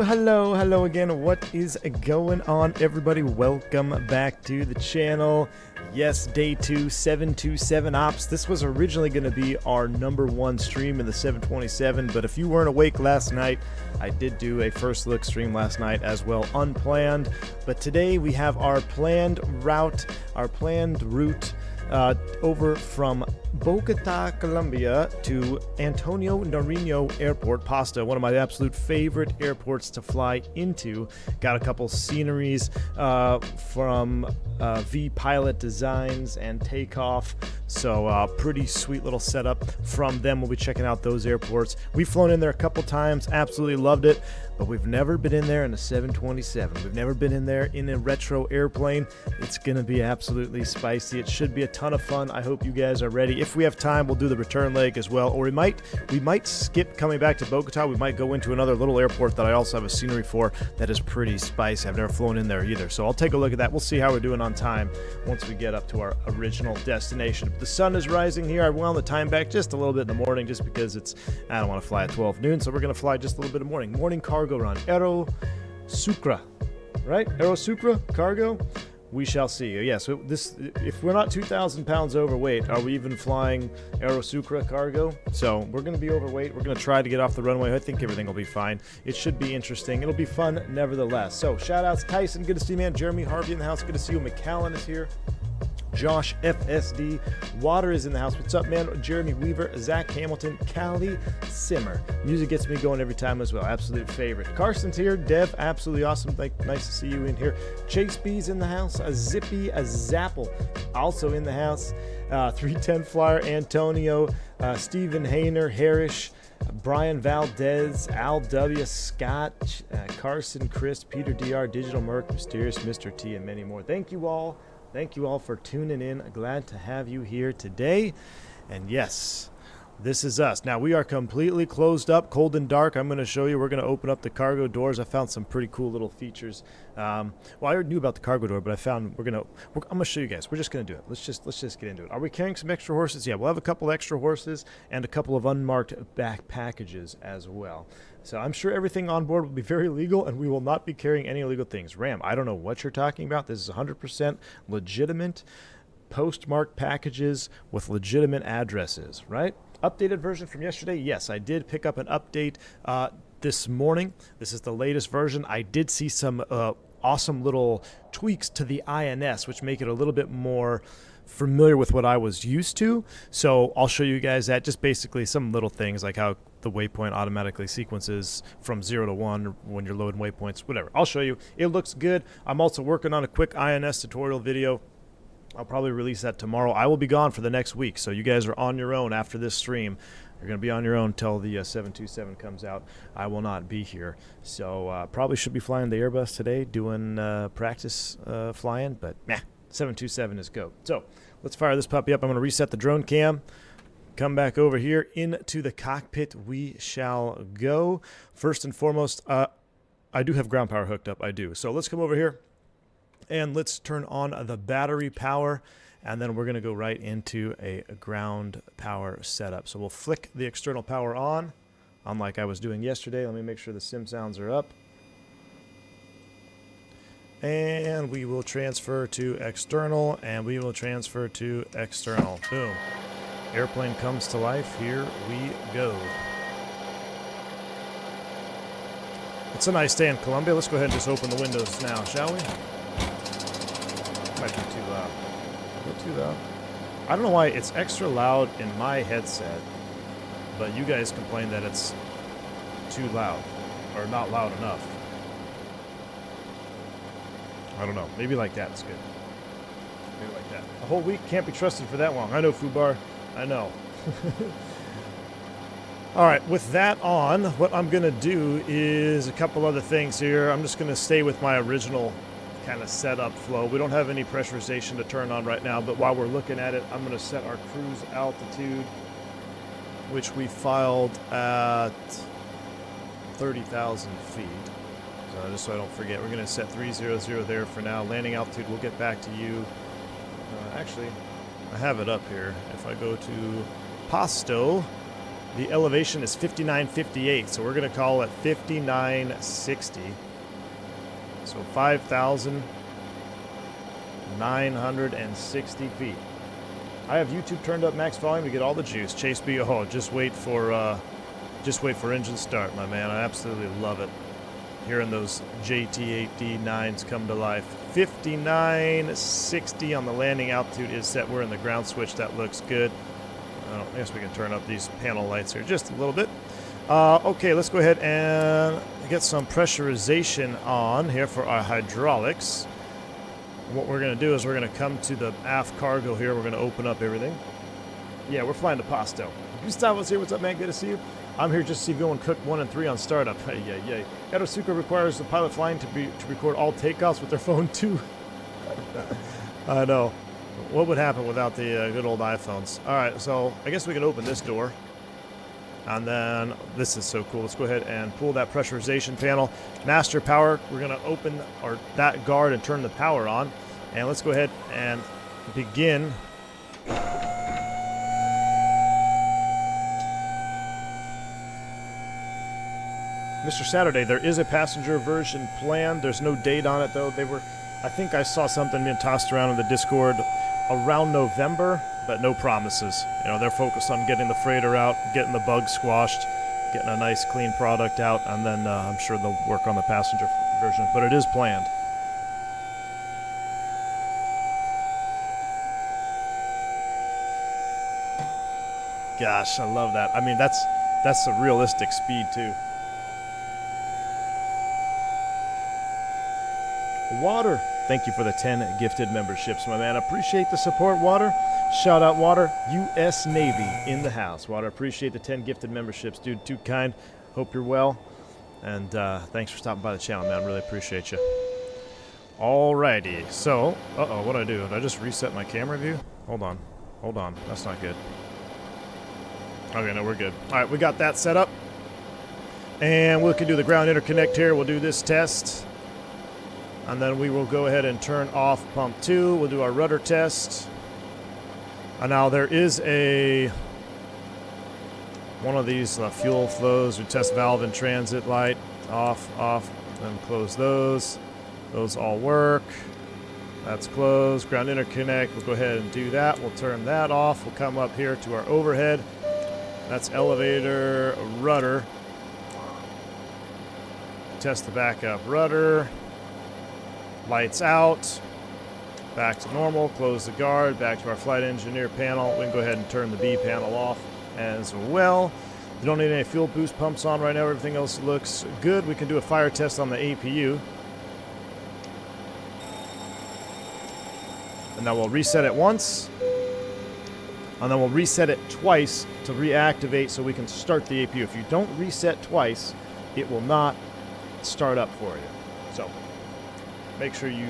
Hello again. What is going on, everybody? Welcome back to the channel. Yes, day 2, 727 ops. This was originally going to be our #1 stream in the 727, but if you weren't awake last night, I did do a first look stream last night as well, unplanned. But today we have our planned route, over from Bogota, Colombia to Antonio Nariño Airport, Pasto, one of my absolute favorite airports to fly into. Got a couple sceneries from V Pilot Designs and Takeoff, so pretty sweet little setup from them. We'll be checking out those airports. We've flown in there a couple times, absolutely loved it, but we've never been in there in a 727. We've never been in there in a retro airplane. It's gonna be absolutely spicy. It should be a ton of fun. I hope you guys are ready. If we have time, we'll do the return leg as well, or we might skip coming back to Bogota. We might go into another little airport that I also have a scenery for that is pretty spicy. I've never flown in there either, so I'll take a look at that. We'll see how we're doing on time once we get up to our original destination. The sun is rising here. I wound the time back just a little bit in the morning just because I don't want to fly at 12 noon, so we're going to fly just a little bit of morning cargo run. Aero Sucre, right? Aero Sucre cargo. We shall see. Yeah, so if we're not 2,000 pounds overweight, are we even flying Aero Sucre cargo? So we're going to be overweight. We're going to try to get off the runway. I think everything will be fine. It should be interesting. It'll be fun nevertheless. So shout outs, Tyson, good to see you, man. Jeremy Harvey in the house, good to see you. McAllen is here. Josh FSD, Water is in the house. What's up, man? Jeremy Weaver, Zach Hamilton, Callie Simmer. Music gets me going every time as well. Absolute favorite. Carson's here. Dev, absolutely awesome. Nice to see you in here. Chase B's in the house. A Zippy, a Zapple, also in the house. 310 Flyer, Antonio, Stephen Hayner, Harish, Brian Valdez, Al W, Scott, Carson, Chris, Peter DR, Digital Merc, Mysterious Mr. T, and many more. Thank you all. Thank you all for tuning in. Glad to have you here today. And yes, this is us. Now, we are completely closed up, cold and dark. I'm going to show you. We're going to open up the cargo doors. I found some pretty cool little features. Well, I already knew about the cargo door, but I found I'm going to show you guys. We're just going to do it. Let's just get into it. Are we carrying some extra horses? Yeah, we'll have a couple extra horses and a couple of unmarked back packages as well. So I'm sure everything on board will be very legal, and we will not be carrying any illegal things. Ram, I don't know what you're talking about. This is 100% legitimate postmarked packages with legitimate addresses, right? Updated version from yesterday? Yes, I did pick up an update this morning. This is the latest version. I did see some awesome little tweaks to the INS, which make it a little bit more familiar with what I was used to. So I'll show you guys that. Just basically some little things like how the waypoint automatically sequences from 0 to 1 when you're loading waypoints, whatever. I'll show you. It looks good. I'm also working on a quick INS tutorial video. I'll probably release that tomorrow. I will be gone for the next week, so you guys are on your own after this stream. You're going to be on your own until the 727 comes out. I will not be here. So probably should be flying the Airbus today, doing practice flying, but 727 is go. So let's fire this puppy up. I'm going to reset the drone cam. Come back over here into the cockpit. We shall go. First and foremost, I do have ground power hooked up. I do. So let's come over here and let's turn on the battery power, and then we're going to go right into a ground power setup. So we'll flick the external power on, unlike I was doing yesterday. Let me make sure the sim sounds are up. And we will transfer to external, and we will transfer to external. Boom. Airplane comes to life. Here we go. It's a nice day in Colombia. Let's go ahead and just open the windows now, shall we? Might be too loud. A bit too loud. I don't know why it's extra loud in my headset, but you guys complain that it's too loud or not loud enough. I don't know. Maybe like that. It's good. Maybe like that. A whole week can't be trusted for that long. I know, Fubar. I know. All right, with that on, what I'm going to do is a couple other things here. I'm just going to stay with my original kind of setup flow. We don't have any pressurization to turn on right now, but while we're looking at it, I'm going to set our cruise altitude, which we filed at 30,000 feet. So just so I don't forget, we're going to set 300 there for now. Landing altitude, we'll get back to you. Actually, I have it up here. If I go to Pasto, The elevation is 5958, so we're going to call it 5960. So 5,960 feet. I have YouTube turned up max volume to get all the juice. Chase B, oh, just wait for engine start, my man. I absolutely love it. Hearing those JT8D9s come to life. 5960 on the landing altitude is set. We're in the ground switch. That looks good. I guess we can turn up these panel lights here just a little bit. Okay, let's go ahead and get some pressurization on here for our hydraulics. What we're going to do is we're going to come to the aft cargo here. We're going to open up everything. Yeah, we're flying to Pasto. Gustavo's here. What's up, man? Good to see you. I'm here just to see Bill and Cook 1 and 3 on startup. Yay. Edosuka requires the pilot flying to record all takeoffs with their phone too. I know. What would happen without the good old iPhones? All right, so I guess we can open this door. And then, this is so cool. Let's go ahead and pull that pressurization panel. Master power, we're going to open that guard and turn the power on. And let's go ahead and begin. Mr. Saturday, there is a passenger version planned. There's no date on it, though. I think I saw something being tossed around in the Discord around November, but no promises. You know, they're focused on getting the freighter out, getting the bugs squashed, getting a nice clean product out, and then I'm sure they'll work on the passenger version, but it is planned. Gosh, I love that. I mean, that's a realistic speed too. Water, thank you for the 10 gifted memberships, my man. Appreciate the support, Water. Shout out, Water. U.S. Navy in the house. Water, appreciate the 10 gifted memberships, dude. Too kind. Hope you're well. And thanks for stopping by the channel, man. Really appreciate you. Alrighty. So, what'd I do? Did I just reset my camera view? Hold on. That's not good. Okay, no, we're good. Alright, we got that set up. And we can do the ground interconnect here. We'll do this test. And then we will go ahead and turn off pump 2. We'll do our rudder test. And now there is one of these fuel flows. We test valve and transit light. Off, and close those. Those all work. That's closed. Ground interconnect. We'll go ahead and do that. We'll turn that off. We'll come up here to our overhead. That's elevator, rudder. Test the backup rudder. Lights out, back to normal, close the guard, back to our flight engineer panel. We can go ahead and turn the B panel off as well. We don't need any fuel boost pumps on right now. Everything else looks good. We can do a fire test on the APU. And now we'll reset it once. And then we'll reset it twice to reactivate so we can start the APU. If you don't reset twice, it will not start up for you. So make sure you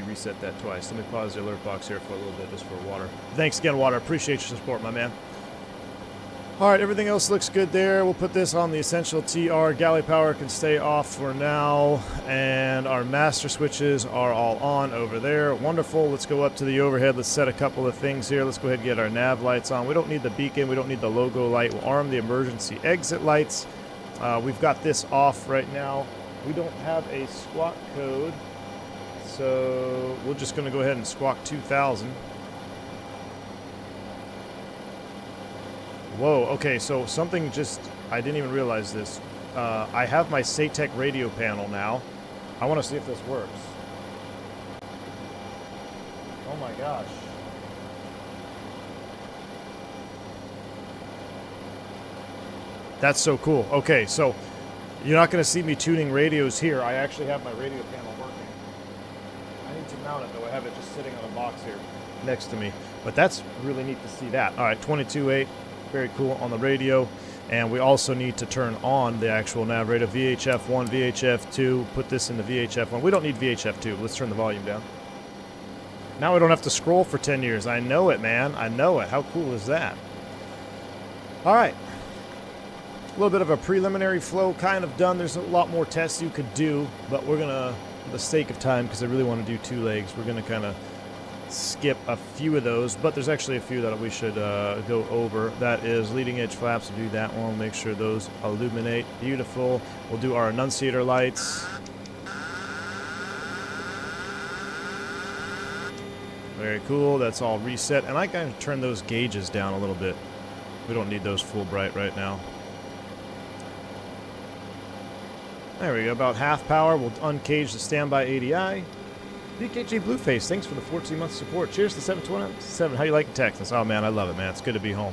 reset that twice. Let me pause the alert box here for a little bit just for water. Thanks again, Water. Appreciate your support, my man. All right, everything else looks good there. We'll put this on the essential TR. Galley power can stay off for now. And our master switches are all on over there. Wonderful. Let's go up to the overhead. Let's set a couple of things here. Let's go ahead and get our nav lights on. We don't need the beacon. We don't need the logo light. We'll arm the emergency exit lights. We've got this off right now. We don't have a squawk code, so we're just going to go ahead and squawk 2000. Whoa, okay, so something I didn't even realize this. I have my SATEC radio panel now. I want to see if this works. Oh my gosh. That's so cool. Okay, so you're not going to see me tuning radios here. I actually have my radio panel working. I need to mount it, though. I have it just sitting on a box here next to me. But that's really neat to see that. All right, 22.8. Very cool on the radio. And we also need to turn on the actual nav radio. VHF1, VHF2. Put this into VHF1. We don't need VHF2. Let's turn the volume down. Now we don't have to scroll for 10 years. I know it, man. I know it. How cool is that? All right. A little bit of a preliminary flow kind of done. There's a lot more tests you could do, but we're going to, for the sake of time, because I really want to do 2 legs, we're going to kind of skip a few of those, but there's actually a few that we should go over. That is leading edge flaps. We'll do that one. Make sure those illuminate. Beautiful. We'll do our annunciator lights. Very cool. That's all reset. And I kind of turn those gauges down a little bit. We don't need those full bright right now. There we go. About half power. We'll uncage the standby ADI. BKG Blueface, thanks for the 14-month support. Cheers to 727. How you liking Texas? Oh, man, I love it, man. It's good to be home.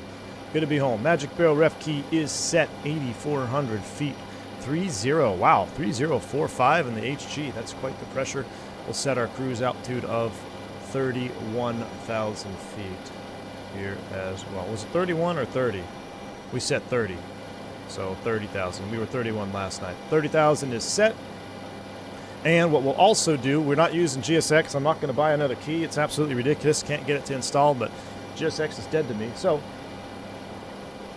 Good to be home. Magic Barrel ref key is set 8,400 feet. 30. Wow, 3045 in the HG. That's quite the pressure. We'll set our cruise altitude of 31,000 feet here as well. Was it 31 or 30? We set 30. So 30,000. We were 31 last night. 30,000 is set. And what we'll also do, we're not using GSX. I'm not going to buy another key. It's absolutely ridiculous. Can't get it to install, but GSX is dead to me. So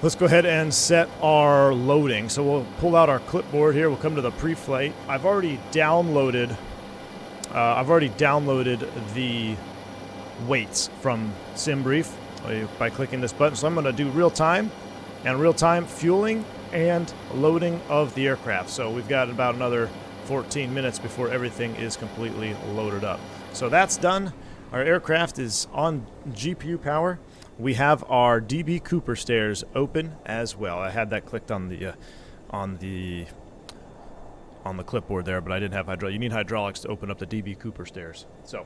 let's go ahead and set our loading. So we'll pull out our clipboard here. We'll come to the pre-flight. I've already downloaded the weights from SimBrief by clicking this button. So I'm going to do real-time fueling and loading of the aircraft. So we've got about another 14 minutes before everything is completely loaded up. So that's done. Our aircraft is on GPU power. We have our DB Cooper stairs open as well. I had that clicked on the clipboard there, but I didn't have hydraulics. You need hydraulics to open up the DB Cooper stairs. So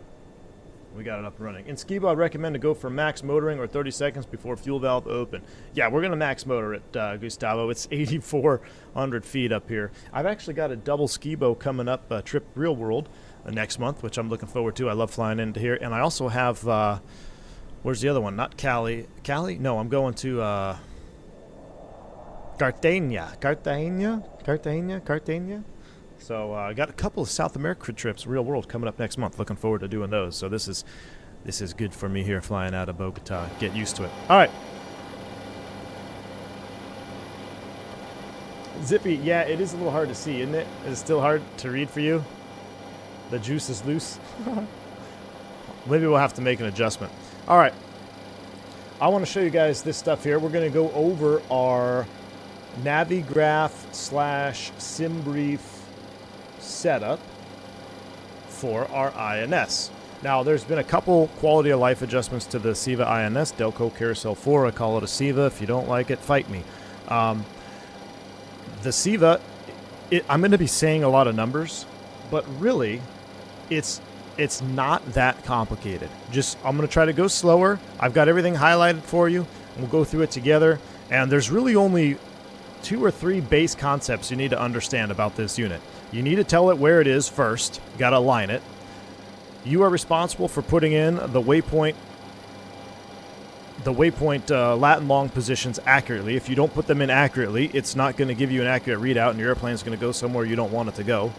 we got it up and running. In Skibo, I'd recommend to go for max motoring or 30 seconds before fuel valve open. Yeah, we're going to max motor it, Gustavo. It's 8,400 feet up here. I've actually got a double Skibo coming up, trip real world next month, which I'm looking forward to. I love flying into here. And I also have, where's the other one? Not Cali. Cali? No, I'm going to Cartagena. So I got a couple of South America trips, real world, coming up next month. Looking forward to doing those. So this is good for me here, flying out of Bogota. Get used to it. All right. Zippy, yeah, it is a little hard to see, isn't it? Is it still hard to read for you? The juice is loose. Maybe we'll have to make an adjustment. All right. I want to show you guys this stuff here. We're going to go over our Navigraph / SimBrief setup for our INS. Now, there's been a couple quality of life adjustments to the SIVA INS, Delco Carousel 4. I call it a SIVA. If you don't like it, fight me. The SIVA, I'm going to be saying a lot of numbers, but really, it's not that complicated. I'm going to try to go slower. I've got everything highlighted for you, and we'll go through it together. And there's really only 2 or 3 base concepts you need to understand about this unit. You need to tell it where it is first. You got to align it. You are responsible for putting in the waypoint Latin long positions accurately. If you don't put them in accurately, it's not going to give you an accurate readout, and your airplane is going to go somewhere you don't want it to go.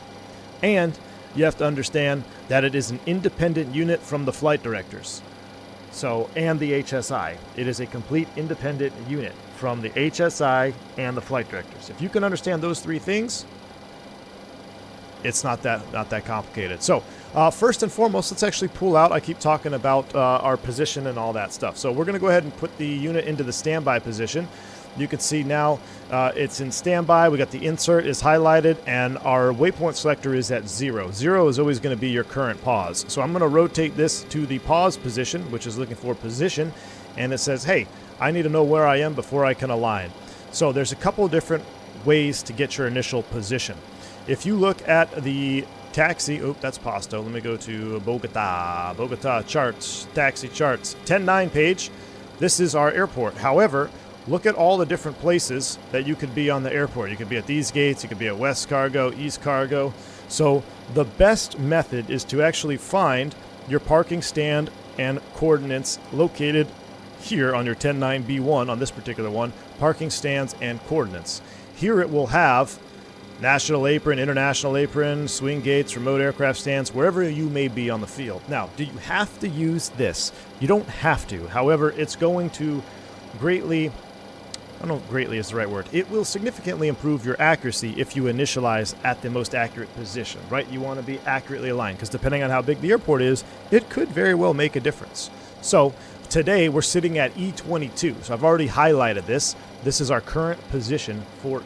And you have to understand that it is an independent unit from the flight directors. And the HSI. It is a complete independent unit from the HSI and the flight directors. If you can understand those 3 things, it's not that complicated. So first and foremost, let's actually pull out. I keep talking about our position and all that stuff. So we're going to go ahead and put the unit into the standby position. You can see now it's in standby. We got the insert is highlighted, and our waypoint selector is at 0. 0 is always going to be your current pause. So I'm going to rotate this to the pause position, which is looking for position, and it says, hey, I need to know where I am before I can align. So there's a couple of different ways to get your initial position. If you look at the taxi, that's Pasto. Let me go to Bogota charts, taxi charts, 10.9 page. This is our airport. However, look at all the different places that you could be on the airport. You could be at these gates, you could be at West Cargo, East Cargo. So the best method is to actually find your parking stand and coordinates located here on your 10.9B1, on this particular one, parking stands and coordinates. Here it will have national apron, international apron, swing gates, remote aircraft stands, wherever you may be on the field. Now, do you have to use this? You don't have to. However, it's going to greatly I don't know if greatly is the right word. It will significantly improve your accuracy if you initialize at the most accurate position, right? You want to be accurately aligned because depending on how big the airport is, it could very well make a difference. So today we're sitting at E22. So I've already highlighted this. This is our current position for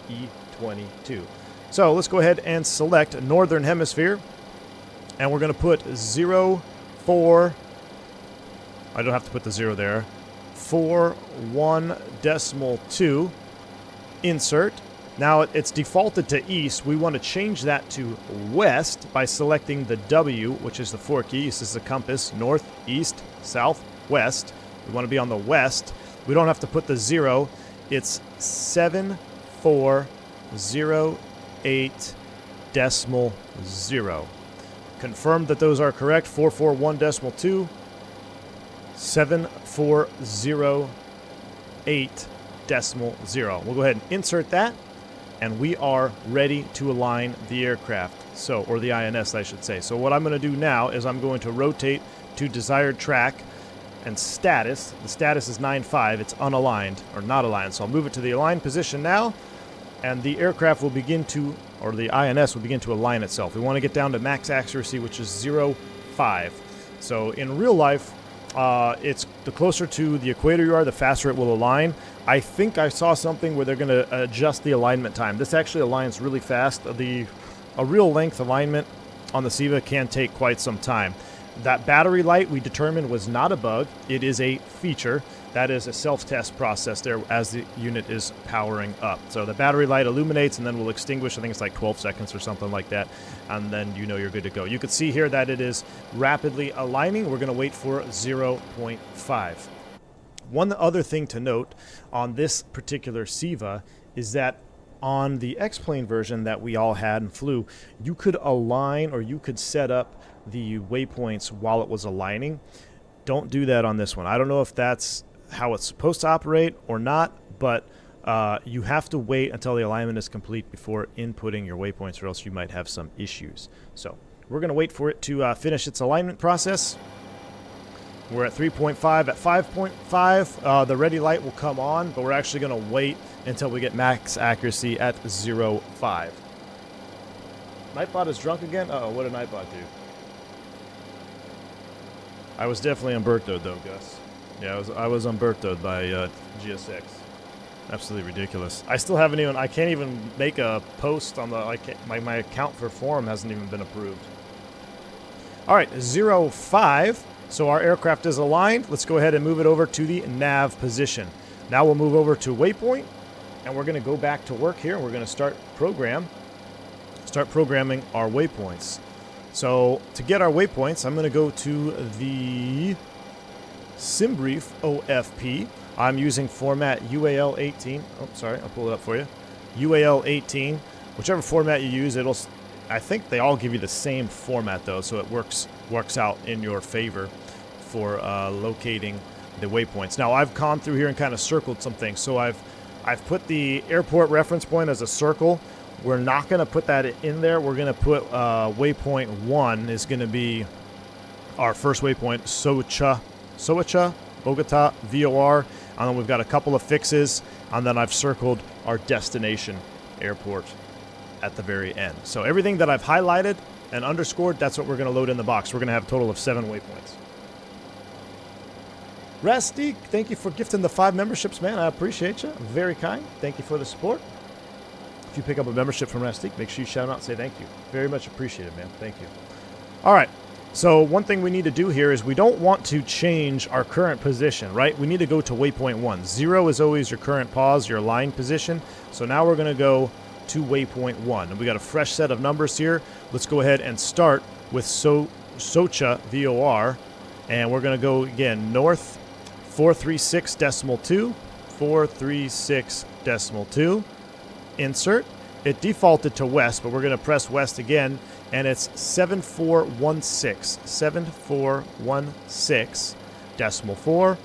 E22. So let's go ahead and select Northern Hemisphere. And we're going to put 0, 4. I don't have to put the 0 there. 4.1.2. Insert. Now it's defaulted to east. We want to change that to west by selecting the W, which is the 4 key. This is the compass. North, east, south, west. We want to be on the west. We don't have to put the 0. It's 7408.0. Confirm that those are correct. 441.2. 7408.0. We'll go ahead and insert that, and we are ready to align the aircraft. So, or the INS, I should say. So what I'm going to do now is I'm going to rotate to desired track and status. The status is 9.5. It's unaligned, or not aligned. So I'll move it to the aligned position now, and the aircraft will begin to, or the INS will begin to align itself. We want to get down to max accuracy, which is 0.5. So in real life, it's the closer to the equator you are, the faster it will align. I think I saw something where they're going to adjust the alignment time. This actually aligns really fast. A real length alignment on the SIVA can take quite some time. That battery light we determined was not a bug. It is a feature. That is a self-test process there as the unit is powering up. So the battery light illuminates and then will extinguish. I think it's like 12 seconds or something like that. And then you know you're good to go. You can see here that it is rapidly aligning. We're going to wait for 0.5. One other thing to note on this particular SIVA is that on the X-Plane version that we all had and flew, you could align or you could set up the waypoints while it was aligning. Don't do that on this one. I don't know if that's how it's supposed to operate or not, but you have to wait until the alignment is complete before inputting your waypoints, or else you might have some issues. So we're going to wait for it to finish its alignment process. We're at 3.5. At 5.5, the ready light will come on, but we're actually going to wait until we get max accuracy at 0.5. Nightbot is drunk again? Uh-oh, what did Nightbot do? I was definitely Umberto'd though, Gus. Yeah, I was Umberto'd by GSX. Absolutely ridiculous. I still haven't even, I can't even make a post on the, my account for forum hasn't even been approved. All right, 0.5. So our aircraft is aligned. Let's go ahead and move it over to the nav position. Now we'll move over to waypoint, and we're going to go back to work here. We're going to start programming our waypoints. So to get our waypoints, I'm going to go to the SimBrief OFP. I'm using format UAL18. Oh, sorry, I'll pull it up for you. UAL18. Whichever format you use, I think they all give you the same format though, so it works out in your favor for locating the waypoints. Now I've gone through here and kind of circled some things. So I've put the airport reference point as a circle. We're not going to put that in there. We're going to put waypoint 1 is going to be our first waypoint, Soacha, Bogota, VOR. And then we've got a couple of fixes. And then I've circled our destination airport at the very end. So everything that I've highlighted and underscored, that's what we're going to load in the box. We're going to have a total of 7 waypoints. Rastik, thank you for gifting the 5 memberships, man. I appreciate you. Very kind. Thank you for the support. If you pick up a membership from Rastik, make sure you shout out and say thank you. Very much appreciated, man. Thank you. All right. So one thing we need to do here is we don't want to change our current position, right? We need to go to waypoint 1. 0 is always your current pause, your line position. So now we're going to go to waypoint 1. And we got a fresh set of numbers here. Let's go ahead and start with Socha VOR. And we're going to go again north 436.2, 436.2. Insert. It defaulted to west, but we're going to press west again, and it's 7416. 7416.4.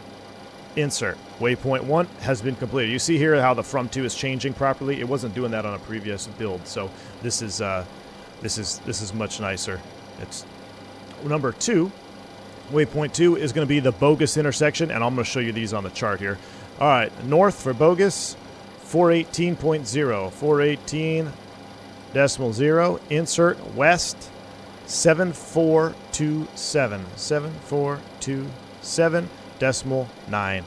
Insert. Waypoint 1 has been completed. You see here how the from to is changing properly. It wasn't doing that on a previous build, so this is much nicer. It's number 2. Waypoint 2 is going to be the bogus intersection, and I'm going to show you these on the chart here. All right, north for bogus. 418.0, 418.0, insert west 7427, 7427.9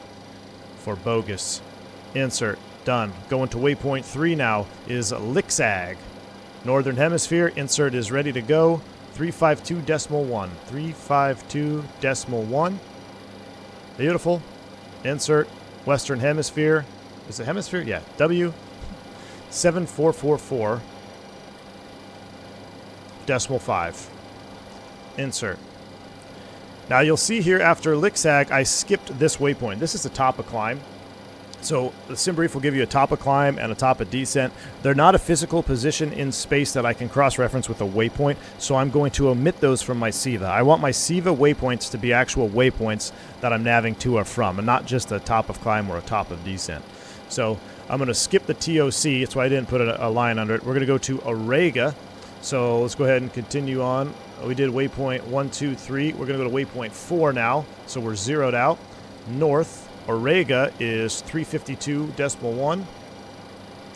for bogus. Insert, done. Going to waypoint 3 now is Lixag. Northern Hemisphere, insert is ready to go. 352.1, 352.1. Beautiful. Insert, Western Hemisphere. Is it hemisphere? Yeah, W. 7444.5. Insert. Now you'll see here after Lixag, I skipped this waypoint. This is the top of climb. So the SimBrief will give you a top of climb and a top of descent. They're not a physical position in space that I can cross-reference with a waypoint, so I'm going to omit those from my SIVA. I want my SIVA waypoints to be actual waypoints that I'm navving to or from, and not just a top of climb or a top of descent. So I'm going to skip the TOC. That's why I didn't put a line under it. We're going to go to Orega. So let's go ahead and continue on. We did waypoint 1, 2, 3. We're going to go to waypoint 4 now. So we're zeroed out. North, Orega is 352.1.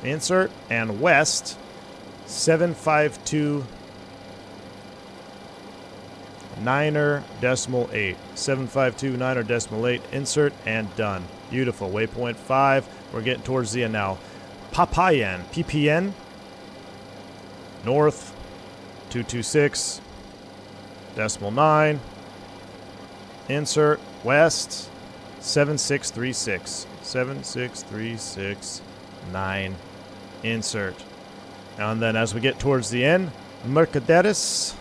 Insert. And west, 752.9.8. 752.9.8. Insert and done. Beautiful. Waypoint 5. We're getting towards the end now. Papayan, PPN. North, 226.9. Insert, west, 7636. 7636.9. Insert. And then as we get towards the end, Mercaderes,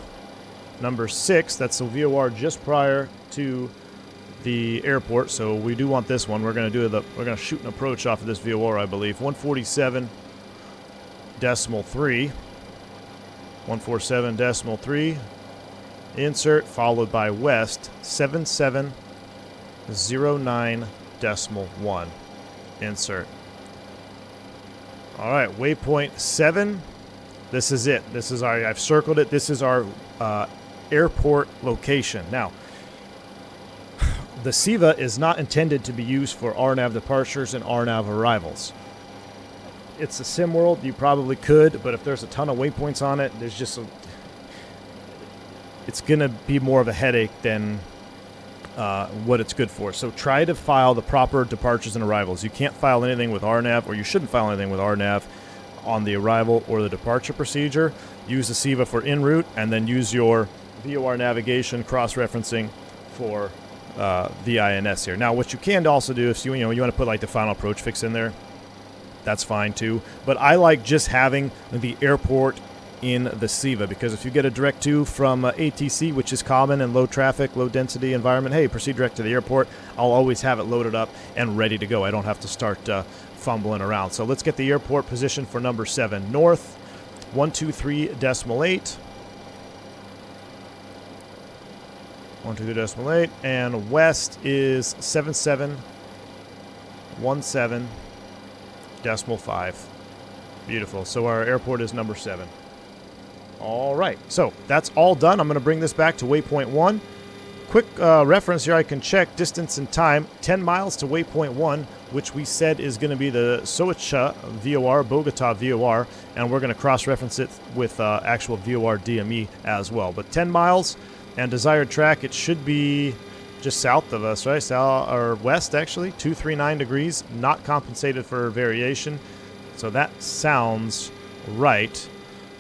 number 6. That's the VOR just prior to the airport, so we do want this one. We're going to shoot an approach off of this VOR, I believe. 147.3. 147.3. Insert, followed by west, 7709.1. Insert. All right, waypoint 7. This is it. This is our, I've circled it. This is our airport location. Now, the SIVA is not intended to be used for RNAV departures and RNAV arrivals. It's a sim world. You probably could, but if there's a ton of waypoints on it, there's just it's going to be more of a headache than what it's good for. So try to file the proper departures and arrivals. You can't file anything with RNAV, or you shouldn't file anything with RNAV on the arrival or the departure procedure. Use the SIVA for en route, and then use your VOR navigation cross-referencing for the INS here. Now, what you can also do, if you want to put like the final approach fix in there, that's fine too. But I like just having the airport in the SIVA, because if you get a direct to from ATC, which is common in low traffic, low density environment, hey, proceed direct to the airport, I'll always have it loaded up and ready to go. I don't have to start fumbling around. So let's get the airport position for number 7. North, 123.8. 123.8, and west is 7717.5. Beautiful. So our airport is number 7. All right. So that's all done. I'm going to bring this back to waypoint 1. Quick reference here. I can check distance and time. 10 miles to waypoint 1, which we said is going to be the Soacha VOR, Bogota VOR, and we're going to cross-reference it with actual VOR DME as well. But 10 miles. And desired track, it should be just south of us, right? South or west, actually. 239 degrees, not compensated for variation. So that sounds right,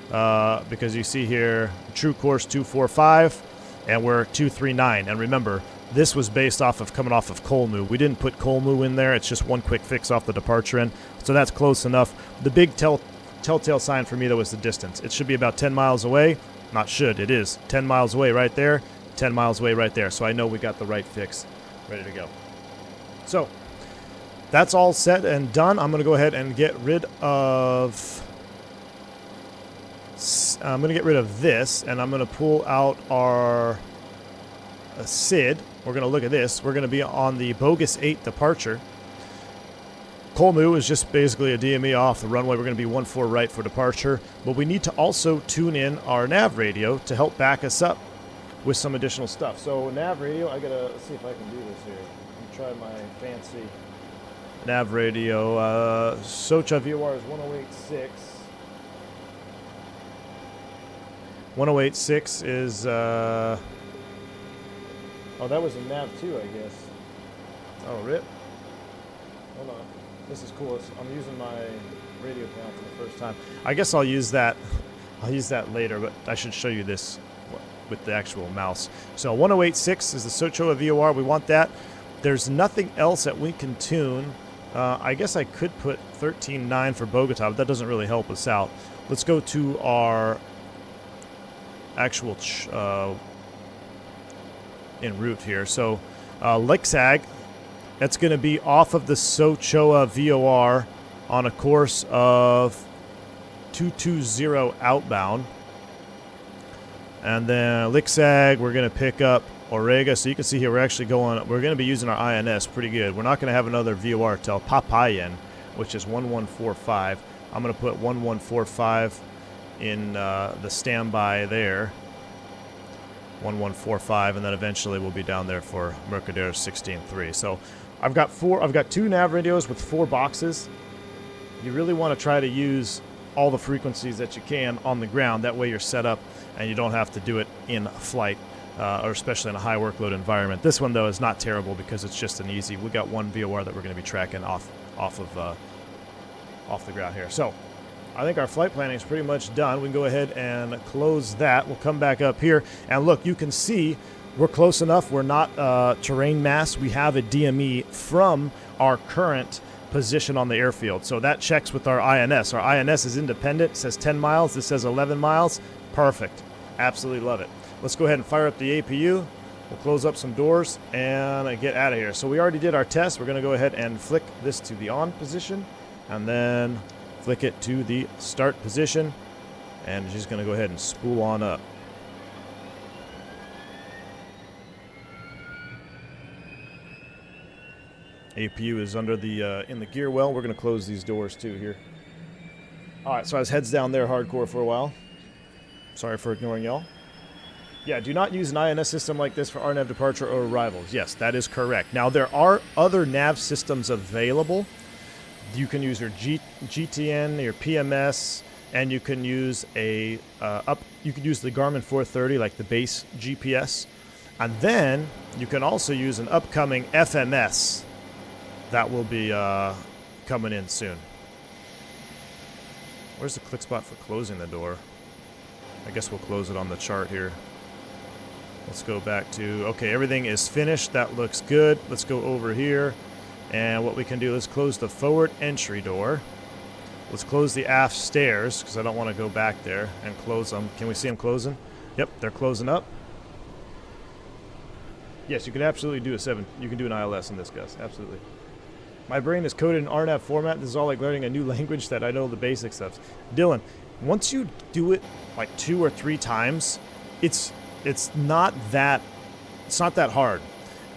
because you see here, true course 245, and we're 239. And remember, this was based off of coming off of Kolmu. We didn't put Kolmu in there. It's just one quick fix off the departure end. So that's close enough. The big telltale sign for me, though, is the distance. It should be about 10 miles away. Not should, it is 10 miles away right there, 10 miles away right there. So I know we got the right fix ready to go. So that's all set and done. I'm going to go ahead and get rid of this, and I'm going to pull out our SID. We're going to look at this. We're going to be on the bogus 8 departure. Kolmu is just basically a DME off the runway. We're going to be 14 right for departure, but we need to also tune in our nav radio to help back us up with some additional stuff. So nav radio, I got to see if I can do this here. Let me try my fancy Nav radio. Socha VOR is 108.6. 108.6 is, oh, that was a nav too, I guess. Oh, rip. Hold on. This is cool. I'm using my radio panel for the first time. I guess I'll use that. I'll use that later, but I should show you this with the actual mouse. So 108.6 is the Socha VOR. We want that. There's nothing else that we can tune. I guess I could put 13.9 for Bogota, but that doesn't really help us out. Let's go to our actual en route here. So Lixag, that's going to be off of the Socha VOR on a course of 220 outbound. And then Lixag, we're going to pick up Orega. So you can see here we're actually going, we're going to be using our INS pretty good. We're not going to have another VOR till Papayan, which is 1145. I'm going to put 1145 in the standby there. 1145, and then eventually we'll be down there for Mercader 16.3. So I've got 2 nav radios with 4 boxes. You really want to try to use all the frequencies that you can on the ground. That way you're set up and you don't have to do it in flight, or especially in a high workload environment. This one though is not terrible because it's just an easy. We got one VOR that we're going to be tracking off the ground here. So I think our flight planning is pretty much done. We can go ahead and close that. We'll come back up here and look. You can see we're close enough. We're not terrain mass. We have a DME from our current position on the airfield. So that checks with our INS. Our INS is independent. It says 10 miles. This says 11 miles. Perfect. Absolutely love it. Let's go ahead and fire up the APU. We'll close up some doors and get out of here. So we already did our test. We're going to go ahead and flick this to the on position and then flick it to the start position. And just going to go ahead and spool on up. APU is under the in the gear well. We're going to close these doors too here. All right, so I was heads down there hardcore for a while. Sorry for ignoring y'all. Yeah, do not use an INS system like this for RNAV departure or arrivals. Yes, that is correct. Now, there are other nav systems available. You can use your GTN, your PMS, and you can use you can use the Garmin 430, like the base GPS. And then you can also use an upcoming FMS that will be coming in soon. Where's the click spot for closing the door? I guess we'll close it on the chart here. Let's go back to, okay, everything is finished. That looks good. Let's go over here. And what we can do is close the forward entry door. Let's close the aft stairs because I don't want to go back there and close them. Can we see them closing? Yep, they're closing up. Yes, you can absolutely do a 7. You can do an ILS in this, Gus. Absolutely. My brain is coded in RNAV format. This is all like learning a new language that I know the basics of. Dylan, once you do it like 2 or 3 times, it's not that hard.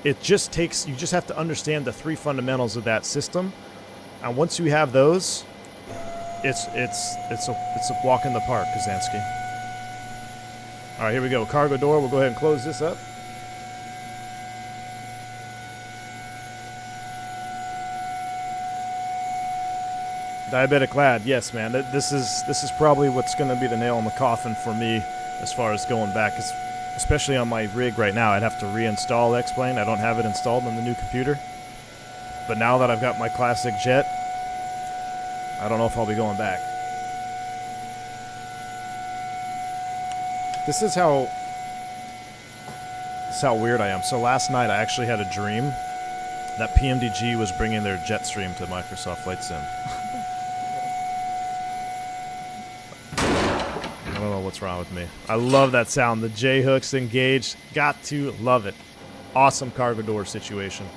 It just takes, you just have to understand the 3 fundamentals of that system, and once you have those, it's a walk in the park, Kazansky. All right, here we go. Cargo door. We'll go ahead and close this up. Diabetic lad, yes, man. This is probably what's going to be the nail in the coffin for me as far as going back, especially on my rig right now. I'd have to reinstall X-Plane. I don't have it installed on the new computer. But now that I've got my classic jet, I don't know if I'll be going back. This is how weird I am. So last night I actually had a dream that PMDG was bringing their Jetstream to Microsoft Flight Sim. I don't know what's wrong with me. I love that sound. The J-hooks engaged. Got to love it. Awesome cargo door situation.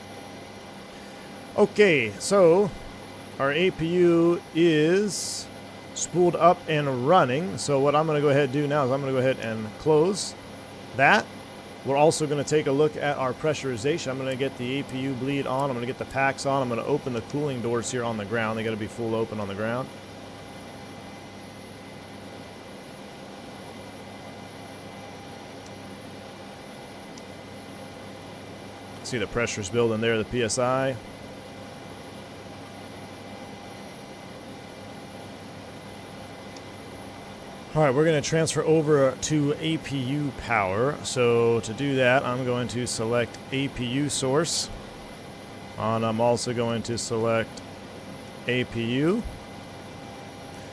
Okay, so our APU is spooled up and running. So what I'm going to go ahead and do now is I'm going to go ahead and close that. We're also going to take a look at our pressurization. I'm going to get the APU bleed on. I'm going to get the packs on. I'm going to open the cooling doors here on the ground. They got to be full open on the ground. See the pressure's building there, the PSI. All right, we're going to transfer over to APU power. So to do that, I'm going to select APU source. And I'm also going to select APU.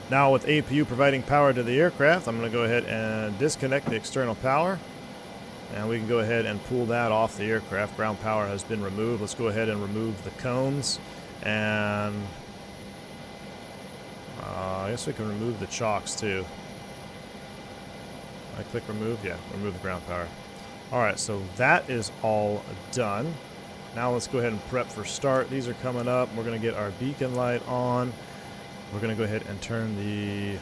Now with APU providing power to the aircraft, I'm going to go ahead and disconnect the external power. And we can go ahead and pull that off the aircraft. Ground power has been removed. Let's go ahead and remove the cones. And I guess we can remove the chocks too. I click remove, yeah, remove the ground power. Alright, so that is all done. Now let's go ahead and prep for start. These are coming up. We're going to get our beacon light on. We're going to go ahead and turn the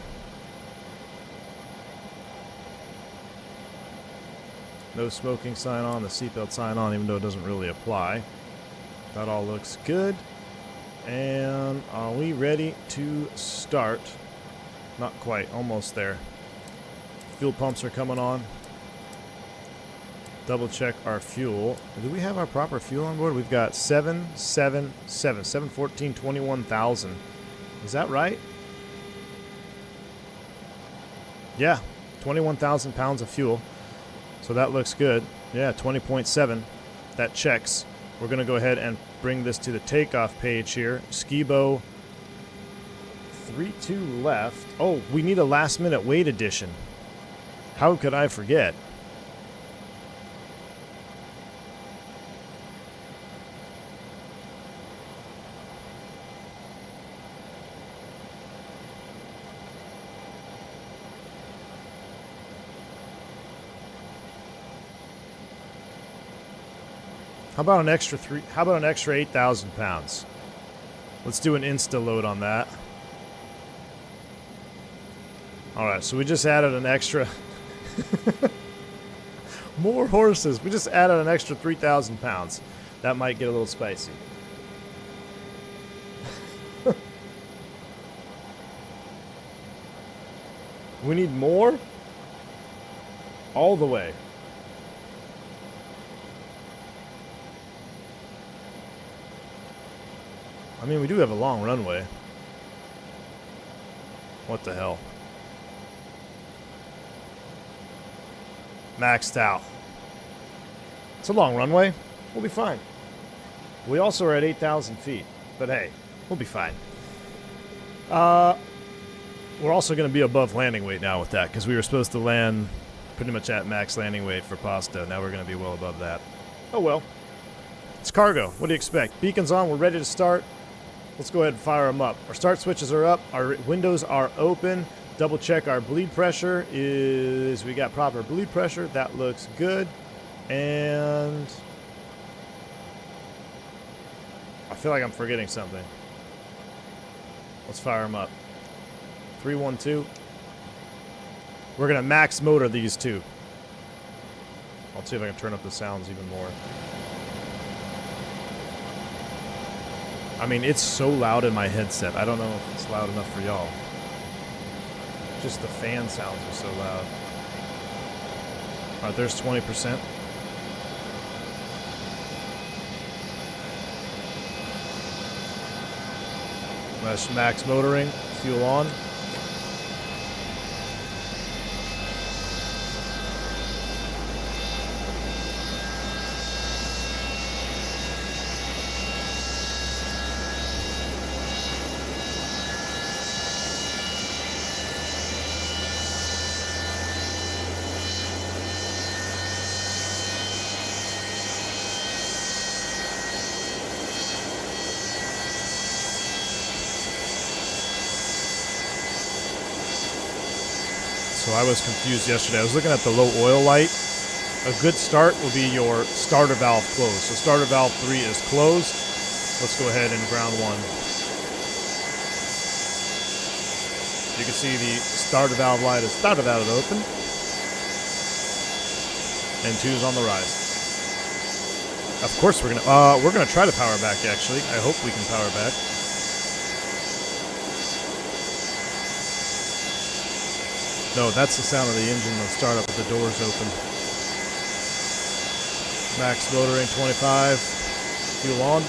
no smoking sign on, the seatbelt sign on, even though it doesn't really apply. That all looks good. And are we ready to start? Not quite, almost there. Fuel pumps are coming on. Double check our fuel. Do we have our proper fuel on board? We've got 714, 21,000. Is that right? Yeah, 21,000 pounds of fuel. So that looks good. Yeah, 20.7. That checks. We're going to go ahead and bring this to the takeoff page here. Skibo 32 left. Oh, we need a last minute wait edition. How could I forget? How about an extra 8,000 pounds? Let's do an insta load on that. All right, so we just added an extra more horses. We just added an extra 3,000 pounds. That might get a little spicy. We need more? All the way. I mean, we do have a long runway. What the hell? Maxed out. It's a long runway. We'll be fine. We also are at 8,000 feet. But hey, we'll be fine. We're also going to be above landing weight now with that, because we were supposed to land pretty much at max landing weight for pasta. Now we're going to be well above that. Oh well. It's cargo. What do you expect? Beacons on. We're ready to start. Let's go ahead and fire them up. Our start switches are up. Our windows are open. Double check our bleed pressure. We got proper bleed pressure. That looks good. And I feel like I'm forgetting something. Let's fire them up. 312. We're going to max motor these two. I'll see if I can turn up the sounds even more. I mean, it's so loud in my headset. I don't know if it's loud enough for y'all. Just the fan sounds are so loud. All right, there's 20%. That's max motoring. Fuel on. So I was confused yesterday. I was looking at the low oil light. A good start will be your starter valve closed. So starter valve 3 is closed. Let's go ahead and ground 1. You can see the starter valve light is started out open. And 2 is on the rise. Of course we're gonna try to power back actually. I hope we can power back. No, that's the sound of the engine will start up with the doors open. Max motoring 25. Fuel on.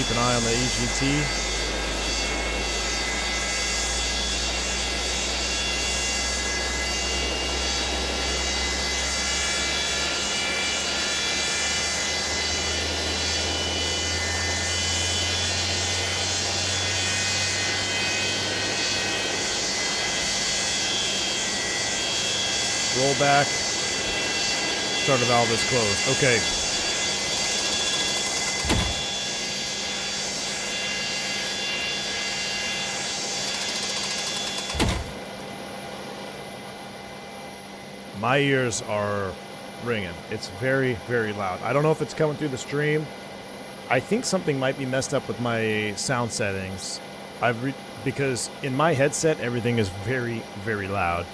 Keep an eye on the EGT. Roll back. Starter valve is closed. Okay. My ears are ringing. It's very, very loud. I don't know if it's coming through the stream. I think something might be messed up with my sound settings. Because in my headset, everything is very, very loud.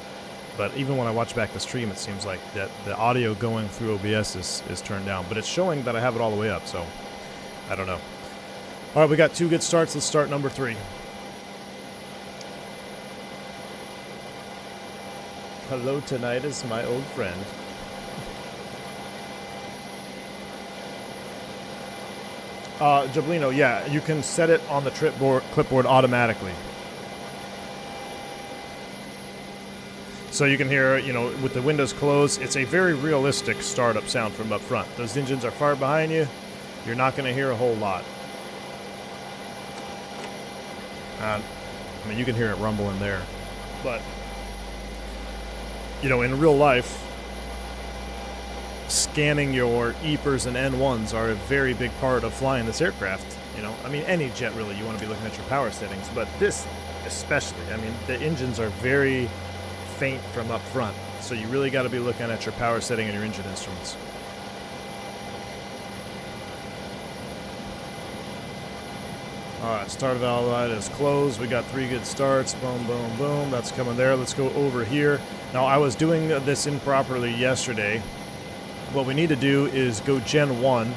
But even when I watch back the stream, it seems like that the audio going through OBS is turned down. But it's showing that I have it all the way up, so I don't know. All right, we got 2 good starts. Let's start number 3. Hello, tinnitus, my old friend. Jablino, yeah, you can set it on the clipboard automatically. So you can hear, you know, with the windows closed, it's a very realistic startup sound from up front. Those engines are far behind you. You're not going to hear a whole lot. I mean, you can hear it rumble in there. But, you know, in real life, scanning your EPRs and N1s are a very big part of flying this aircraft. You know, I mean, any jet really, you want to be looking at your power settings, but this especially. I mean, the engines are very faint from up front, so you really got to be looking at your power setting and your engine instruments. Alright, starter valve light is closed. We got 3 good starts. Boom, boom, boom. That's coming there. Let's go over here. Now, I was doing this improperly yesterday. What we need to do is go Gen 1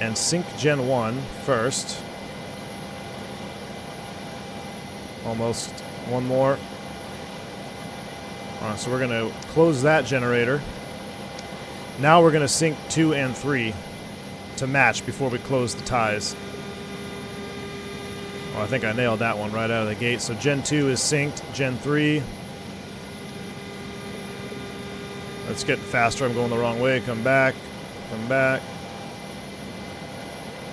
and sync Gen 1 first. Almost. One more. Alright, so we're going to close that generator. Now we're going to sync 2 and 3 to match before we close the ties. Oh, I think I nailed that one right out of the gate. So Gen 2 is synced. Gen 3. Let's get faster. I'm going the wrong way. Come back. Come back.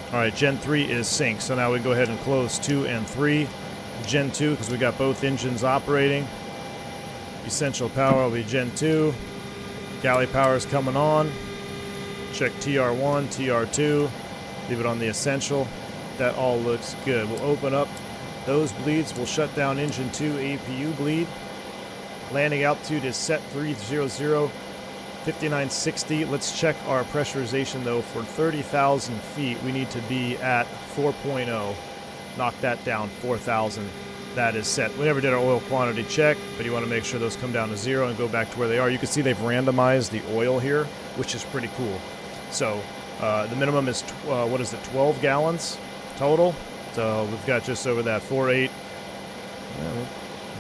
Alright, Gen 3 is synced. So now we go ahead and close 2 and 3. Gen 2, because we got both engines operating. Essential power will be Gen 2. Galley power is coming on. Check TR1, TR2. Leave it on the essential. That all looks good. We'll open up those bleeds. We'll shut down engine 2 APU bleed. Landing altitude is set 300, 5960. Let's check our pressurization though. For 30,000 feet, we need to be at 4.0. Knock that down, 4,000. That is set. We never did our oil quantity check, but you want to make sure those come down to 0 and go back to where they are. You can see they've randomized the oil here, which is pretty cool. So the minimum is, 12 gallons total. So we've got just over that, 4.8. Yeah,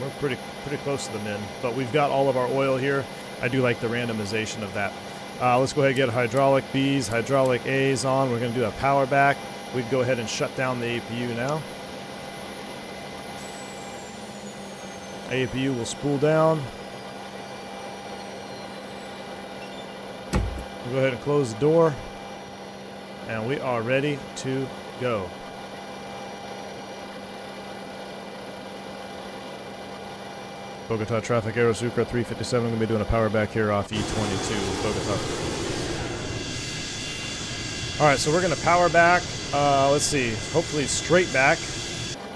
we're pretty close to the min, but we've got all of our oil here. I do like the randomization of that. Let's go ahead and get hydraulic B's, hydraulic A's on. We're going to do a power back. We can go ahead and shut down the APU now. APU will spool down. We'll go ahead and close the door. And we are ready to go. Bogota traffic, Aerosucre 357. Going to be doing a power back here off E22, Bogota. Alright, so we're going to power back. Let's see, hopefully straight back.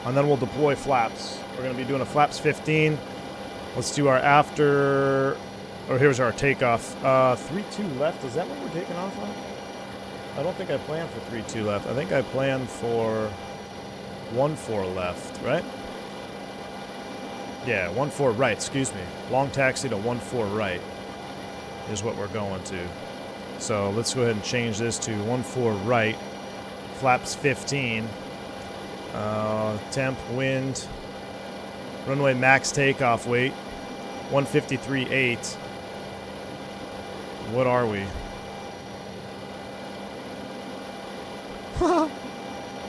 And then we'll deploy flaps. We're going to be doing a flaps 15. Let's do our after... Or here's our takeoff. 3-2 left. Is that what we're taking off on? I don't think I planned for 3-2 left. I think I planned for 1-4 left, right? Yeah, 1-4 right, excuse me. Long taxi to 1-4 right is what we're going to. So let's go ahead and change this to 1-4 right. Flaps 15. Temp, wind. Runway max takeoff weight. 153.8. What are we?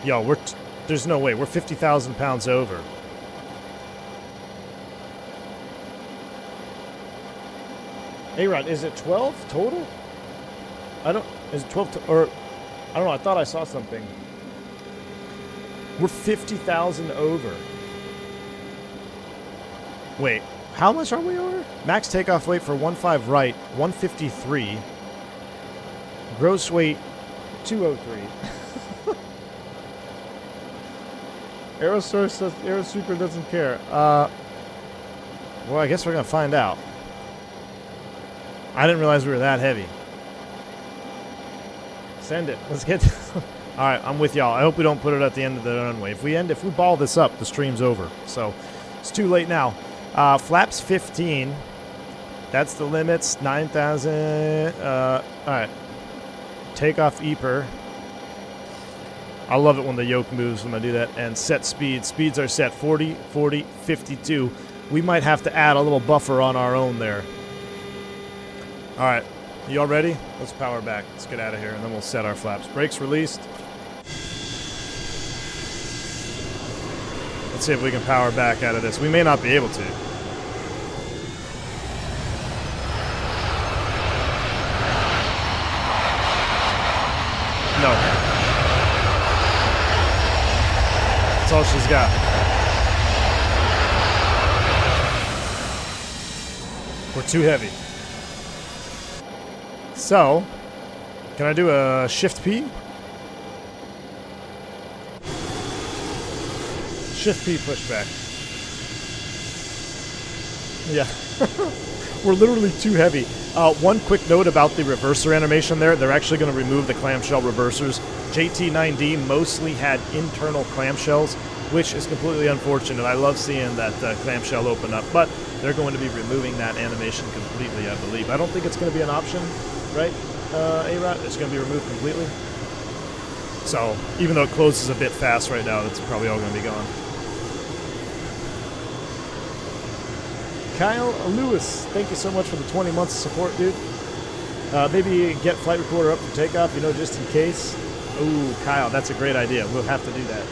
Yo, there's no way. We're 50,000 pounds over. A-Rod, is it 12 total? Is it 12 or, I don't know, I thought I saw something. We're 50,000 over. Wait, How much are we over? Max takeoff weight for 15 right, 153. Gross weight, 203. Aerosource says Aerosuper doesn't care. Well, I guess we're going to find out. I didn't realize we were that heavy. Send it. Let's get... Alright, I'm with y'all. I hope we don't put it at the end of the runway. If we ball this up, the stream's over. So, it's too late now. Flaps 15. That's the limits. 9,000. Alright. Takeoff EPR. I love it when the yoke moves when I do that. And set speed. Speeds are set 40, 40, 52. We might have to add a little buffer on our own there. Alright. You all ready? Let's power back. Let's get out of here, and then we'll set our flaps. Brakes released. Let's see if we can power back out of this. We may not be able to. No. That's all she's got. We're too heavy. So, can I do a Shift P? Shift P pushback. Yeah. We're literally too heavy. One quick note about the reverser animation there. They're actually going to remove the clamshell reversers. JT9D mostly had internal clamshells, which is completely unfortunate. I love seeing that clamshell open up, but they're going to be removing that animation completely, I believe. I don't think it's going to be an option, right, A-Rod? It's going to be removed completely. So, even though it closes a bit fast right now, that's probably all going to be gone. Kyle Lewis, thank you so much for the 20 months of support, dude. Maybe get Flight Recorder up for takeoff, you know, just in case. Ooh, Kyle, that's a great idea. We'll have to do that.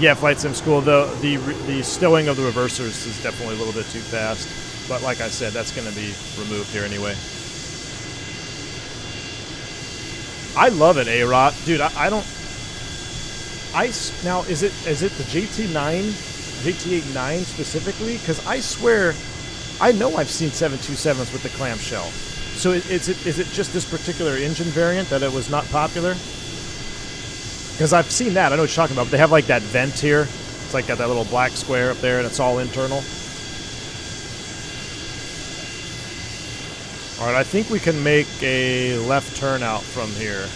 Yeah, Flight Sim School, though, the stowing of the reversers is definitely a little bit too fast. But like I said, that's going to be removed here anyway. I love it, A-Rot. Dude, I don't... Now, is it the JT89 specifically? Because I swear, I know I've seen 727s with the clamshell. So is it just this particular engine variant that it was not popular? Because I've seen that. I know what you're talking about. But they have like that vent here. It's like got that little black square up there, and it's all internal. All right, I think we can make a left turn out from here.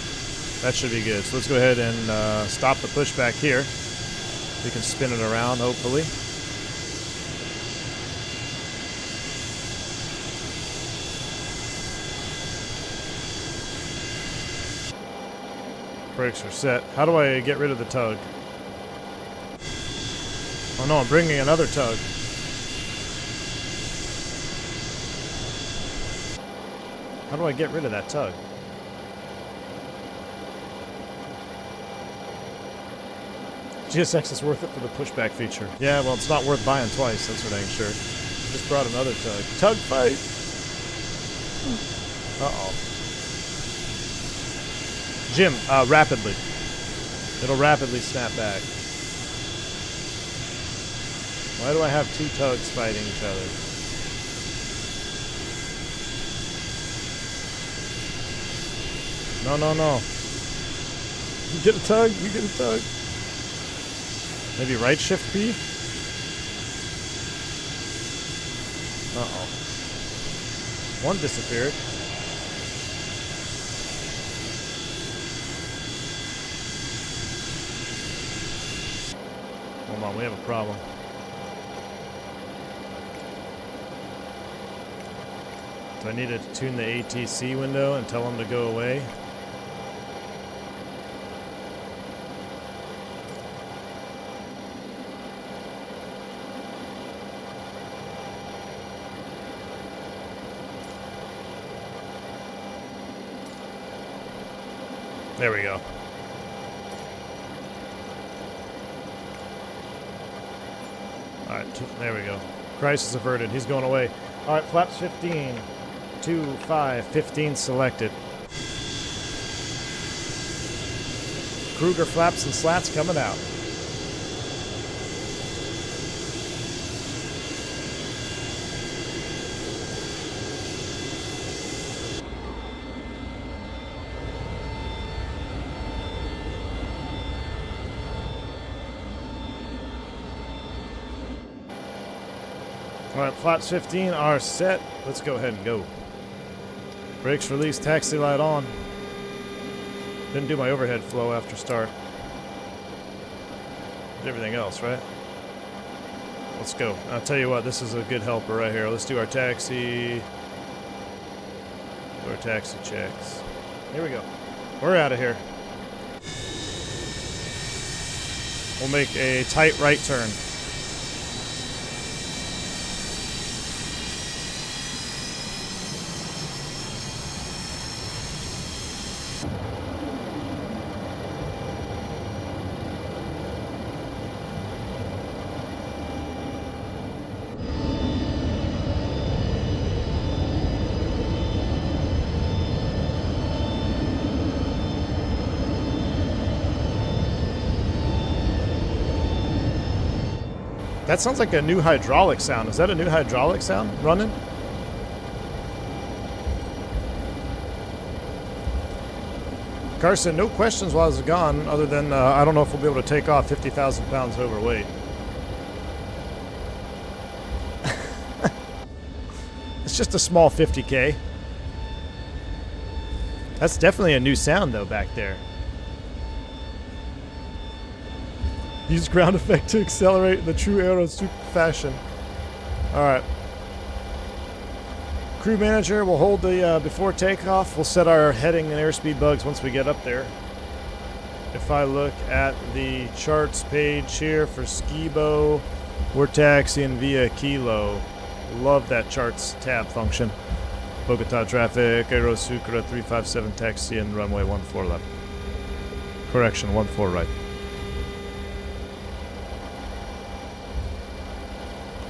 That should be good. So let's go ahead and stop the pushback here. We can spin it around, hopefully. Brakes are set. How do I get rid of the tug? Oh no, I'm bringing another tug. How do I get rid of that tug? GSX is worth it for the pushback feature. Yeah, well, it's not worth buying twice, that's for dang sure. Just brought another tug. Tug fight! Uh-oh. Jim, rapidly. It'll rapidly snap back. Why do I have two tugs fighting each other? No, no, no. You get a tug, you get a tug. Maybe right shift P? Uh-oh. One disappeared. Hold on, we have a problem. Do I need to tune the ATC window and tell them to go away? There we go. Alright, there we go. Crisis averted. He's going away. Alright, flaps 15. 2, 5, 15 selected. Kruger flaps and slats coming out. Alright, flaps 15 are set. Let's go ahead and go. Brakes released, taxi light on. Didn't do my overhead flow after start. Did everything else, right? Let's go. I'll tell you what, this is a good helper right here. Let's do our taxi. Do our taxi checks. Here we go. We're out of here. We'll make a tight right turn. That sounds like a new hydraulic sound. Is that a new hydraulic sound running? Carson, no questions while I was gone, other than I don't know if we'll be able to take off 50,000 pounds overweight. It's just a small 50K. That's definitely a new sound, though, back there. Use ground effect to accelerate in the true aero super fashion. Alright. Crew manager will hold the, before takeoff, we'll set our heading and airspeed bugs once we get up there. If I look at the charts page here for Skibo, we're taxiing via Kilo. Love that charts tab function. Bogota traffic, Aero Sucre 357 taxi and runway 14 left. Correction, 14 right.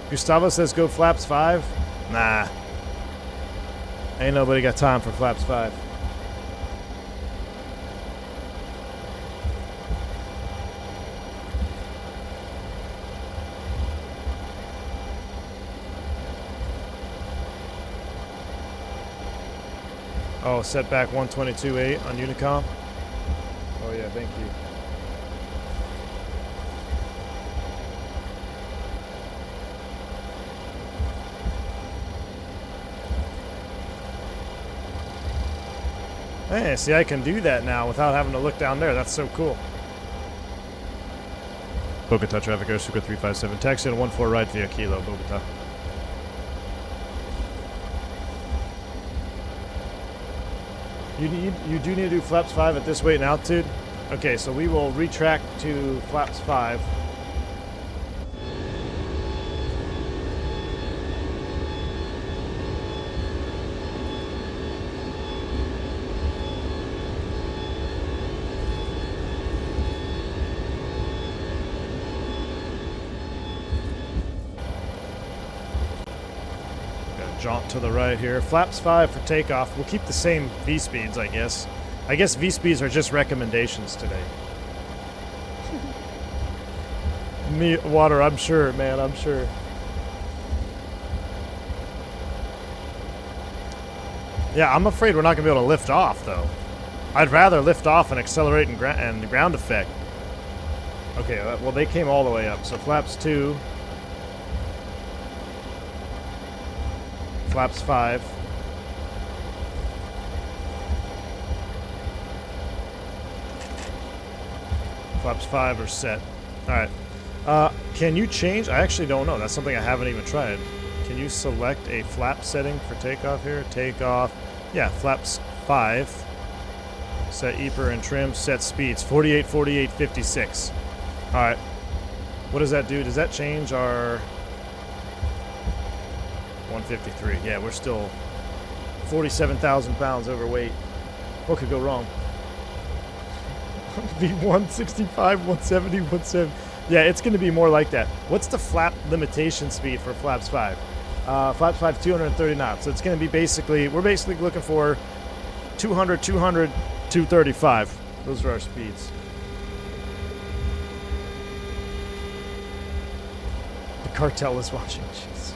Gustavo says go flaps 5. Nah. Ain't nobody got time for flaps 5. Oh, setback 122.8 on Unicom. Oh yeah, thank you. Hey, see, I can do that now without having to look down there. That's so cool. Bogota traffic, Air Sucre 357. Taxi and 14 right via Kilo, Bogota. You do need to do flaps 5 at this weight and altitude? Okay, so we will retract to flaps 5. Jaunt to the right here. Flaps 5 for takeoff. We'll keep the same V-speeds, I guess. I guess V-speeds are just recommendations today. Me, water, I'm sure, man, I'm sure. Yeah, I'm afraid we're not going to be able to lift off, though. I'd rather lift off and accelerate and ground effect. Okay, well, they came all the way up. So flaps 2. Flaps 5. Flaps 5 are set. Alright. Can you change? I actually don't know. That's something I haven't even tried. Can you select a flap setting for takeoff here? Takeoff. Yeah, flaps 5. Set EPR and trim. Set speeds. 48, 48, 56. Alright. What does that do? Does that change our... 153. Yeah, we're still 47,000 pounds overweight. What could go wrong? Be 165, 170, 170. Yeah, it's going to be more like that. What's the flap limitation speed for flaps 5? Flaps 5, 230 knots. So it's going to be basically, we're basically looking for 200, 200, 235. Those are our speeds. The cartel is watching. Jeez.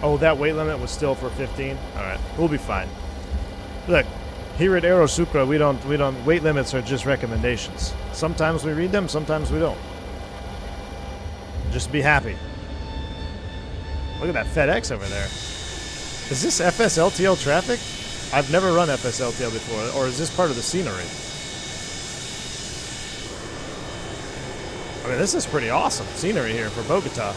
Oh, that weight limit was still for 15? Alright, we'll be fine. Look, here at Aero Sucre, we don't, weight limits are just recommendations. Sometimes we read them, sometimes we don't. Just be happy. Look at that FedEx over there. Is this FSLTL traffic? I've never run FSLTL before, or is this part of the scenery? I mean, this is pretty awesome scenery here for Bogota.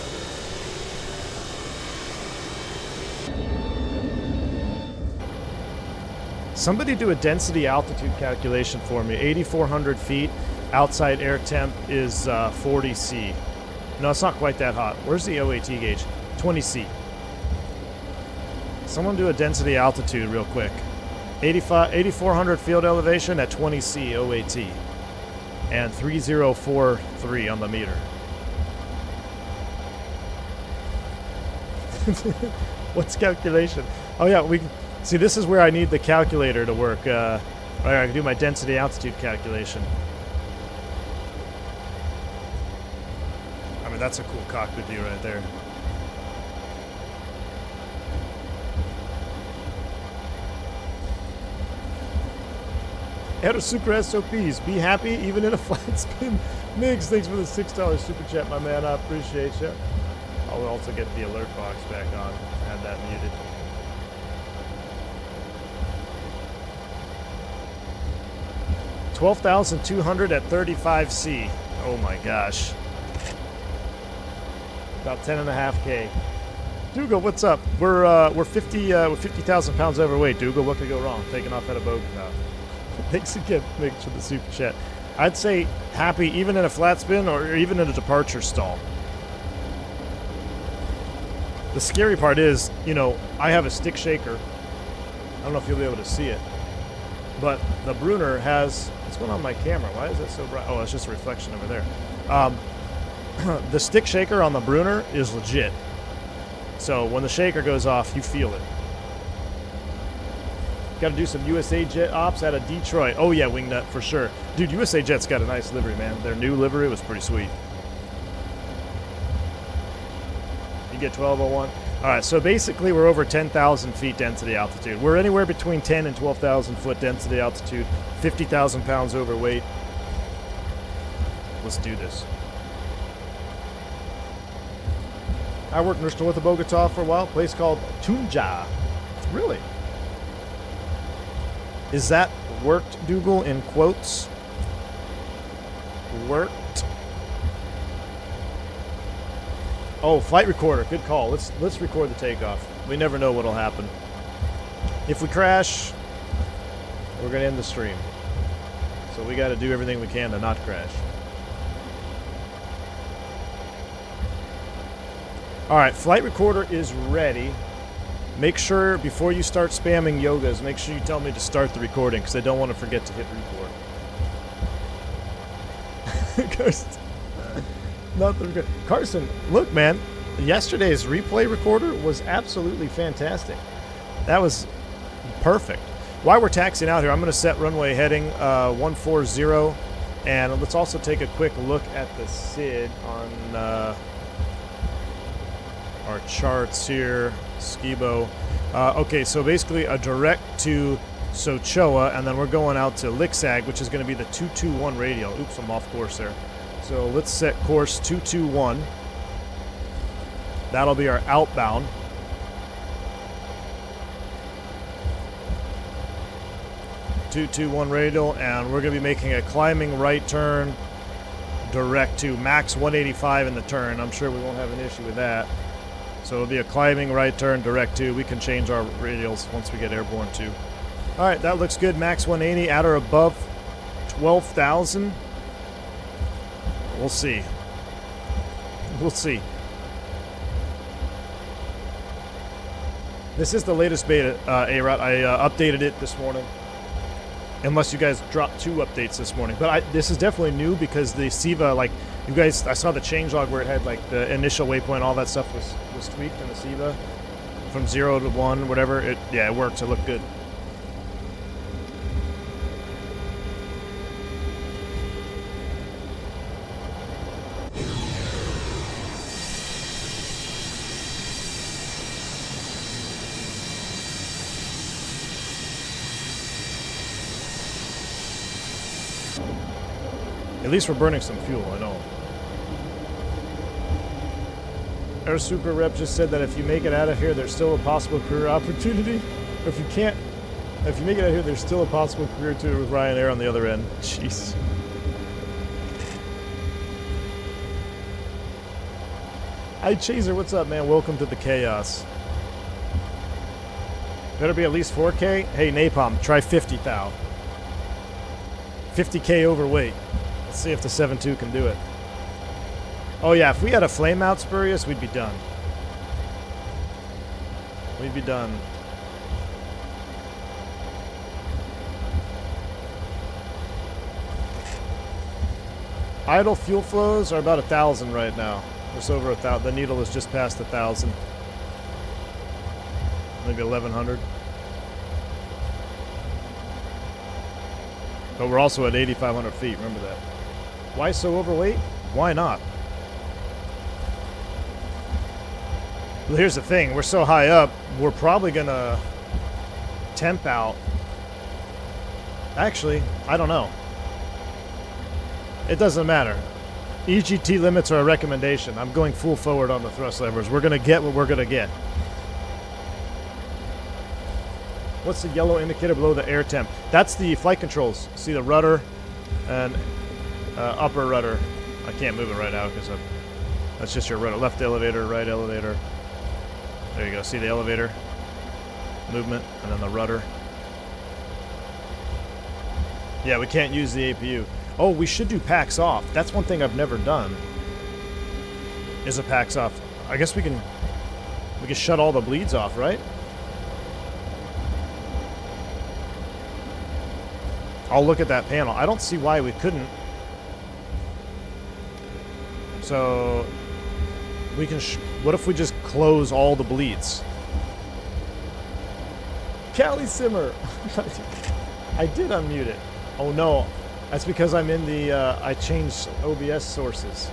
Somebody do a density altitude calculation for me. 8,400 feet, outside air temp is 40 C. No, it's not quite that hot. Where's the OAT gauge? 20 C. Someone do a density altitude real quick. 8,400 field elevation at 20 C OAT. And 3043 on the meter. What's calculation? Oh yeah, we see. This is where I need the calculator to work. I can do my density altitude calculation. I mean, that's a cool cockpit view right there. Air Super SOPs. Be happy even in a flat spin. Migs, thanks for the $6 super chat, my man. I appreciate you. I'll also get the alert box back on. I had that muted. $12,200 at 35 C. Oh my gosh. About 10.5K. Dougal, what's up? We're 50,000 pounds overweight. Dougal, what could go wrong? Taking off at a Bogota. Thanks again, Mick, for the super chat. I'd say happy even in a flat spin or even in a departure stall. The scary part is, you know, I have a stick shaker. I don't know if you'll be able to see it, but the Brunner has. What's going on with my camera? Why is it so bright? Oh, it's just a reflection over there. The stick shaker on the Brunner is legit. So when the shaker goes off, you feel it. Got to do some USA Jet ops out of Detroit. Oh yeah, Wingnut for sure. Dude, USA Jet's got a nice livery, man. Their new livery was pretty sweet. You get 1201. All right, so basically we're over 10,000 feet density altitude. We're anywhere between 10 and 12,000 foot density altitude, 50,000 pounds overweight. Let's do this. I worked in North of Bogota for a while, a place called Tunja. Really? Is that worked, Dougal, in quotes? Worked? Oh, flight recorder. Good call. Let's record the takeoff. We never know what'll happen. If we crash, we're gonna end the stream. So we got to do everything we can to not crash. All right, flight recorder is ready. Make sure before you start spamming yogas, make sure you tell me to start the recording because I don't want to forget to hit record. Carson, not the record. Carson, look, man, yesterday's replay recorder was absolutely fantastic. That was perfect. While we're taxiing out here, I'm going to set runway heading 140, and let's also take a quick look at the SID on our charts here. Skibo. Okay, so basically a direct to Sochoa, and then we're going out to Lixag, which is going to be the 221 radial. Oops, I'm off course there. So let's set course 221. That'll be our outbound. .221 radial, and we're going to be making a climbing right turn direct to max 185 in the turn. I'm sure we won't have an issue with that. So it'll be a climbing right turn direct to. We can change our radials once we get airborne too. All right, that looks good. Max 180 at or above 12,000. We'll see. We'll see. This is the latest beta, A-Rot. I updated it this morning. Unless you guys dropped 2 updates this morning. But this is definitely new because the SIVA, like, you guys, I saw the changelog where it had, like, the initial waypoint, all that stuff was tweaked in the SIVA. From 0 to 1, whatever. Yeah, it worked. It looked good. At least we're burning some fuel, I know. Our super rep just said that if you make it out of here, there's still a possible career opportunity. Or if you can't, if you make it out of here, there's still a possible career too with Ryanair on the other end. Jeez. Hi Chaser, what's up, man? Welcome to the chaos. Better be at least 4K. Hey Napalm, try 50 thou. 50K overweight. Let's see if the 7.2 can do it. Oh yeah, if we had a flame out Spurious, we'd be done. We'd be done. Idle fuel flows are about 1,000 right now. Just over 1,000. The needle is just past 1,000. Maybe 1,100. But we're also at 8,500 feet. Remember that. Why so overweight? Why not? Well, here's the thing. We're so high up, we're probably going to temp out. Actually, I don't know. It doesn't matter. EGT limits are a recommendation. I'm going full forward on the thrust levers. We're going to get what we're going to get. What's the yellow indicator below the air temp? That's the flight controls. See the rudder and upper rudder. I can't move it right now because that's just your rudder. Left elevator, right elevator. There you go. See the elevator movement and then the rudder. Yeah, we can't use the APU. Oh, we should do packs off. That's one thing I've never done. Is a packs off. I guess we can shut all the bleeds off, right? I'll look at that panel. I don't see why we couldn't. So we can. What if we just close all the bleeds? Cali Simmer. I did unmute it. Oh no. That's because I'm in the, I changed OBS sources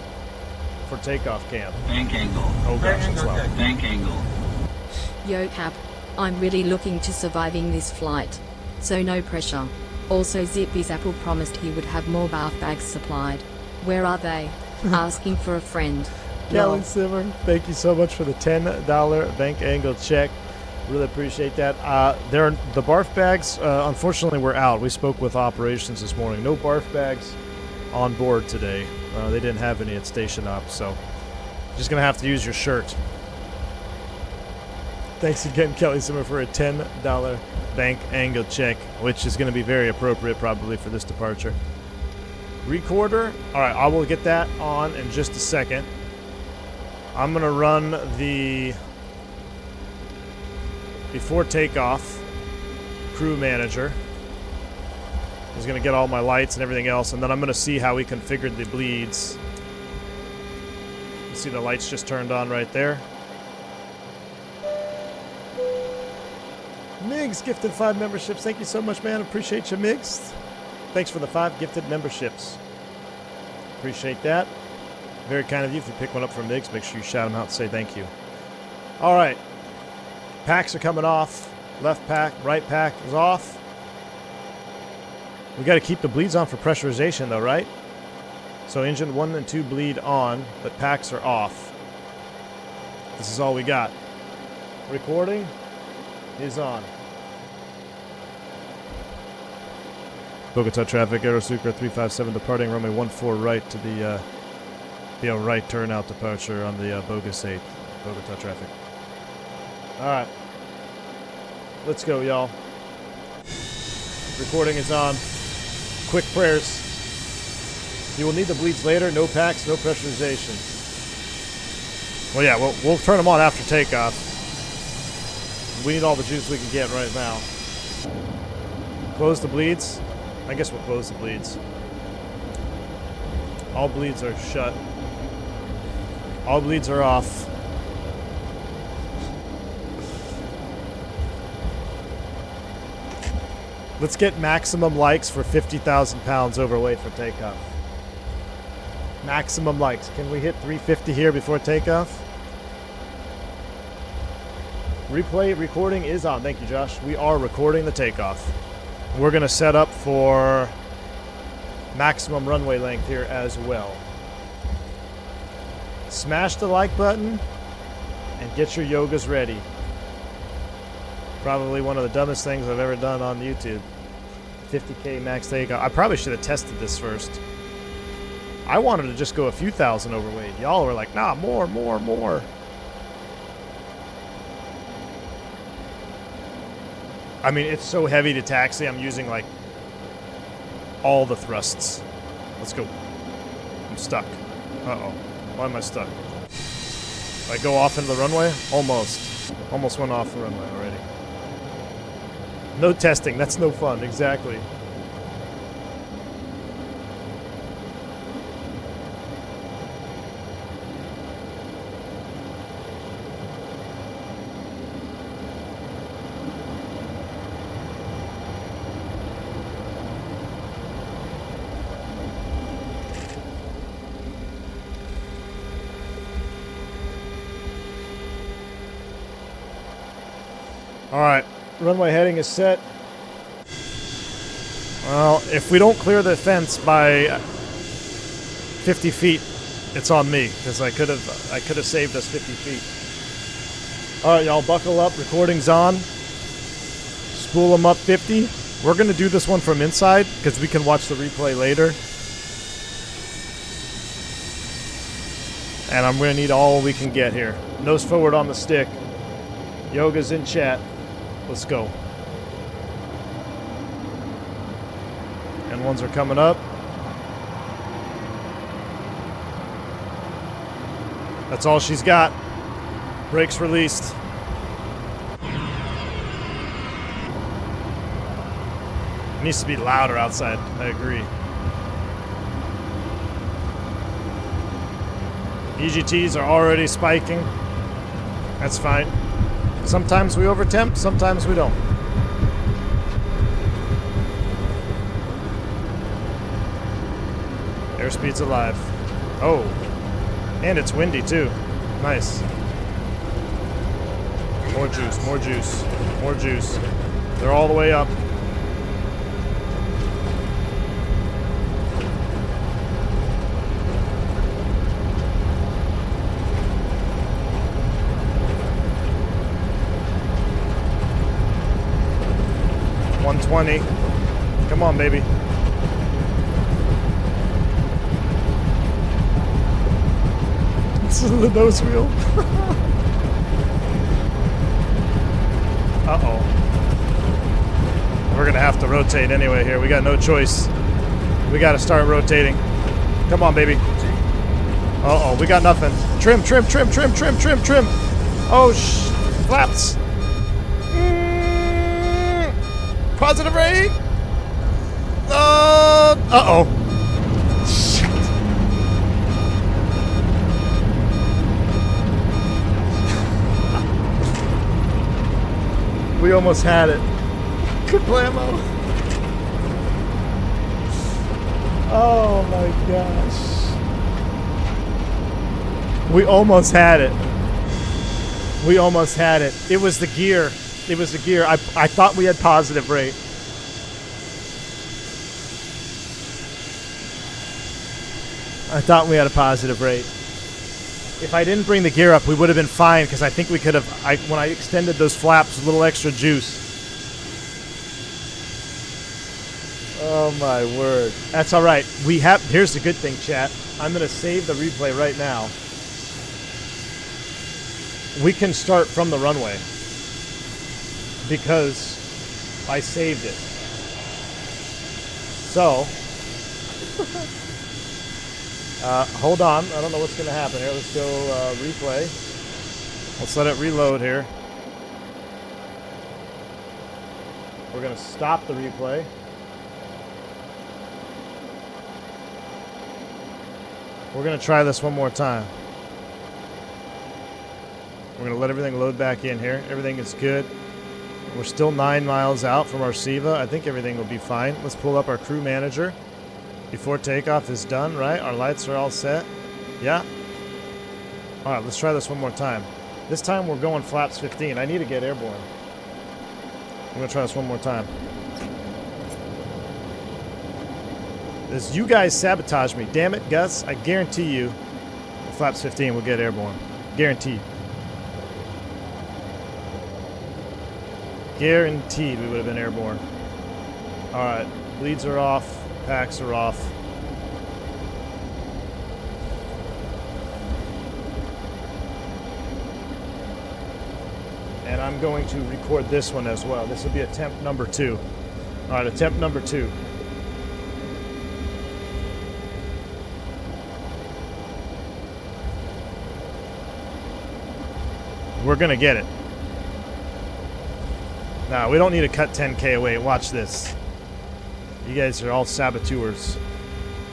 for takeoff cam. Bank angle. Oh gosh, it's loud. Bank angle. Yo Cap, I'm really looking to surviving this flight. So no pressure. Also Zippy's Apple promised he would have more bath bags supplied. Where are they? Asking for a friend. Callan Simmer, thank you so much for the $10 bank angle check. Really appreciate that. The barf bags, unfortunately, we're out. We spoke with operations this morning. No barf bags on board today. They didn't have any at station up, so just going to have to use your shirt. Thanks again, Kelly Simmer, for a $10 bank angle check, which is going to be very appropriate probably for this departure. Recorder. All right, I will get that on in just a second. I'm going to run the... Before takeoff, crew manager is going to get all my lights and everything else, and then I'm going to see how we configured the bleeds. You see the lights just turned on right there. Migs gifted 5 memberships. Thank you so much, man. Appreciate you, Migs. Thanks for the 5 gifted memberships. Appreciate that. Very kind of you. If you pick one up from Migs, make sure you shout him out and say thank you. All right. Packs are coming off. Left pack, right pack is off. We got to keep the bleeds on for pressurization though, right? So engine 1 and 2 bleed on, but packs are off. This is all we got. Recording is on. Bogota traffic, Aerosucre 357 departing runway 14 right to the right turnout departure on the Bogus 8. Bogota traffic. Alright. Let's go, y'all. Recording is on. Quick prayers. You will need the bleeds later. No packs, no pressurization. Well, yeah, we'll turn them on after takeoff. We need all the juice we can get right now. Close the bleeds. I guess we'll close the bleeds. All bleeds are shut. All bleeds are off. Let's get maximum likes for 50,000 pounds overweight for takeoff. Maximum likes. Can we hit 350 here before takeoff? Replay recording is on. Thank you, Josh. We are recording the takeoff. We're going to set up for maximum runway length here as well. Smash the like button. and get your yogas ready. Probably one of the dumbest things I've ever done on YouTube. 50K max takeoff. I probably should have tested this first. I wanted to just go a few thousand overweight. Y'all were like, nah, more. I mean, it's so heavy to taxi, I'm using like all the thrusts. Let's go. I'm stuck. Uh-oh. Why am I stuck? Did I go off into the runway? Almost. Almost went off the runway already. No testing. That's no fun. Exactly. Alright, runway heading is set. Well, if we don't clear the fence by 50 feet, it's on me, because I could have saved us 50 feet. Alright, y'all, buckle up, recording's on. Spool them up 50. We're going to do this one from inside, because we can watch the replay later. And I'm going to need all we can get here. Nose forward on the stick. Yoga's in chat. Let's go. And ones are coming up. That's all she's got. Brakes released. It needs to be louder outside. I agree. EGTs are already spiking. That's fine. Sometimes we overtemp, sometimes we don't. Airspeed's alive. Oh, and it's windy too. Nice. More juice, more juice, more juice. They're all the way up. Come on, baby. This is the nose wheel. Uh-oh. We're gonna have to rotate anyway here. We got no choice. We gotta start rotating. Come on, baby. Uh-oh, we got nothing. Trim. Oh, flaps. Positive rate. Uh-oh. Shit. We almost had it. Good blammo. Oh my gosh. We almost had it. We almost had it. It was the gear. It was the gear. I thought we had positive rate. I thought we had a positive rate. If I didn't bring the gear up, we would have been fine, because I think we could have, when I extended those flaps, a little extra juice. Oh my word. That's all right. Here's the good thing, chat. I'm going to save the replay right now. We can start from the runway, because I saved it. So, hold on. I don't know what's going to happen here. Let's go replay. Let's let it reload here. We're going to stop the replay. We're going to try this one more time. We're going to let everything load back in here. Everything is good. We're still 9 miles out from our SIVA. I think everything will be fine. Let's pull up our crew manager before takeoff is done, right? Our lights are all set. Yeah? All right, let's try this one more time. This time we're going flaps 15. I need to get airborne. I'm going to try this one more time. This, you guys sabotage me. Damn it, Gus. I guarantee you flaps 15 will get airborne. Guaranteed. Guaranteed we would have been airborne. Alright, leads are off, packs are off. And I'm going to record this one as well. This will be attempt number 2. Alright, attempt number 2. We're gonna get it. Nah, we don't need to cut 10K away. Watch this. You guys are all saboteurs.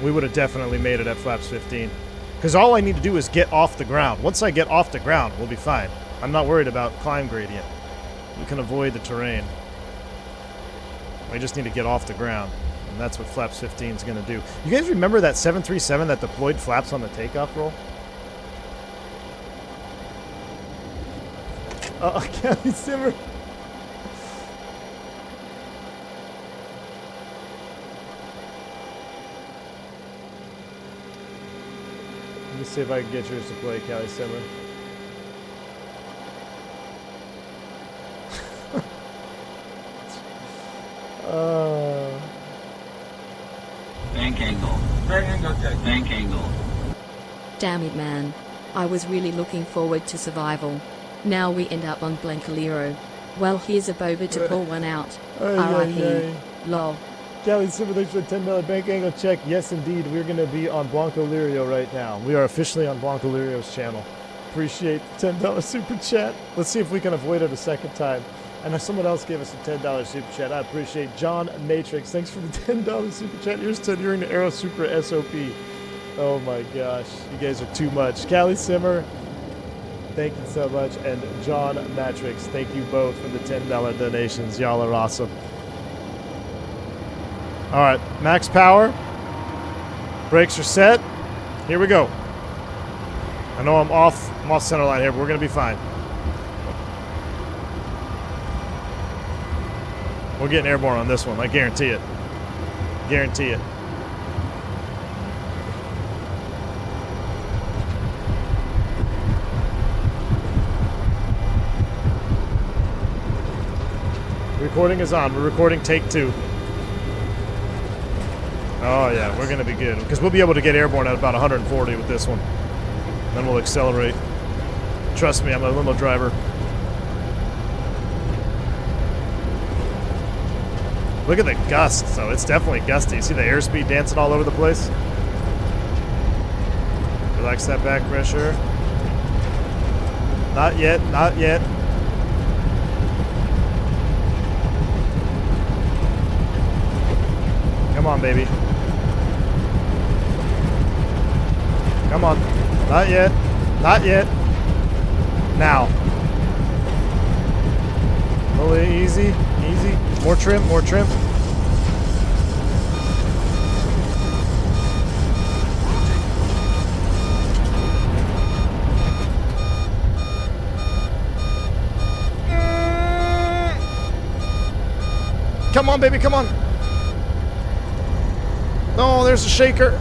We would have definitely made it at flaps 15. Because all I need to do is get off the ground. Once I get off the ground, we'll be fine. I'm not worried about climb gradient. We can avoid the terrain. We just need to get off the ground. And that's what flaps 15 is going to do. You guys remember that 737 that deployed flaps on the takeoff roll? Kelly Simmer. Let me see if I can get yours to play, Kelly Simmer. Bank angle. Bank angle. Damn it, man. I was really looking forward to survival. Now we end up on Blancalero. Well, here's a boba to pull one out. R.I.P. Lol. Kelly Simmer, thanks for the $10 bank angle check. Yes, indeed, we're going to be on Blanco Lirio right now. We are officially on Blanco Lirio's channel. Appreciate the $10 super chat. Let's see if we can avoid it a second time. I know someone else gave us a $10 super chat. I appreciate John Matrix. Thanks for the $10 super chat. You're still during the Aero Supra SOP. Oh my gosh, you guys are too much. Callie Simmer, thank you so much. And John Matrix, thank you both for the $10 donations. Y'all are awesome. All right, max power. Brakes are set. Here we go. I know I'm off center line here, but we're gonna be fine. We're getting airborne on this one, I guarantee it. Guarantee it. Recording is on. We're recording take 2. Oh yeah, we're gonna be good. Because we'll be able to get airborne at about 140 with this one. Then we'll accelerate. Trust me, I'm a limo driver. Look at the gusts, though. It's definitely gusty. You see the airspeed dancing all over the place? Relax that back pressure. Not yet, not yet. Come on, baby. Come on. Not yet. Not yet. Now. Oh, easy. Easy. More trim, more trim. Come on, baby, come on. Oh, there's a shaker.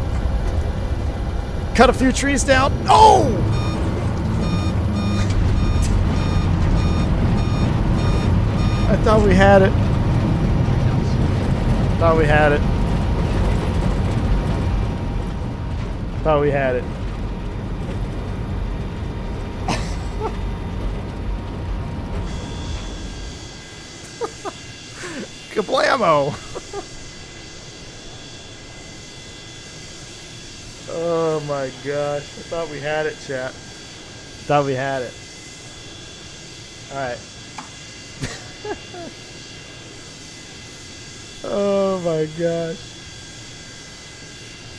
Cut a few trees down. Oh! I thought we had it. Thought we had it. Thought we had it. Kablamo! Oh my gosh. I thought we had it, chat. Thought we had it. Alright. Oh my gosh.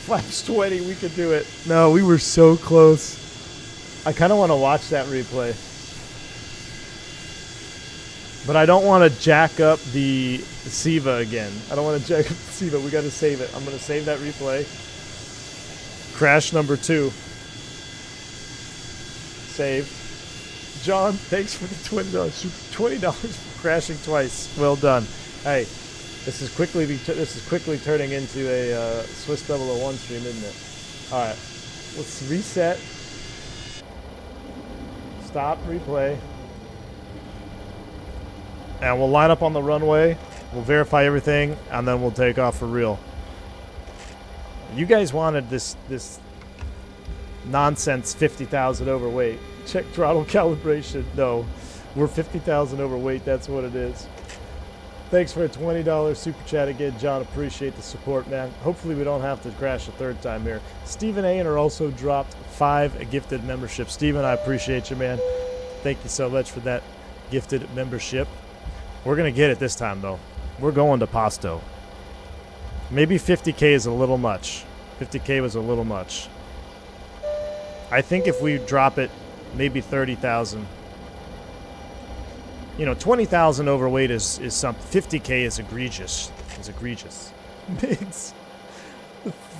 Flaps 20, we could do it. No, we were so close. I kind of want to watch that replay. But I don't want to jack up the SIVA again. I don't want to jack up the SIVA. We got to save it. I'm going to save that replay. Crash number 2. Saved. John, thanks for the $20. $20 for crashing twice. Well done. Hey, this is quickly turning into a Swiss 001 stream, isn't it? All right, let's reset. Stop. Replay. and we'll line up on the runway. We'll verify everything, and then we'll take off for real. You guys wanted this nonsense 50,000 overweight. Check throttle calibration. No, we're 50,000 overweight. That's what it is. Thanks for a $20 super chat again, John. Appreciate the support, man. Hopefully we don't have to crash a third time here. Stephen Ainer also dropped 5 gifted memberships. Stephen, I appreciate you, man. Thank you so much for that gifted membership. We're going to get it this time, though. We're going to Pasto. Maybe 50K is a little much. 50K was a little much. I think if we drop it, maybe 30,000. You know, 20,000 overweight is something. 50K is egregious. Is egregious. Migs,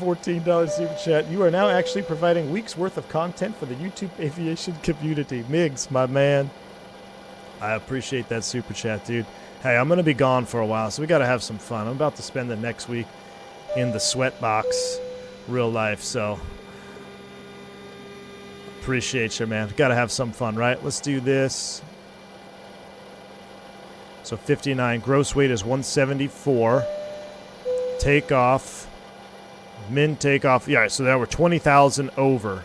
$14 super chat. You are now actually providing weeks worth of content for the YouTube aviation community. Migs, my man. I appreciate that super chat, dude. Hey, I'm gonna be gone for a while, so we gotta have some fun. I'm about to spend the next week in the sweat box, real life. So appreciate you, man. Gotta have some fun, right? Let's do this. So 59. Gross weight is 174. Takeoff. Min takeoff. Yeah, so now we're 20,000 over.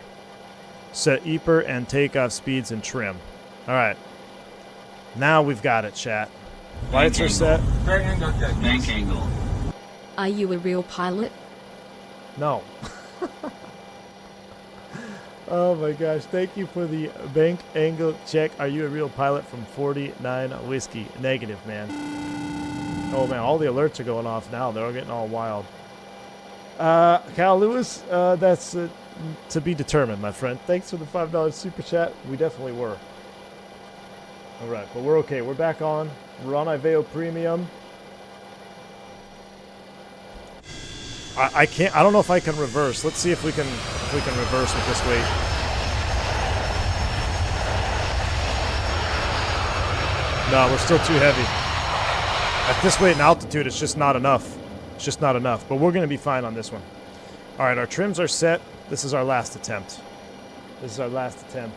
Set EPR and takeoff speeds and trim. All right. Now we've got it, chat. Lights are set. Bank angle. Are you a real pilot? No. Oh my gosh, thank you for the bank angle check. Are you a real pilot from 49 Whiskey? Negative, man. Oh man, all the alerts are going off now. They're all getting all wild. Cal Lewis, that's to be determined, my friend. Thanks for the $5 super chat. We definitely were. All right, but we're okay. We're back on. We're on Iveo Premium. I can't. I don't know if I can reverse. Let's see if we can reverse with this weight. No, we're still too heavy. At this weight and altitude, it's just not enough. It's just not enough. But we're going to be fine on this one. All right, our trims are set. This is our last attempt. This is our last attempt.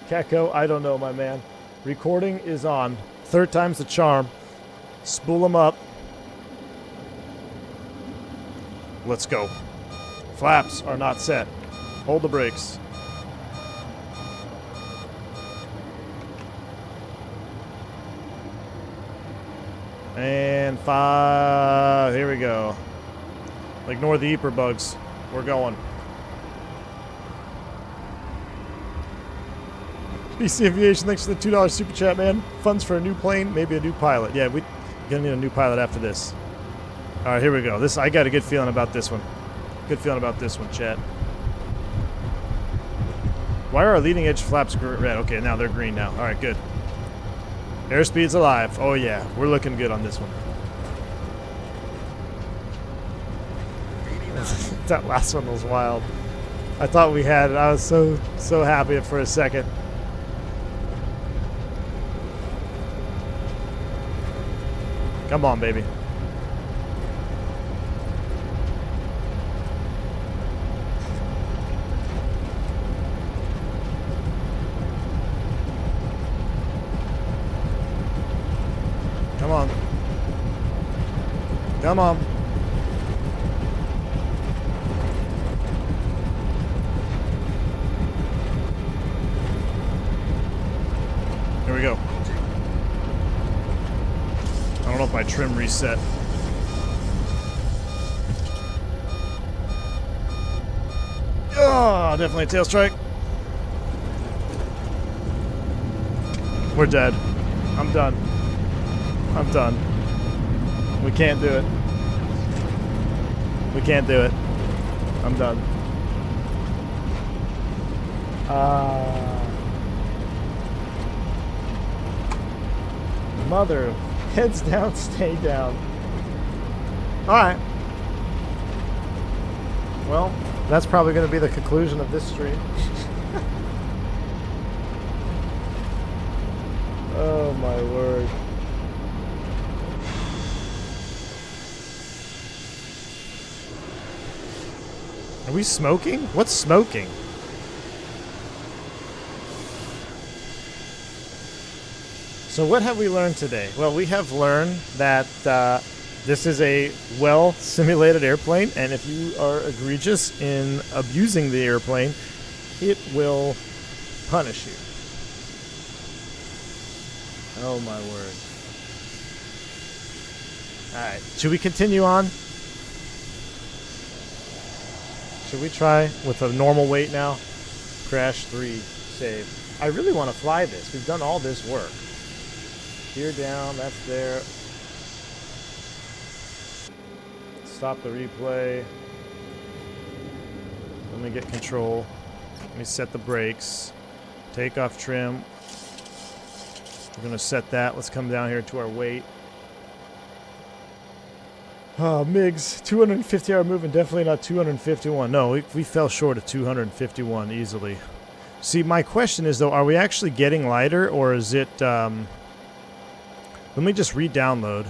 Keko, I don't know, my man. Recording is on. Third time's the charm. Spool them up. Let's go. Flaps are not set. Hold the brakes. And 5. Here we go. Ignore the EPR bugs. We're going. BC Aviation, thanks for the $2 super chat, man. Funds for a new plane, maybe a new pilot. Yeah, we're gonna need a new pilot after this. All right, here we go. This I got a good feeling about this one. Good feeling about this one, chat. Why are our leading edge flaps red? Okay, now they're green now. All right, good. Airspeed's alive. Oh yeah, we're looking good on this one. That last one was wild. I thought we had it. I was so happy for a second. Come on, baby. Come on. Come on. Here we go. I don't know if my trim reset. Oh, definitely a tail strike. We're dead. I'm done. I'm done. We can't do it. We can't do it. I'm done. Mother, heads down, stay down. Alright. Well, that's probably going to be the conclusion of this stream. Oh my word. Are we smoking? What's smoking? So what have we learned today? Well, we have learned that this is a well-simulated airplane, and if you are egregious in abusing the airplane, it will punish you. Oh my word. Alright, should we continue on? Should we try with a normal weight now? Crash 3, save. I really want to fly this. We've done all this work. Gear down, that's there. Stop the replay. Let me get control. Let me set the brakes. Takeoff trim. We're going to set that. Let's come down here to our weight. MiGs, 250 hour movement, definitely not 251. No, we fell short of 251 easily. See, my question is, though, are we actually getting lighter, or is it... let me just re-download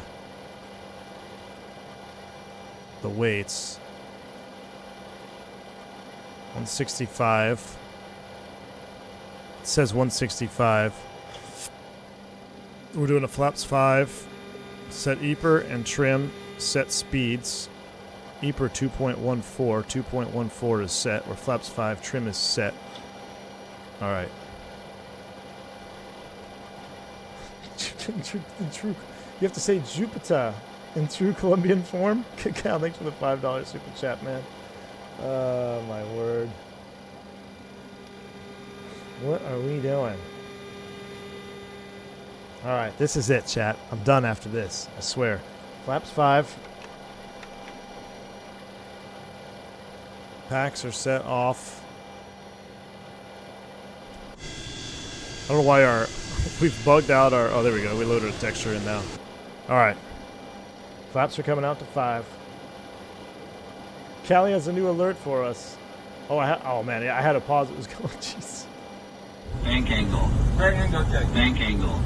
the weights. 165. It says 165. We're doing a flaps 5. Set EPR and trim. Set speeds. EPR 2.14. 2.14 is set. Or flaps 5. Trim is set. Alright. You have to say Jupiter in true Colombian form. Cacao, thanks for the $5 super chat, man. Oh, my word. What are we doing? Alright, this is it, chat. I'm done after this. I swear. Flaps 5. Packs are set off. I don't know why we've bugged out our... Oh, there we go. We loaded a texture in now. Alright. Flaps are coming out to 5. Callie has a new alert for us. Oh, oh man, I had to pause. It was going... Jeez. Bank angle. Right angle check. Bank angle.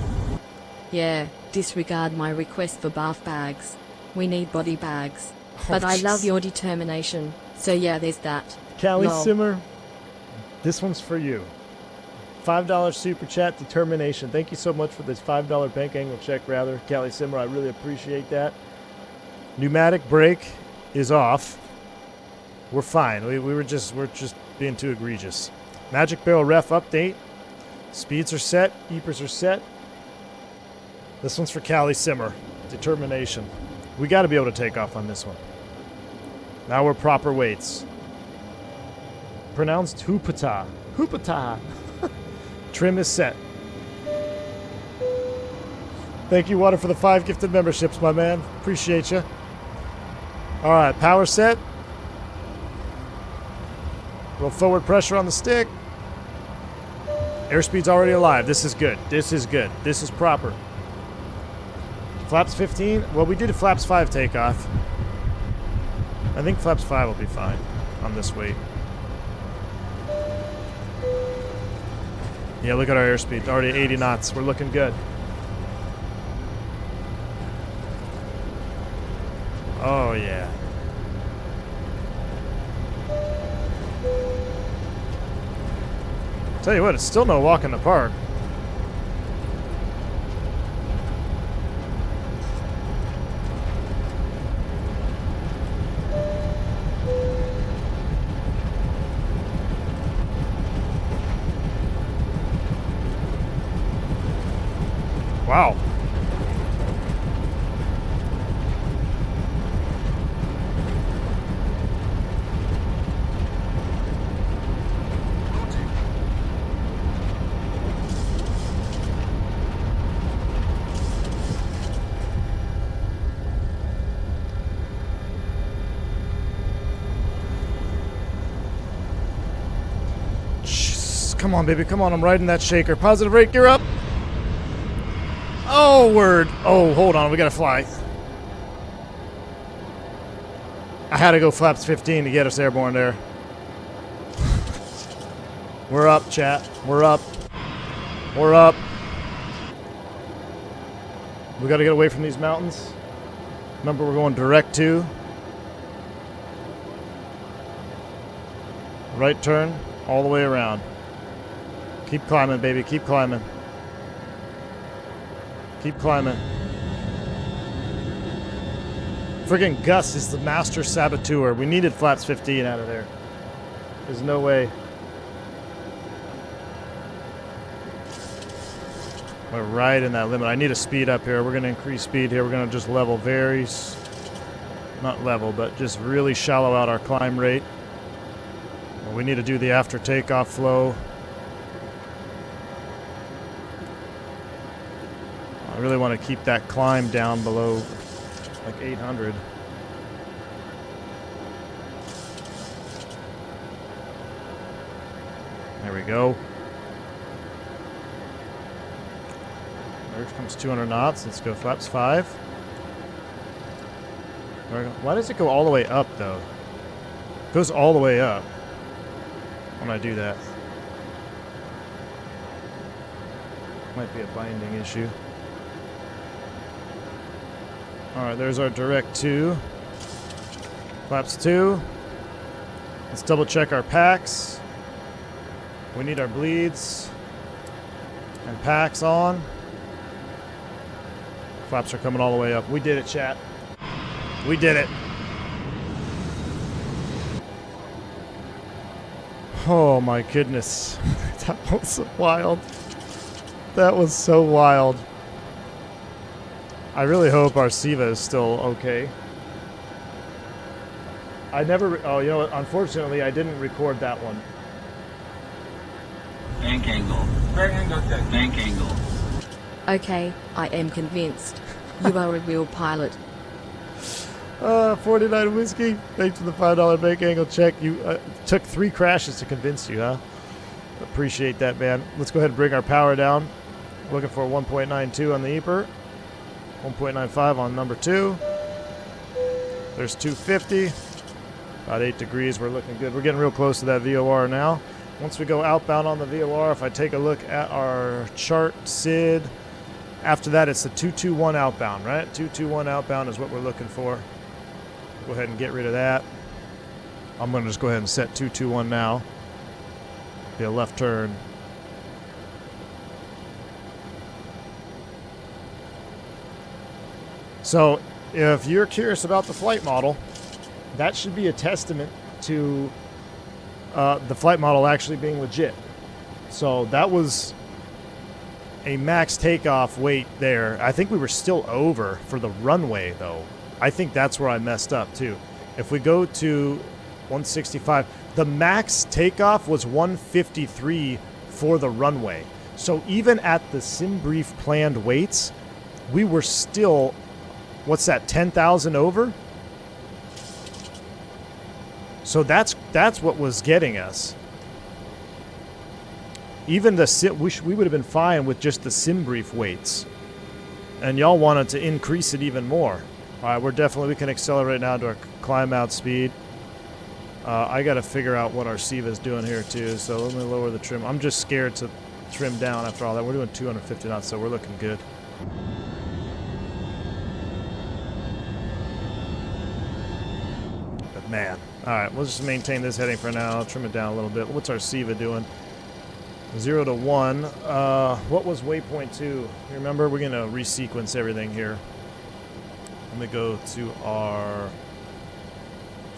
Yeah, disregard my request for bath bags. We need body bags. But Oh, I jeez. love your determination. So yeah, there's that. Callie Lol. Simmer, this one's for you. $5 super chat determination. Thank you so much for this $5 bank angle check, rather. Callie Simmer, I really appreciate that. Pneumatic brake is off. We're fine. We're just being too egregious. Magic barrel ref update. Speeds are set. EPRs are set. This one's for Callie Simmer. Determination. We got to be able to take off on this one. Now we're proper weights. Pronounced Hoopata. Hoopata. Trim is set. Thank you, Water, for the 5 gifted memberships, my man. Appreciate you. All right, power set. Roll forward pressure on the stick. Airspeed's already alive. This is good. This is good. This is proper. Flaps 15. Well, we did a flaps 5 takeoff. I think flaps 5 will be fine on this weight. Yeah, look at our airspeed. Already 80 knots. We're looking good. Oh, yeah. Tell you what, it's still no walk in the park. Wow. Jeez, come on, baby. Come on. I'm riding that shaker. Positive rate. Gear up. Oh, word. Oh, hold on. We got to fly. I had to go flaps 15 to get us airborne there. We're up, chat. We're up. We're up. We got to get away from these mountains. Remember, we're going direct to. Right turn, all the way around. Keep climbing, baby. Keep climbing. Keep climbing. Friggin' Gus is the master saboteur. We needed flaps 15 out of there. There's no way. We're right in that limit. I need a speed up here. We're going to increase speed here. We're going to just level not level, but just really shallow out our climb rate. We need to do the after takeoff flow. I really want to keep that climb down below like 800. There we go. There comes 200 knots. Let's go flaps 5. Why does it go all the way up though? It goes all the way up when I do that. Might be a binding issue. Alright, there's our direct 2. Flaps 2. Let's double check our packs. We need our bleeds and packs on. Flaps are coming all the way up. We did it, chat. We did it. Oh my goodness. That was so wild. That was so wild. I really hope our SIVA is still okay. I never... Oh, you know what? Unfortunately, I didn't record that one. Bank angle. Bank angle. Okay, I am convinced. You are a real pilot. 49 whiskey. Thanks for the $5 bank angle check. You took 3 crashes to convince you, huh? Appreciate that, man. Let's go ahead and bring our power down. Looking for 1.92 on the EPR. 1.95 on number 2. There's 250. About 8 degrees. We're looking good. We're getting real close to that VOR now. Once we go outbound on the VOR, if I take a look at our chart SID, after that it's the 221 outbound, right? 221 outbound is what we're looking for. Go ahead and get rid of that. I'm going to just go ahead and set 221 now. Be a left turn. So, if you're curious about the flight model, that should be a testament to the flight model actually being legit. So, that was a max takeoff weight there. I think we were still over for the runway, though. I think that's where I messed up, too. If we go to 165, the max takeoff was 153 for the runway. So, even at the sim brief planned weights, we were still... What's that, 10,000 over? So that's what was getting us. Even the we would have been fine with just the sim brief weights. And y'all wanted to increase it even more. All right, we can accelerate now to our climb out speed. I got to figure out what our SIVA is doing here too. So let me lower the trim. I'm just scared to trim down after all that. We're doing 250 knots, so we're looking good. Man. Alright, we'll just maintain this heading for now. Trim it down a little bit. What's our SIVA doing? 0 to 1. What was waypoint 2? You remember? We're going to resequence everything here. Let me go to our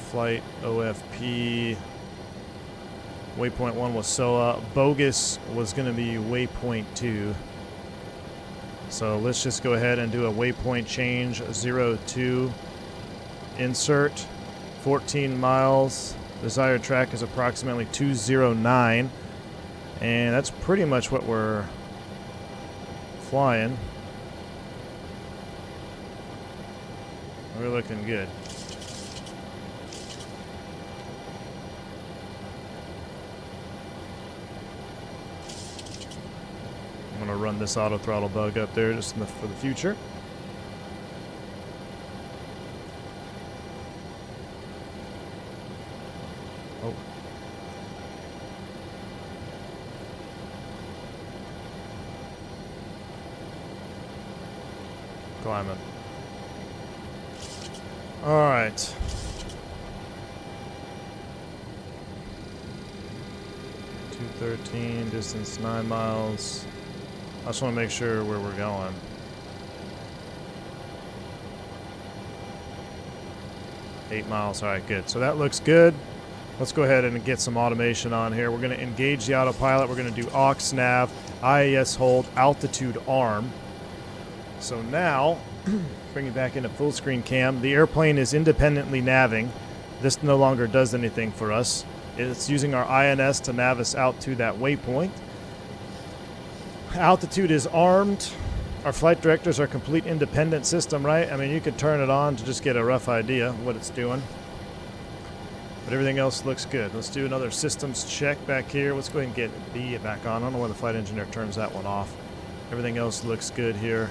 flight OFP. Waypoint 1 was SOA. Bogus was going to be waypoint 2. So let's just go ahead and do a waypoint change. 02. Insert. 14 miles. Desired track is approximately 209. And that's pretty much what we're flying. We're looking good. I'm going to run this auto throttle bug up there just for the future. Oh. Climbing. All right. $213, distance 9 miles. I just want to make sure where we're going. 8 miles. All right, good. So that looks good. Let's go ahead and get some automation on here. We're going to engage the autopilot. We're going to do aux nav, IAS hold, altitude arm. So now, bring it back into full screen cam. The airplane is independently navving. This no longer does anything for us. It's using our INS to nav us out to that waypoint. Altitude is armed. Our flight directors are complete independent system, right? I mean, you could turn it on to just get a rough idea of what it's doing. But everything else looks good. Let's do another systems check back here. Let's go ahead and get B back on. I don't know why the flight engineer turns that one off. Everything else looks good here.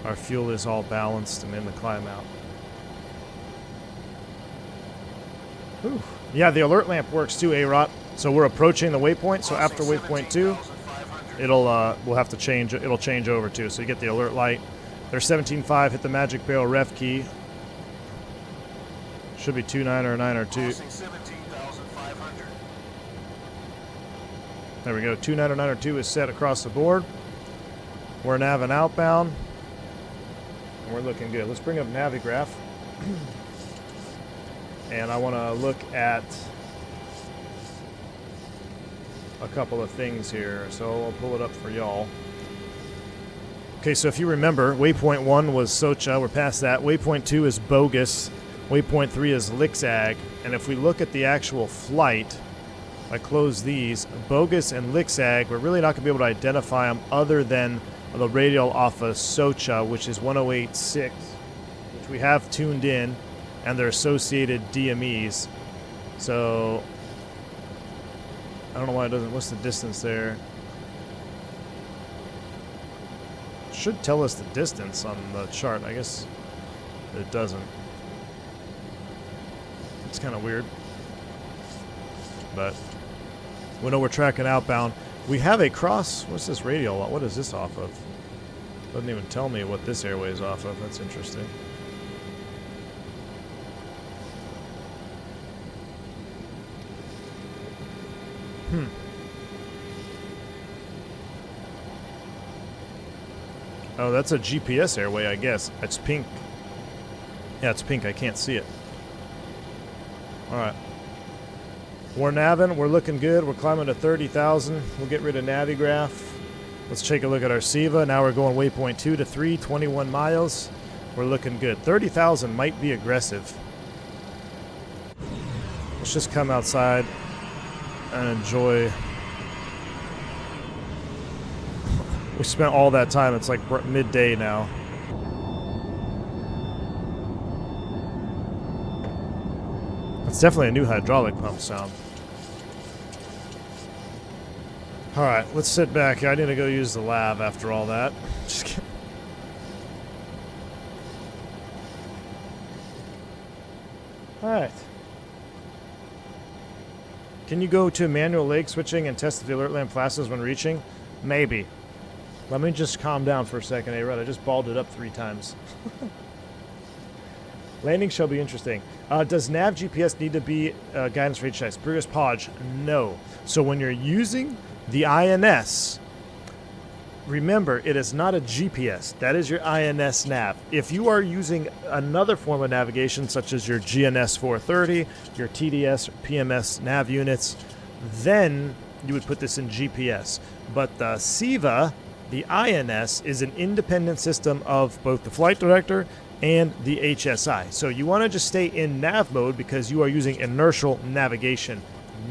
Our fuel is all balanced and in the climb out. Whew. Yeah, the alert lamp works too, A-Rot. So we're approaching the waypoint. So after waypoint 2, it'll we'll have to change. It'll change over too. So you get the alert light. There's 17.5. Hit the magic barrel ref key. Should be 29 or 9 or 2. There we go. 29 or 9 or 2 is set across the board. We're naving outbound. And we're looking good. Let's bring up Navigraph. And I want to look at a couple of things here. So I'll pull it up for y'all. Okay, so if you remember, waypoint 1 was Socha. We're past that. Waypoint 2 is Bogus. Waypoint 3 is Lixag, and if we look at the actual flight, I close these, Bogus and Lixag, we're really not going to be able to identify them other than the radial off of Socha, which is 108.6, which we have tuned in, and their associated DMEs. So, I don't know why it doesn't, what's the distance there? It should tell us the distance on the chart, I guess it doesn't. It's kind of weird, but we know we're tracking outbound. We have a cross. What's this radial? What is this off of? Doesn't even tell me what this airway is off of. That's interesting. Oh, that's a GPS airway, I guess. It's pink. Yeah, it's pink. I can't see it. Alright. We're navving. We're looking good. We're climbing to 30,000. We'll get rid of Navigraph. Let's take a look at our SIVA. Now we're going waypoint 2 to 3, 21 miles. We're looking good. 30,000 might be aggressive. Let's just come outside and enjoy. We spent all that time. It's like midday now. It's definitely a new hydraulic pump sound. Alright, let's sit back here. I need to go use the lab after all that. Just kidding. Alright. Can you go to manual leg switching and test if the alert lamp flashes when reaching? Maybe. Let me just calm down for a second, A-Rod. I just balled it up 3 times. Landing shall be interesting. Does nav GPS need to be guidance for each size? Previous Podge, no. So when you're using the INS, remember, it is not a GPS. That is your INS nav. If you are using another form of navigation, such as your GNS 430, your TDS or PMS nav units, then you would put this in GPS. But the SIVA, the INS, is an independent system of both the flight director and the HSI. So you want to just stay in nav mode because you are using inertial navigation,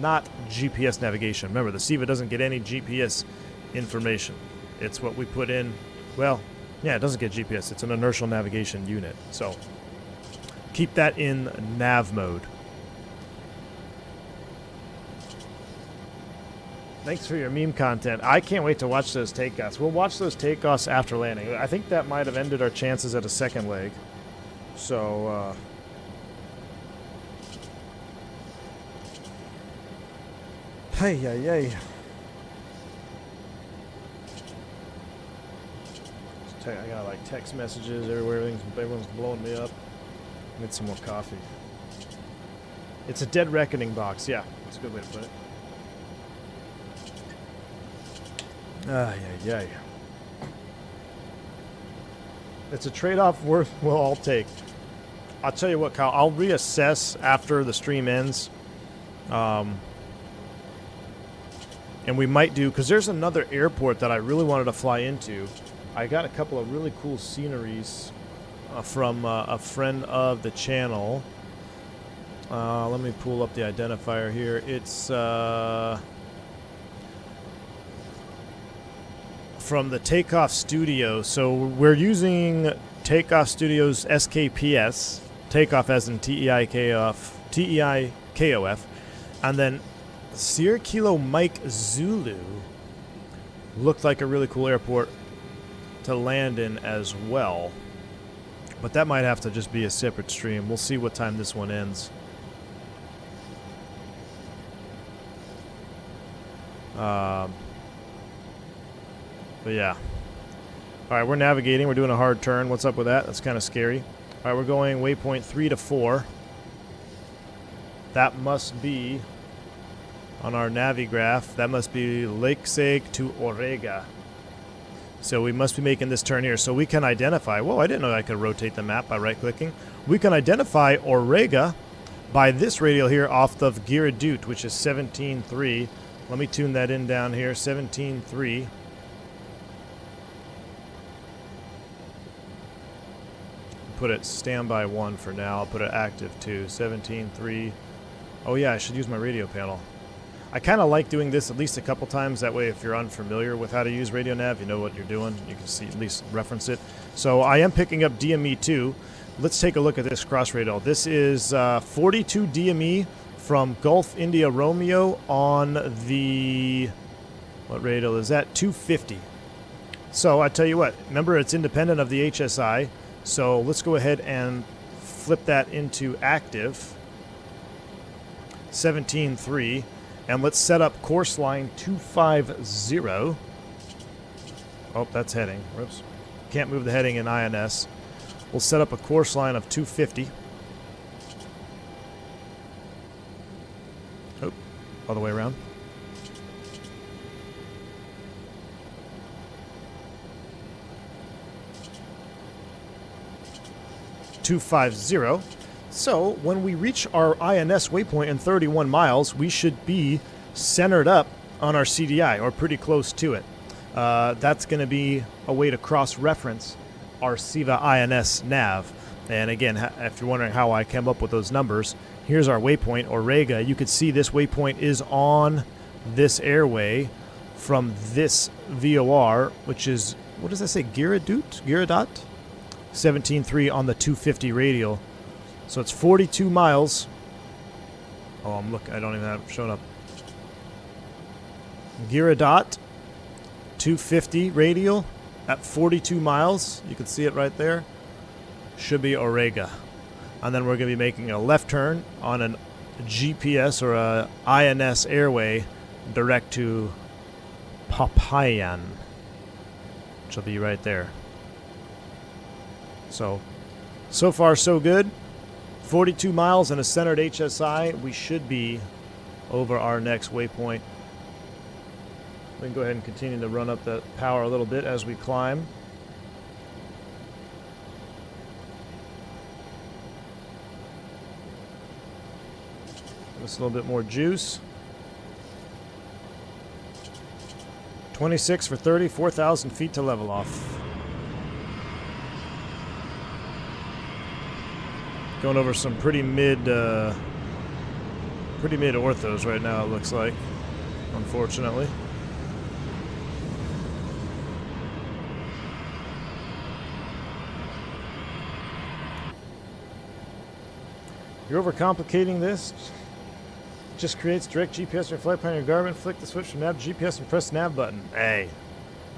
not GPS navigation. Remember, the SIVA doesn't get any GPS information. It's what we put in. Well, yeah, it doesn't get GPS. It's an inertial navigation unit. So keep that in nav mode. Thanks for your meme content. I can't wait to watch those takeoffs. We'll watch those takeoffs after landing. I think that might have ended our chances at a second leg. So, hey, I got like text messages everywhere. Everyone's blowing me up. Need some more coffee. It's a dead reckoning box. Yeah, that's a good way to put it. It's a trade-off we'll all take. I'll tell you what, Kyle, I'll reassess after the stream ends. And we might do, because there's another airport that I really wanted to fly into. I got a couple of really cool sceneries from a friend of the channel. Let me pull up the identifier here. It's from the Takeoff Studio. So we're using Takeoff Studios SKPS, Takeoff as in TEIKOF, and then Sierra Kilo Mike Zulu looked like a really cool airport to land in as well. But that might have to just be a separate stream. We'll see what time this one ends. But yeah. Alright, we're navigating. We're doing a hard turn. What's up with that? That's kind of scary. Alright, we're going waypoint 3 to 4. That must be, on our Navigraph, that must be Lakeseg to Orega. So we must be making this turn here. So we can identify, whoa, I didn't know I could rotate the map by right-clicking. We can identify Orega by this radial here off of Giradut, which is 17.3. Let me tune that in down here, 17.3. Put it standby 1 for now. I'll put it active 2, 17.3. Oh yeah, I should use my radio panel. I kind of like doing this at least a couple times. That way, if you're unfamiliar with how to use radio nav, you know what you're doing. You can see, at least reference it. So I am picking up DME2. Let's take a look at this cross radial. This is 42 DME from Gulf India Romeo on the, what radial is that? 250. So I tell you what, remember it's independent of the HSI. So let's go ahead and flip that into active, 17.3. And let's set up course line 250. Oh, that's heading. Whoops. Can't move the heading in INS. We'll set up a course line of 250. Oh, all the way around. .250. So when we reach our INS waypoint in 31 miles, we should be centered up on our CDI, or pretty close to it. That's going to be a way to cross-reference our SIVA INS nav. And again, if you're wondering how I came up with those numbers, here's our waypoint, Orega. You could see this waypoint is on this airway from this VOR, which is, what does that say, Giradut? 17.3 on the 250 radial. So it's 42 miles. Oh, I'm looking. I don't even have it showing up. Giradut, 250 radial at 42 miles. You can see it right there. Should be Orega. And then we're going to be making a left turn on an GPS or a INS airway direct to Papayan, which will be right there. So far so good. 42 miles and a centered HSI. We should be over our next waypoint. We can go ahead and continue to run up the power a little bit as we climb. Just a little bit more juice. 26 for 30, 4,000 feet to level off. Going over some pretty mid orthos right now, it looks like, unfortunately. You're overcomplicating this. Just creates direct GPS on your flight plan on your Garmin. Flick the switch from nav to GPS and press the nav button. Hey,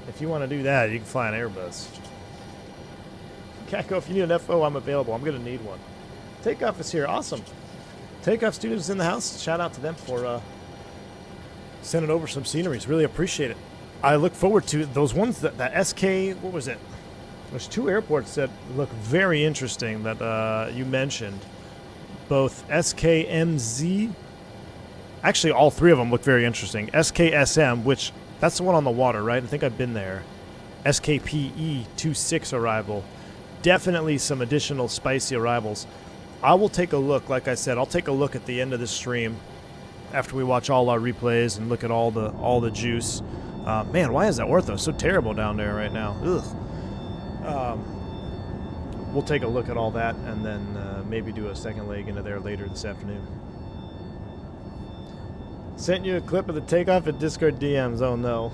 if you want to do that, you can fly an Airbus. Kako, if you need an FO, I'm available. I'm going to need one. Takeoff is here. Awesome. Takeoff Studios in the house. Shout out to them for sending over some sceneries. Really appreciate it. I look forward to those ones that SK, what was it? There's two airports that look very interesting that you mentioned. Both SKMZ. Actually, all three of them look very interesting. SKSM, which that's the one on the water, right? I think I've been there. SKPE 26 arrival. Definitely some additional spicy arrivals. I will take a look. Like I said, I'll take a look at the end of this stream after we watch all our replays and look at all the juice. Man, why is that ortho so terrible down there right now? Ugh. We'll take a look at all that and then maybe do a second leg into there later this afternoon. Sent you a clip of the takeoff at Discord DMs. Oh no.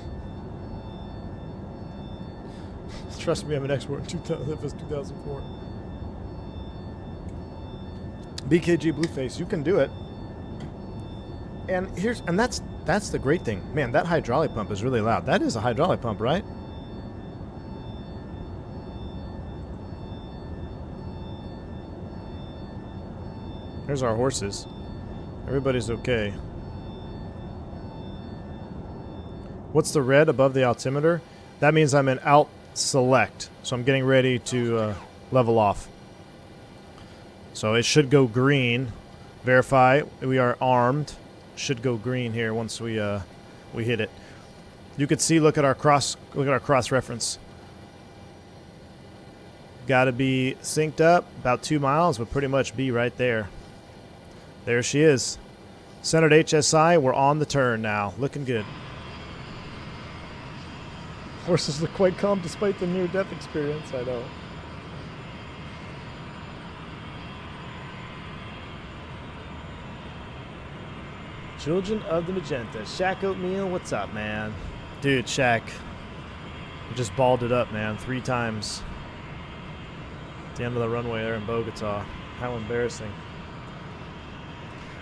Trust me, I'm an expert in FS 2004. BKG Blueface, you can do it. And that's the great thing. Man, that hydraulic pump is really loud. That is a hydraulic pump, right? Here's our horses. Everybody's okay. What's the red above the altimeter? That means I'm in alt select. So I'm getting ready to level off. So it should go green. Verify we are armed. Should go green here once we hit it. You could see, look at our cross reference. Got to be synced up about 2 miles, but pretty much be right there. There she is. Centered HSI, we're on the turn now. Looking good. Horses look quite calm despite the near-death experience, I know. Children of the Magenta. Shaq Oatmeal, what's up, man? Dude, Shaq. Just balled it up, man. 3 times. At the end of the runway there in Bogota. How embarrassing.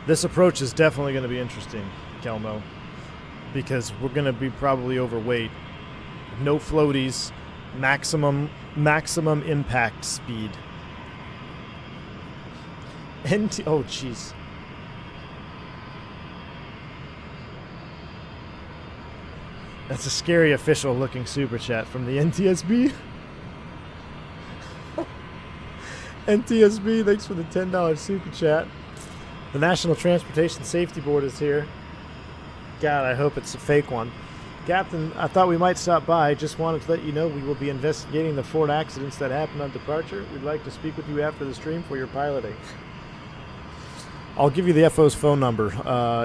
This approach is definitely going to be interesting, Kelmo. Because we're going to be probably overweight. No floaties. Maximum impact speed. Oh, jeez. That's a scary official looking super chat from the NTSB. NTSB, thanks for the $10 super chat. The National Transportation Safety Board is here. God, I hope it's a fake one. Captain, I thought we might stop by. Just wanted to let you know we will be investigating the 4 accidents that happened on departure. We'd like to speak with you after the stream for your piloting. I'll give you the FO's phone number.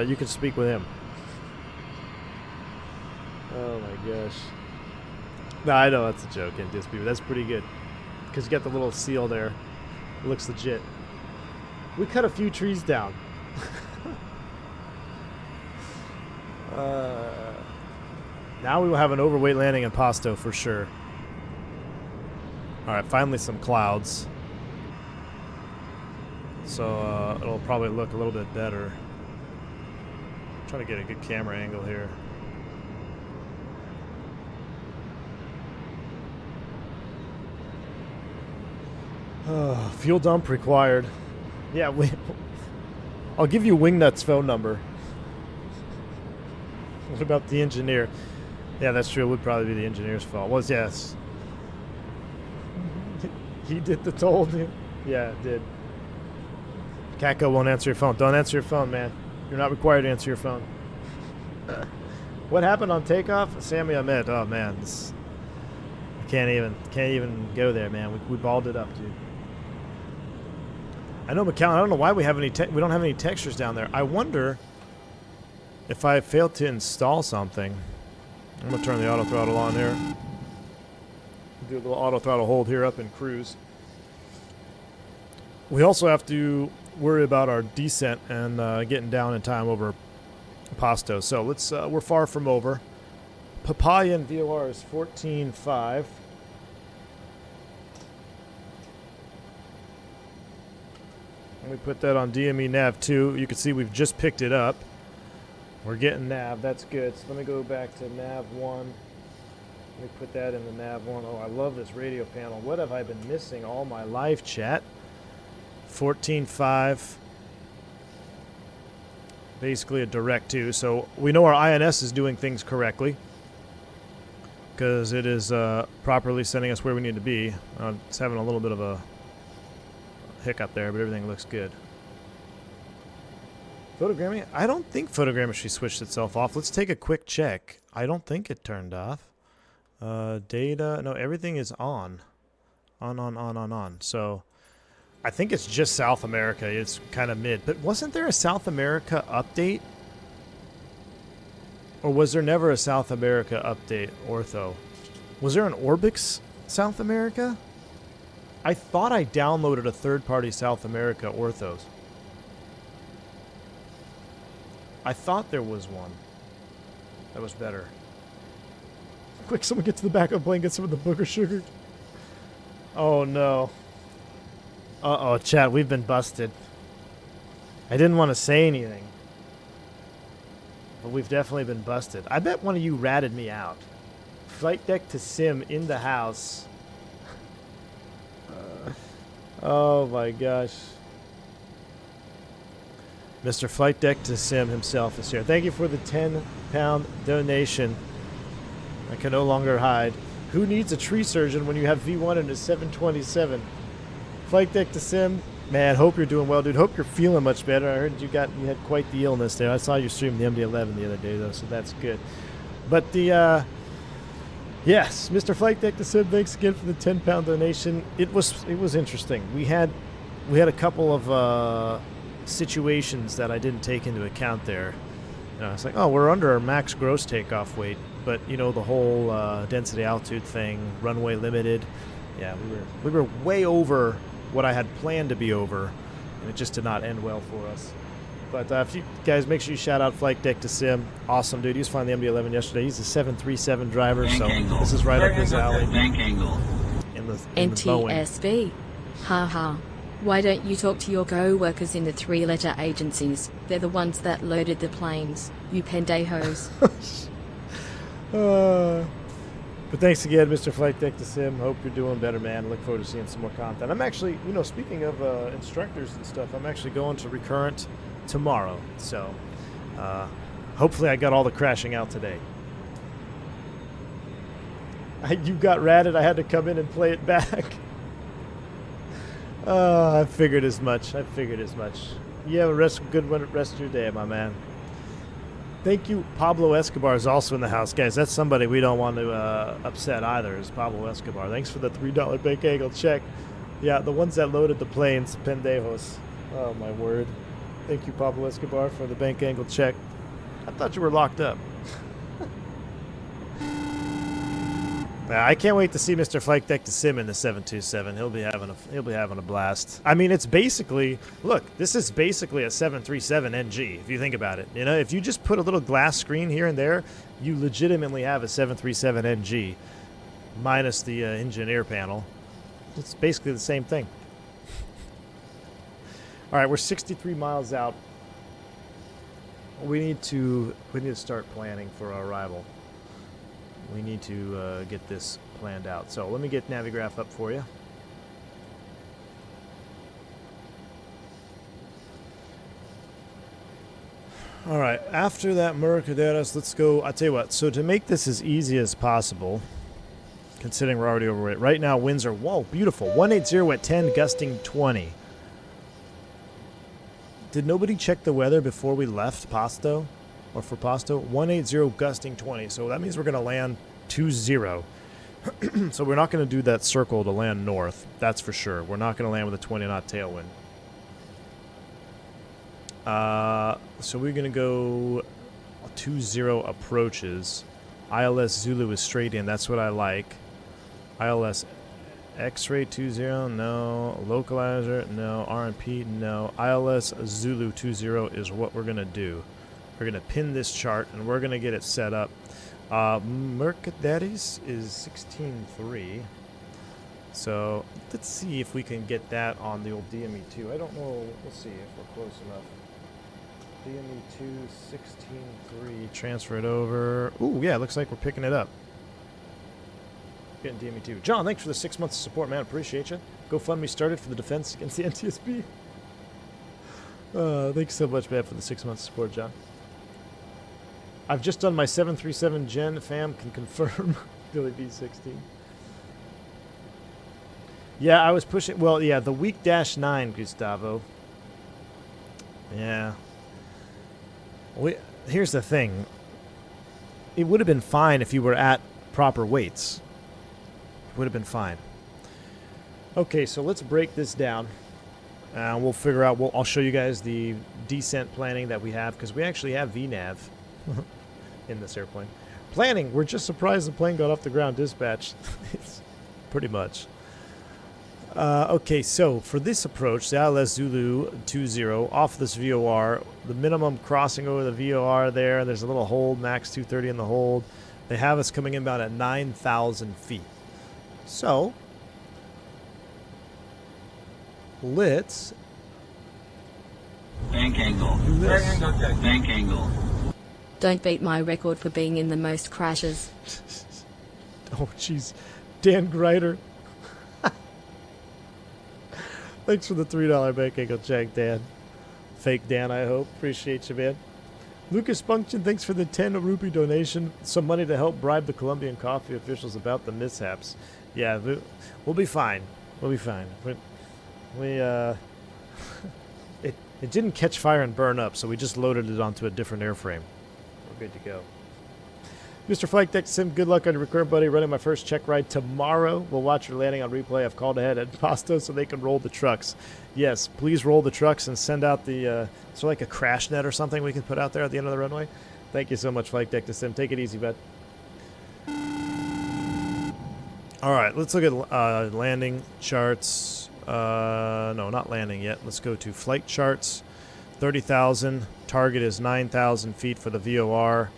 You can speak with him. Oh my gosh. No, I know that's a joke, NTSB, but that's pretty good. Because you got the little seal there. It looks legit. We cut a few trees down. Now we will have an overweight landing in Pasto for sure. Alright, finally some clouds. So it'll probably look a little bit better. I'm trying to get a good camera angle here. Fuel dump required. Yeah, I'll give you Wingnut's phone number. What about the engineer? Yeah, that's true. It would probably be the engineer's fault. Was yes. He did the toll. Yeah, it did. Kako won't answer your phone. Don't answer your phone, man. You're not required to answer your phone. What happened on takeoff? Sammy Ahmed. Oh man, I can't even go there, man. We balled it up, dude. I know McAllen. I don't know why we don't have any textures down there. I wonder if I failed to install something. I'm gonna turn the auto throttle on here. Do a little auto throttle hold here up in cruise. We also have to worry about our descent and getting down in time over Pasto. So let's. We're far from over. Papaya and VOR is 14.5. Let me put that on DME nav 2. You can see we've just picked it up. We're getting nav. That's good. So let me go back to nav 1. Let me put that in the nav 1. Oh, I love this radio panel. What have I been missing all my life, chat? 14.5. Basically a direct 2. So we know our INS is doing things correctly, because it is properly sending us where we need to be. It's having a little bit of a hiccup there, but everything looks good. Photogramming? I don't think photogrammetry switched itself off. Let's take a quick check. I don't think it turned off. Data, no, everything is on. On. So I think it's just South America. It's kind of mid. But wasn't there a South America update? Or was there never a South America update, Ortho? Was there an Orbix South America? I thought I downloaded a third-party South America Orthos. I thought there was one. That was better. Quick, someone get to the back of the plane, get some of the booger sugar. Oh, no. Uh-oh, chat, we've been busted. I didn't want to say anything. But we've definitely been busted. I bet one of you ratted me out. Flight deck to sim in the house. Oh my gosh. Mr. Flight Deck to Sim himself is here. Thank you for the £10 donation. I can no longer hide. Who needs a tree surgeon when you have V1 and a 727? Flight Deck to Sim. Man, hope you're doing well, dude. Hope you're feeling much better. I heard you had quite the illness there. I saw you stream the MD-11 the other day, though, so that's good. But the, yes, Mr. Flight Deck to Sim, thanks again for the £10 donation. It was interesting. We had a couple of situations that I didn't take into account there. You know, it's like, oh, we're under our max gross takeoff weight, but you know, the whole density altitude thing, runway limited. Yeah, we were way over what I had planned to be over, and it just did not end well for us. But if you guys make sure you shout out Flight Deck to Sim. Awesome, dude. He was flying the MD-11 yesterday. He's a 737 driver, Bank so angle. this is right up his alley. Bank angle. In the Boeing. NTSB. Haha. Why don't you talk to your co-workers in the three-letter agencies? They're the ones that loaded the planes. You pendejos. But thanks again, Mr. Flight Deck to Sim. Hope you're doing better, man. Look forward to seeing some more content. I'm actually, you know, speaking of instructors and stuff, I'm actually going to Recurrent tomorrow. So hopefully I got all the crashing out today. You got ratted. I had to come in and play it back. I figured as much. You have a good rest of your day, my man. Thank you. Pablo Escobar is also in the house. Guys, that's somebody we don't want to upset either, is Pablo Escobar. Thanks for the $3 bank angle check. Yeah, the ones that loaded the planes, pendejos. Oh, my word. Thank you, Pablo Escobar, for the bank angle check. I thought you were locked up. I can't wait to see Mr. Flight Deck to Sim in the 727. He'll be having a blast. I mean, it's basically, look, this is basically a 737 NG if you think about it. You know, if you just put a little glass screen here and there, you legitimately have a 737 NG minus the engineer panel. It's basically the same thing. All right, we're 63 miles out. We need to start planning for our arrival. We need to get this planned out. So let me get Navigraph up for you. All right, after that Mercaderas, let's go. I'll tell you what, so to make this as easy as possible, considering we're already overweight, right now winds are, whoa, beautiful, 180 at 10, gusting 20. Did nobody check the weather before we left Pasto? Or for Pasto, 180 gusting 20. So that means we're going to land 20. So we're not going to do that circle to land north. That's for sure. We're not going to land with a 20 knot tailwind. So we're going to go 20 approaches. ILS Zulu is straight in. That's what I like. ILS X-ray 20, no. Localizer, no. RMP, no. ILS Zulu 20 is what we're going to do. We're going to pin this chart, and we're going to get it set up. Mercaderes is 16.3. So let's see if we can get that on the old DME2. I don't know. We'll see if we're close enough. DME2, 16.3. Transfer it over. Ooh, yeah, looks like we're picking it up. Getting DME2. John, thanks for the 6 months of support, man. Appreciate you. GoFundMe started for the defense against the NTSB. Thanks so much, man, for the 6 months of support, John. I've just done my 737 Gen. Fam can confirm. Billy B16. Yeah, I was pushing. Well, yeah, the week -9, Gustavo. Yeah. Here's the thing. It would have been fine if you were at proper weights. It would have been fine. Okay, so let's break this down. And we'll figure out, I'll show you guys the descent planning that we have, because we actually have VNAV in this airplane. Planning, we're just surprised the plane got off the ground dispatch. Pretty much. Okay, so for this approach, the ILS Zulu 20 off this VOR, the minimum crossing over the VOR there, there's a little hold, max 230 in the hold. They have us coming inbound at 9,000 feet. So, let's Bank angle. do this. Bank angle. Don't beat my record for being in the most crashes. Oh, jeez. Dan Greider. Thanks for the $3 bank angle check, Dan. Fake Dan, I hope. Appreciate you, man. Lucas Function, thanks for the 10 rupee donation. Some money to help bribe the Colombian coffee officials about the mishaps. Yeah, we'll be fine. We'll be fine. It didn't catch fire and burn up, so we just loaded it onto a different airframe. We're good to go. Mr. Flightbox Sim, good luck on your recurrent buddy. Running my first check ride tomorrow. We'll watch your landing on replay. I've called ahead at Pasto so they can roll the trucks. Yes, please roll the trucks and send out the, so like a crash net or something we can put out there at the end of the runway. Thank you so much, Flightbox Sim. Take it easy, bud. All right, let's look at landing charts. No, not landing yet. Let's go to flight charts. 30,000. Target is 9,000 feet for the VOR.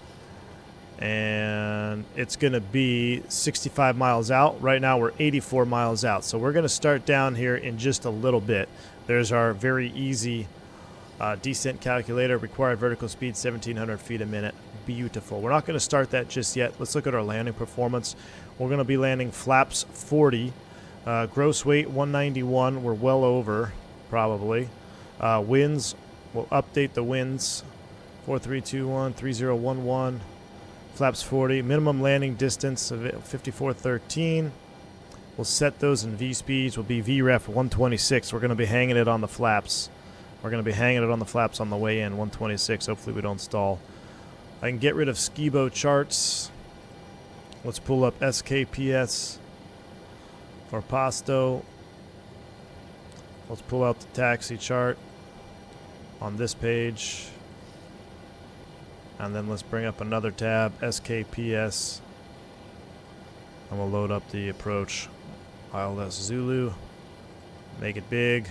And it's going to be 65 miles out. Right now we're 84 miles out. So we're going to start down here in just a little bit. There's our very easy descent calculator. Required vertical speed 1,700 feet a minute. Beautiful. We're not going to start that just yet. Let's look at our landing performance. We're going to be landing flaps 40. Gross weight 191. We're well over, probably. Winds, we'll update the winds. 4321, 3011. Flaps 40. Minimum landing distance of 5413. We'll set those in V speeds. Will be VREF 126. We're going to be hanging it on the flaps. We're going to be hanging it on the flaps on the way in. 126. Hopefully we don't stall. I can get rid of Skibo charts. Let's pull up SKPS for Pasto. Let's pull out the taxi chart on this page. And then let's bring up another tab, SKPS. And we'll load up the approach. ILS Zulu. Make it big.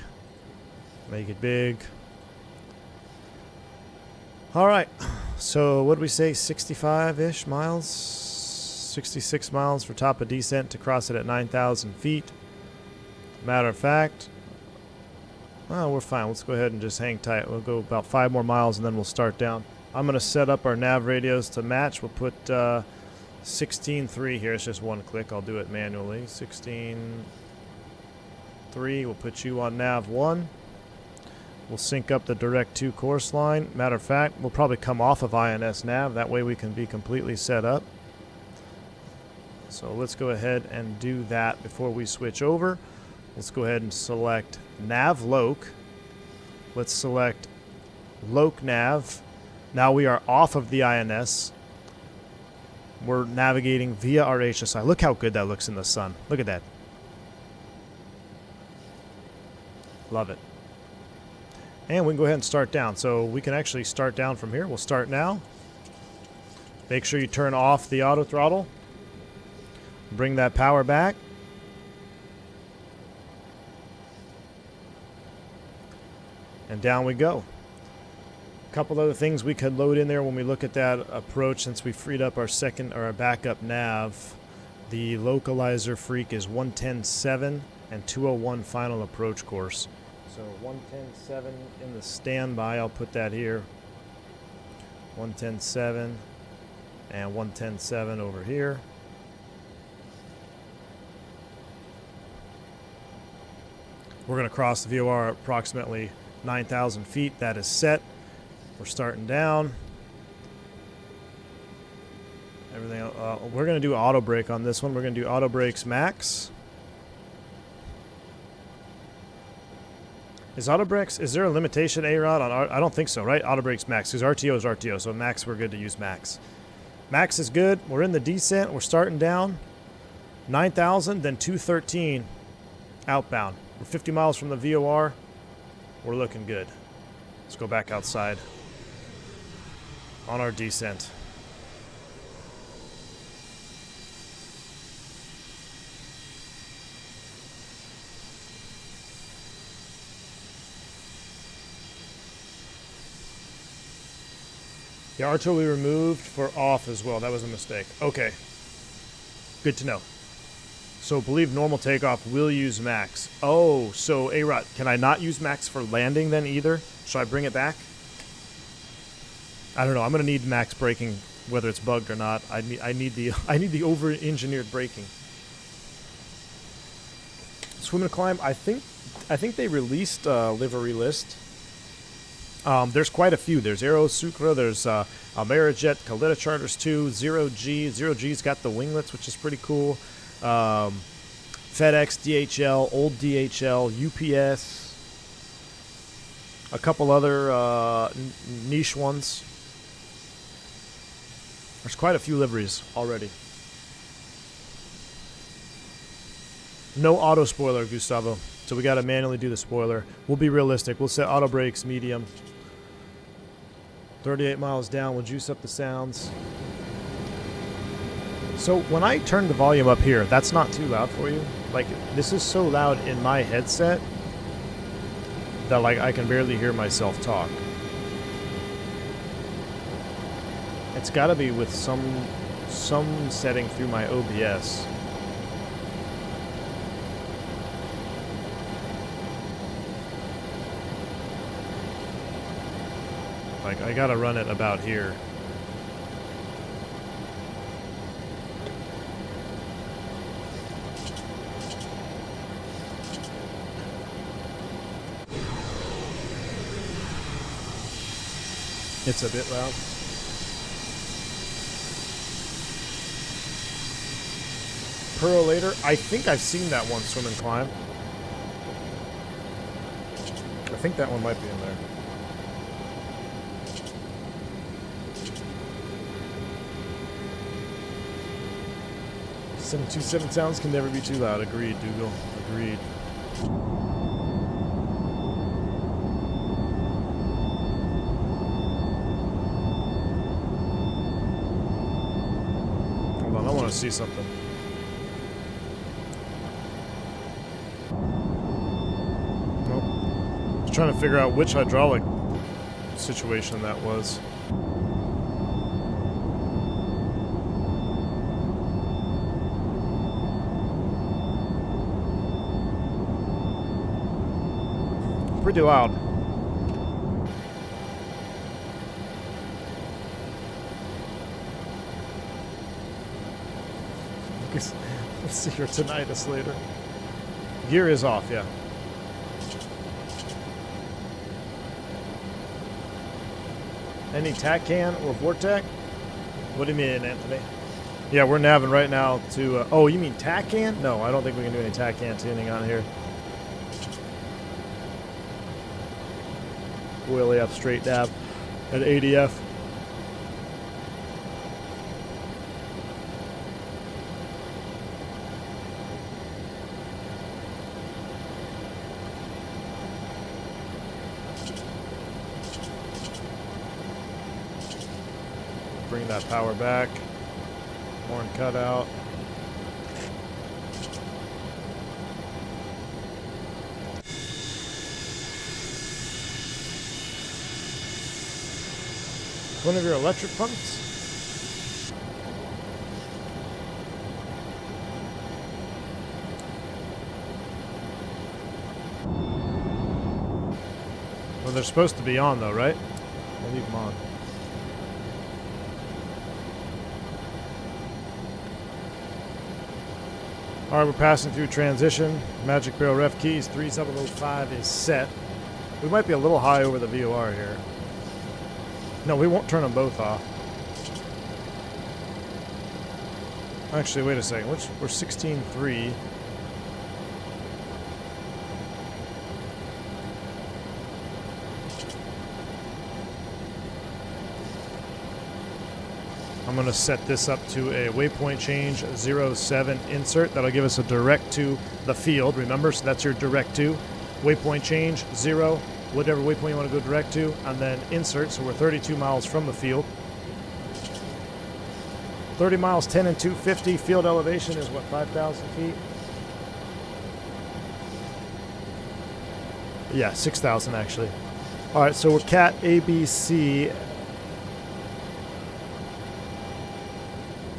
Make it big. All right. So what did we say? 65-ish miles? 66 miles for top of descent to cross it at 9,000 feet. Matter of fact, oh, we're fine. Let's go ahead and just hang tight. We'll go about 5 more miles and then we'll start down. I'm going to set up our nav radios to match. We'll put 16.3 here. It's just one click. I'll do it manually. 16.3. We'll put you on nav 1. We'll sync up the direct 2 course line. Matter of fact, we'll probably come off of INS nav. That way we can be completely set up. So let's go ahead and do that before we switch over. Let's go ahead and select nav loc. Let's select loc nav. Now we are off of the INS. We're navigating via our HSI. Look how good that looks in the sun. Look at that. Love it. And we can go ahead and start down. So we can actually start down from here. We'll start now. Make sure you turn off the auto throttle. Bring that power back. And down we go. Couple other things we could load in there when we look at that approach, since we freed up our second or our backup nav. The localizer freak is 110.7 and 201 final approach course. So 110.7 in the standby. I'll put that here. 110.7 and 110.7 over here. We're going to cross the VOR at approximately 9,000 feet. That is set. We're starting down. Everything. We're going to do auto brake on this one. We're going to do auto brakes max. Is auto brakes? Is there a limitation, A-Rod, on? I don't think so, right? Auto brakes max. Because RTO is RTO, so max we're good to use max. Max is good. We're in the descent. We're starting down. 9,000, then 213 outbound. We're 50 miles from the VOR. We're looking good. Let's go back outside on our descent. The RTO we removed for off as well. That was a mistake. Okay. Good to know. So believe normal takeoff will use max. Oh, so A-Rot, can I not use max for landing then either? Should I bring it back? I don't know. I'm gonna need max braking, whether it's bugged or not. I need the over-engineered braking. Swim and climb. I think they released a livery list. There's quite a few. There's Aero Sucra, there's Amerijet, Kalita Charters 2, Zero G. Zero G's got the winglets, which is pretty cool. FedEx, DHL, Old DHL, UPS, a couple other niche ones. There's quite a few liveries already. No auto spoiler, Gustavo. So we got to manually do the spoiler. We'll be realistic. We'll set auto brakes, medium. 38 miles down. We'll juice up the sounds. So when I turn the volume up here, that's not too loud for you? Like, this is so loud in my headset that, like, I can barely hear myself talk. It's got to be with some setting through my OBS. Like, I gotta run it about here. It's a bit loud. Pearl later. I think I've seen that one, swim and climb. I think that one might be in there. 727 sounds can never be too loud. Agreed, Dougal. Agreed. Hold on, I want to see something. Nope. I was trying to figure out which hydraulic situation that was. Pretty loud. Let's see your tinnitus later. Gear is off, yeah. Any TAC can or Vortec? What do you mean, Anthony? Yeah, we're navving right now to... oh, you mean TAC can? No, I don't think we can do any TAC can tuning on here. Oily up straight nav at ADF. Bring that power back. Horn cutout. One of your electric pumps? Well, they're supposed to be on though, right? I'll leave them on. Alright, we're passing through transition. Magic Barrel ref keys, 3705 is set. We might be a little high over the VOR here. No, we won't turn them both off. Actually, wait a second. We're 16.3. I'm going to set this up to a waypoint change 07 insert. That'll give us a direct to the field. Remember, so that's your direct to. Waypoint change 0, whatever waypoint you want to go direct to, and then insert, so we're 32 miles from the field. 30 miles, 10 and 250. Field elevation is what, 5,000 feet? Yeah, 6,000 actually. All right, so we're Cat ABC.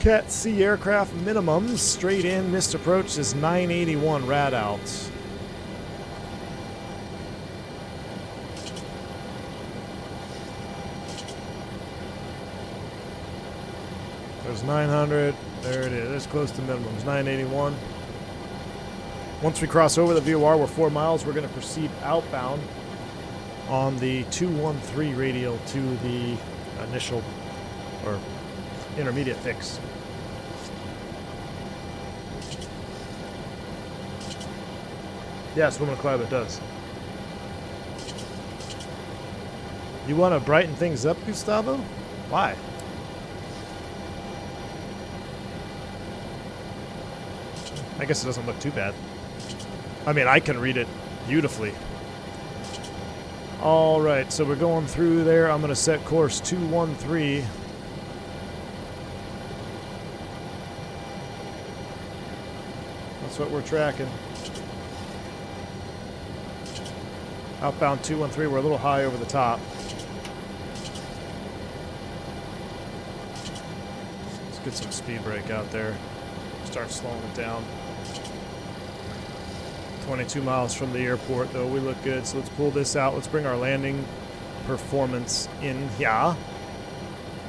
Cat C aircraft minimums. Straight in, missed approach is 981 rad out. There's 900. There it is. It's close to minimums. 981. Once we cross over the VOR, we're 4 miles. We're going to proceed outbound on the 213 radial to the initial or intermediate fix. Yeah, Swimming Cloud, it does. You want to brighten things up, Gustavo? Why? I guess it doesn't look too bad. I mean, I can read it beautifully. All right, so we're going through there. I'm going to set course 213. That's what we're tracking. Outbound 213, we're a little high over the top. Let's get some speed brake out there. Start slowing it down. 22 miles from the airport, though. We look good, so let's pull this out. Let's bring our landing performance in here.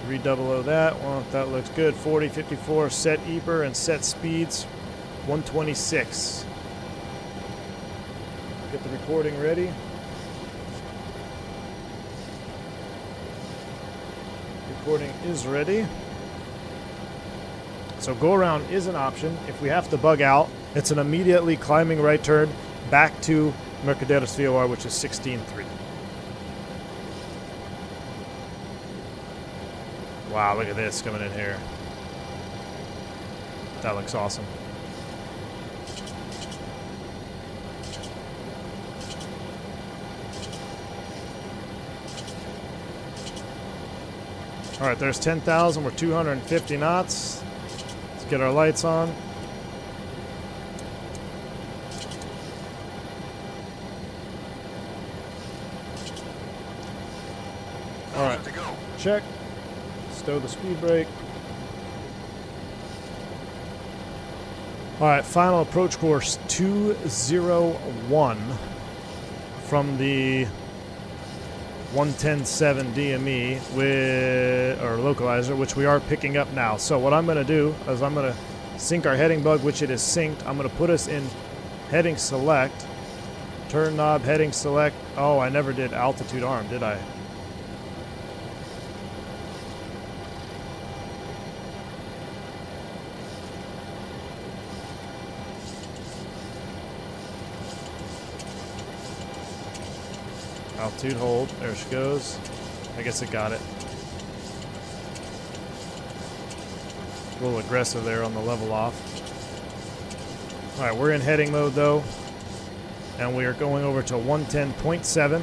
Redouble that. Well, that looks good. 40, 54, set EPR and set speeds. 126. Get the recording ready. Recording is ready. So go around is an option. If we have to bug out, it's an immediately climbing right turn back to Mercaderes VOR, which is 16.3. Wow, look at this coming in here. That looks awesome. All right, there's 10,000. We're 250 knots. Let's get our lights on. All right, check. Stow the speed brake. All right, final approach course 201 from the 110.7 DME with or localizer, which we are picking up now. So what I'm going to do is I'm going to sync our heading bug, which it is synced. I'm going to put us in heading select, turn knob, heading select. Oh, I never did altitude arm, did I? Altitude hold. There she goes. I guess it got it. A little aggressive there on the level off. Alright, we're in heading mode though. And we are going over to 110.7.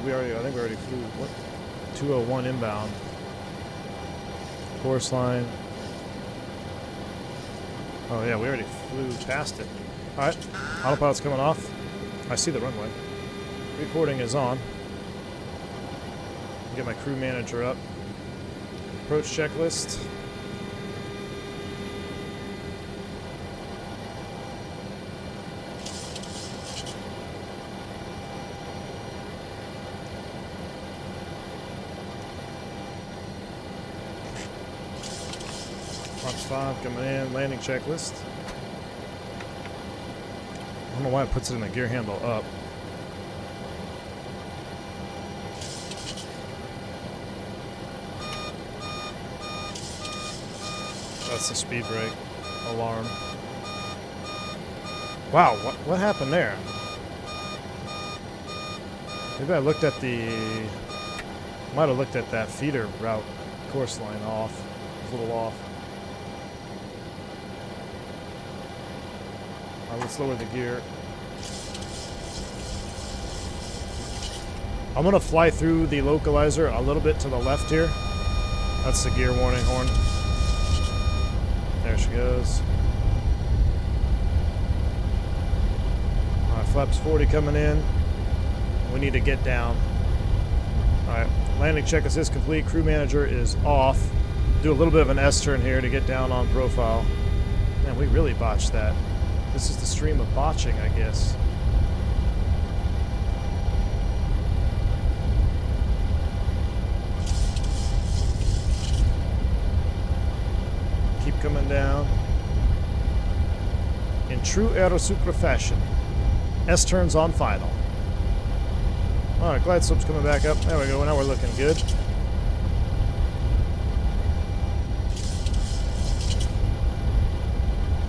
I think we already flew, what? 201 inbound. Course line. Oh yeah, we already flew past it. Alright, autopilot's coming off. I see the runway. Recording is on. Get my crew manager up. Approach checklist. Fox 5 coming in, landing checklist. I don't know why it puts it in the gear handle up. That's the speed brake alarm. Wow, what happened there? Maybe I looked at might have looked at that feeder route course line off. It was a little off. let's lower the gear. I'm gonna fly through the localizer a little bit to the left here. That's the gear warning horn. There she goes. Alright, flaps 40 coming in. We need to get down. Alright, landing checklist is complete. Crew manager is off. Do a little bit of an S-turn here to get down on profile. Man, we really botched that. This is the stream of botching, I guess. Keep coming down. In true Aerosupra fashion. S-turns on final. Alright, glide slope's coming back up. There we go, now we're looking good.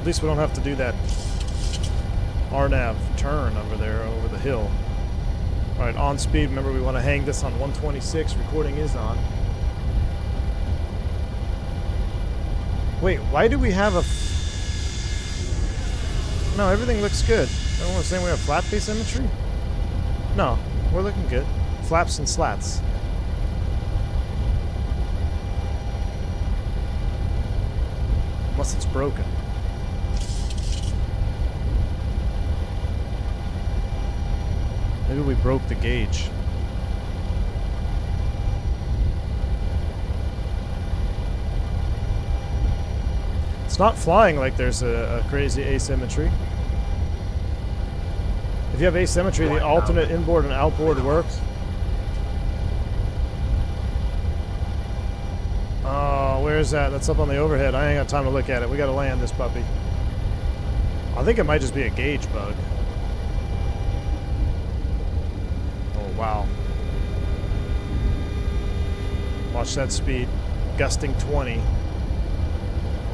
At least we don't have to do that RNAV turn over there, over the hill. Alright, on speed. Remember, we want to hang this on 126. Recording is on. Wait, why do we have a... No, everything looks good. I don't want to say we have flat asymmetry? No, we're looking good. Flaps and slats. Unless it's broken. Maybe we broke the gauge. It's not flying like there's a crazy asymmetry. If you have asymmetry, the alternate inboard and outboard works. Oh, where is that? That's up on the overhead. I ain't got time to look at it. We gotta land this puppy. I think it might just be a gauge bug. Wow. Watch that speed. Gusting 20.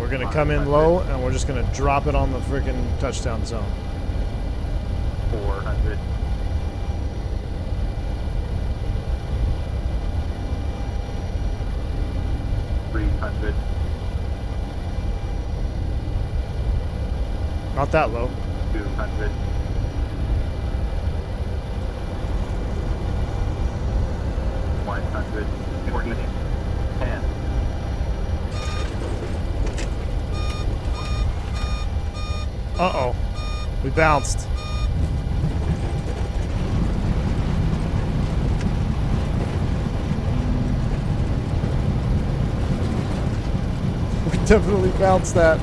We're going to come in low, and we're just going to drop it on the freaking touchdown zone. 400. $300. Not that low. 200. $100. 10. Uh-oh. We bounced. We definitely bounced that.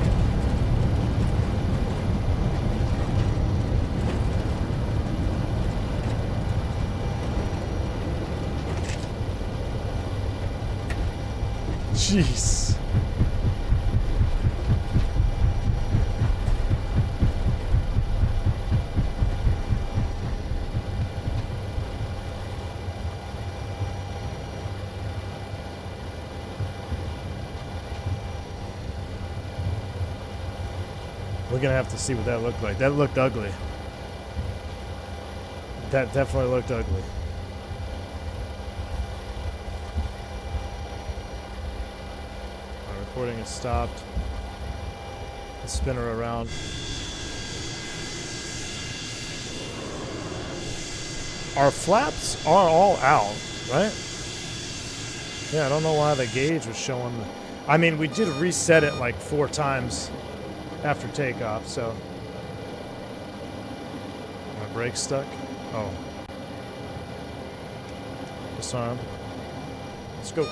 Jeez. We're gonna have to see what that looked like. That looked ugly. That definitely looked ugly. Recording is stopped. Let's spin her around. Our flaps are all out, right? Yeah, I don't know why the gauge was showing. I mean, we did reset it like 4 times after takeoff, so. My brake's stuck? Oh. Disarm. Let's go.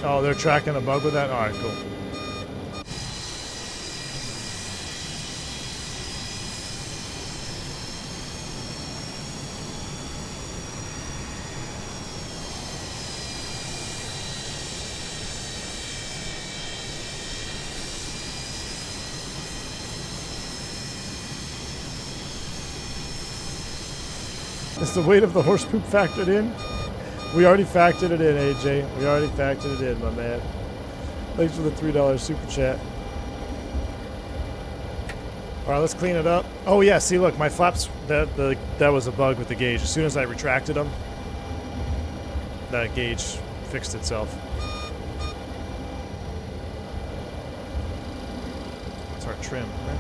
Oh, they're tracking a bug with that? Alright, cool. Is the weight of the horse poop factored in? We already factored it in, AJ. We already factored it in, my man. Thanks for the $3 super chat. All right, let's clean it up. Oh yeah, see, look, my flaps. That was a bug with the gauge. As soon as I retracted them, that gauge fixed itself. That's our trim. Right?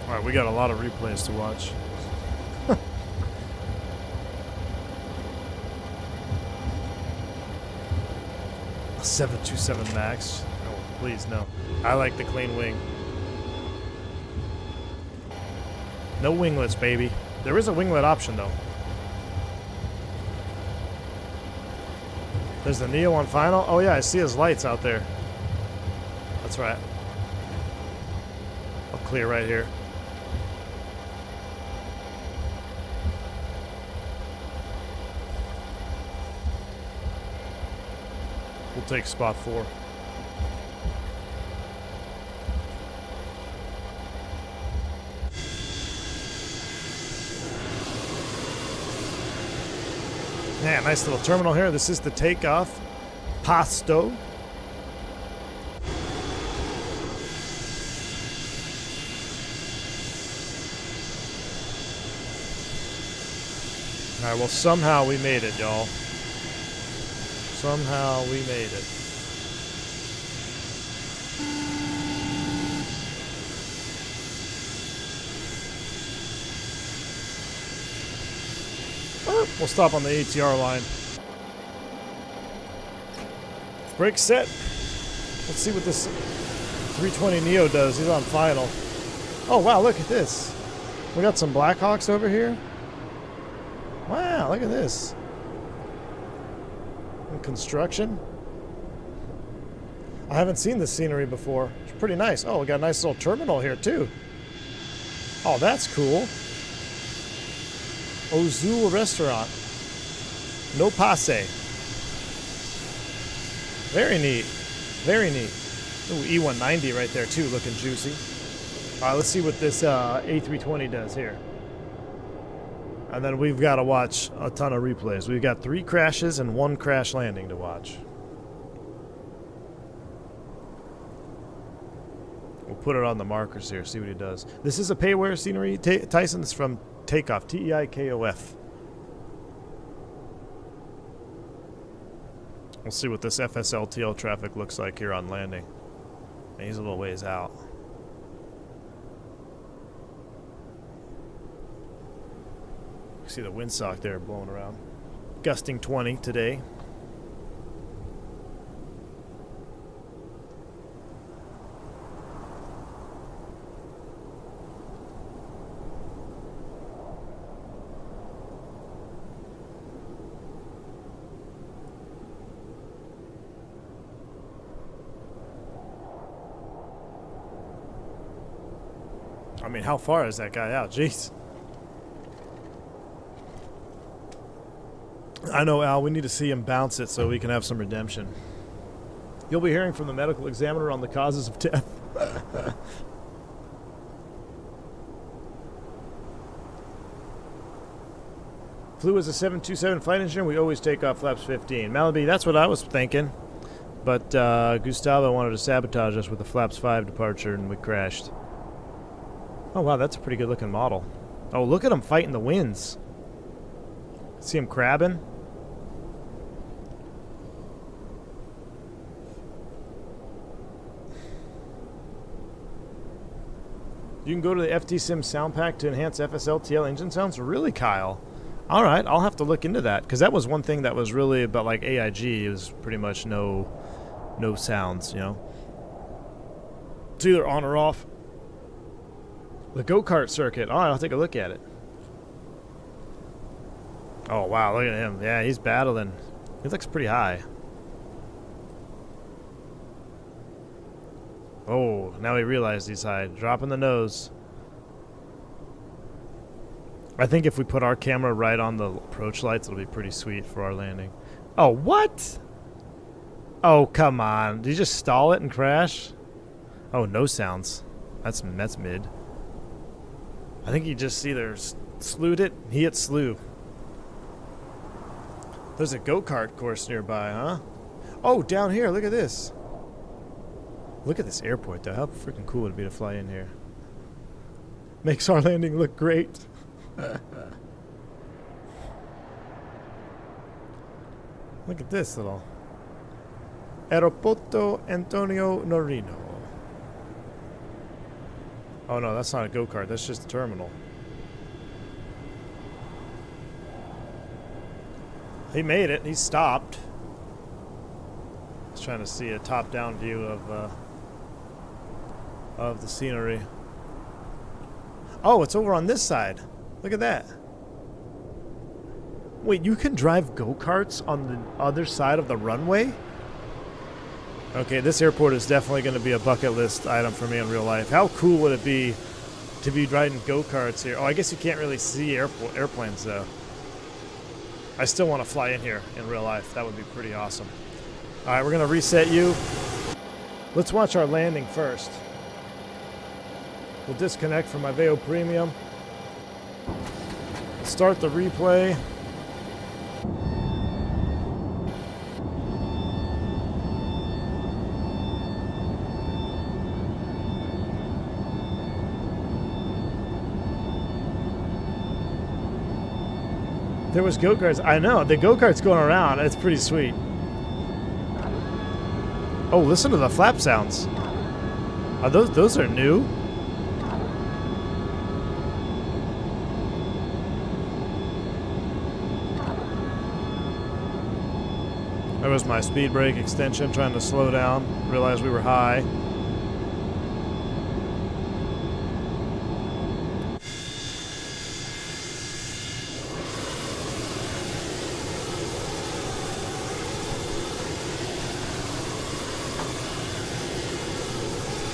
Alright, we got a lot of replays to watch. 727 Max. Oh, please, no. I like the clean wing. No winglets, baby. There is a winglet option, though. There's the Neo on final. Oh, yeah, I see his lights out there. That's right. I'll clear right here. We'll take spot 4. Yeah, nice little terminal here. This is the Takeoff Pasto. Alright, well, somehow we made it, y'all. Somehow we made it. We'll stop on the ATR line. Brake set. Let's see what this 320 Neo does. He's on final. Oh, wow, look at this. We got some Blackhawks over here. Wow, look at this. Construction. I haven't seen this scenery before. It's pretty nice. Oh, we got a nice little terminal here too. Oh, that's cool. Ozul restaurant. No passe. Very neat. Very neat. Ooh, E190 right there too, looking juicy. All right, let's see what this A320 does here. And then we've got to watch a ton of replays. We've got 3 crashes and 1 crash landing to watch. We'll put it on the markers here, see what he does. This is a payware scenery, Tyson. It's from Takeoff, T-E-I-K-O-F. We'll see what this FSLTL traffic looks like here on landing. And he's a little ways out. See the windsock there blowing around. Gusting 20 today. I mean, how far is that guy out? Jeez. I know, Al, we need to see him bounce it so we can have some redemption. You'll be hearing from the medical examiner on the causes of death. Flew as a 727 flight engineer. We always take off flaps 15. Malaby, that's what I was thinking. But Gustavo wanted to sabotage us with the flaps 5 departure, and we crashed. Oh, wow, that's a pretty good-looking model. Oh, look at him fighting the winds. See him crabbing? You can go to the FT-Sim sound pack to enhance FSLTL engine sounds? Really, Kyle? All right, I'll have to look into that, because that was one thing that was really about, like, AIG. It was pretty much no sounds, you know? It's either on or off. The go-kart circuit. All right, I'll take a look at it. Oh, wow, look at him. Yeah, he's battling. He looks pretty high. Oh, now he realized he's high. Dropping the nose. I think if we put our camera right on the approach lights, it'll be pretty sweet for our landing. Oh, what? Oh, come on. Did you just stall it and crash? Oh, no sounds. That's mid. I think he just either slewed it. He hit slew. There's a go-kart course nearby, huh? Oh, down here. Look at this. Look at this airport, though. How freaking cool would it be to fly in here? Makes our landing look great. Look at this little Aeroporto Antonio Norino. Oh no, that's not a go-kart. That's just a terminal. He made it. He stopped. I was trying to see a top-down view of the scenery. Oh, it's over on this side. Look at that. Wait, you can drive go-karts on the other side of the runway? Okay, this airport is definitely going to be a bucket list item for me in real life. How cool would it be to be riding go-karts here? Oh, I guess you can't really see airplanes, though. I still want to fly in here in real life. That would be pretty awesome. All right, we're going to reset you. Let's watch our landing first. We'll disconnect from my Veo Premium. Start the replay. There was go-karts. I know, the go-karts going around. It's pretty sweet. Oh, listen to the flap sounds. Are those are new? There was my speed brake extension trying to slow down. Realized we were high.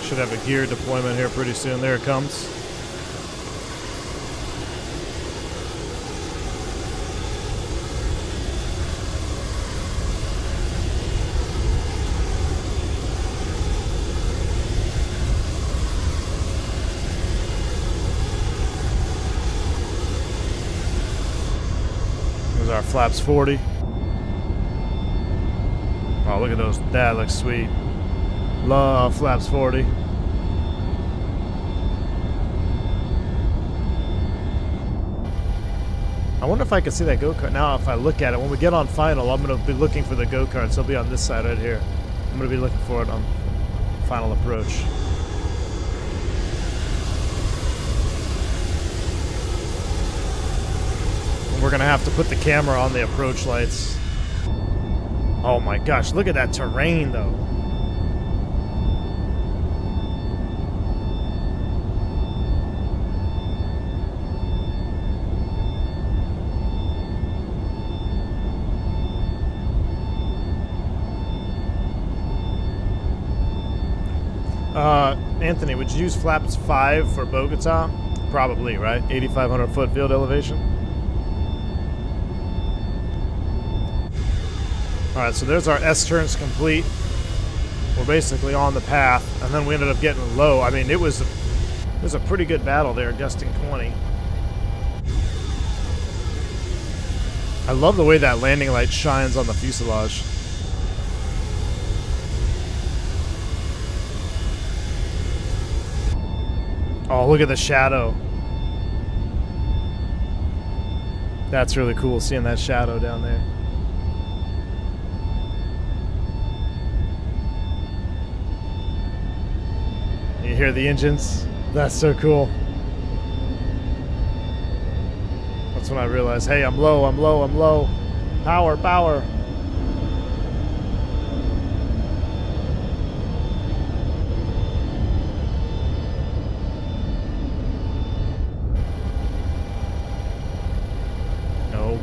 Should have a gear deployment here pretty soon. There it comes. There's our flaps 40. Oh, look at those. That looks sweet. Love flaps 40. I wonder if I can see that go-kart. Now if I look at it, when we get on final, I'm going to be looking for the go-karts. They'll be on this side right here. I'm going to be looking for it on final approach. And we're going to have to put the camera on the approach lights. Oh my gosh, look at that terrain though. Anthony, would you use flaps 5 for Bogota? Probably, right? 8,500 foot field elevation. Alright, so there's our S-turns complete. We're basically on the path, and then we ended up getting low. I mean, it was a pretty good battle there, gusting 20. I love the way that landing light shines on the fuselage. Oh, look at the shadow. That's really cool, seeing that shadow down there. You hear the engines? That's so cool. That's when I realized, hey, I'm low, I'm low, I'm low. Power, power.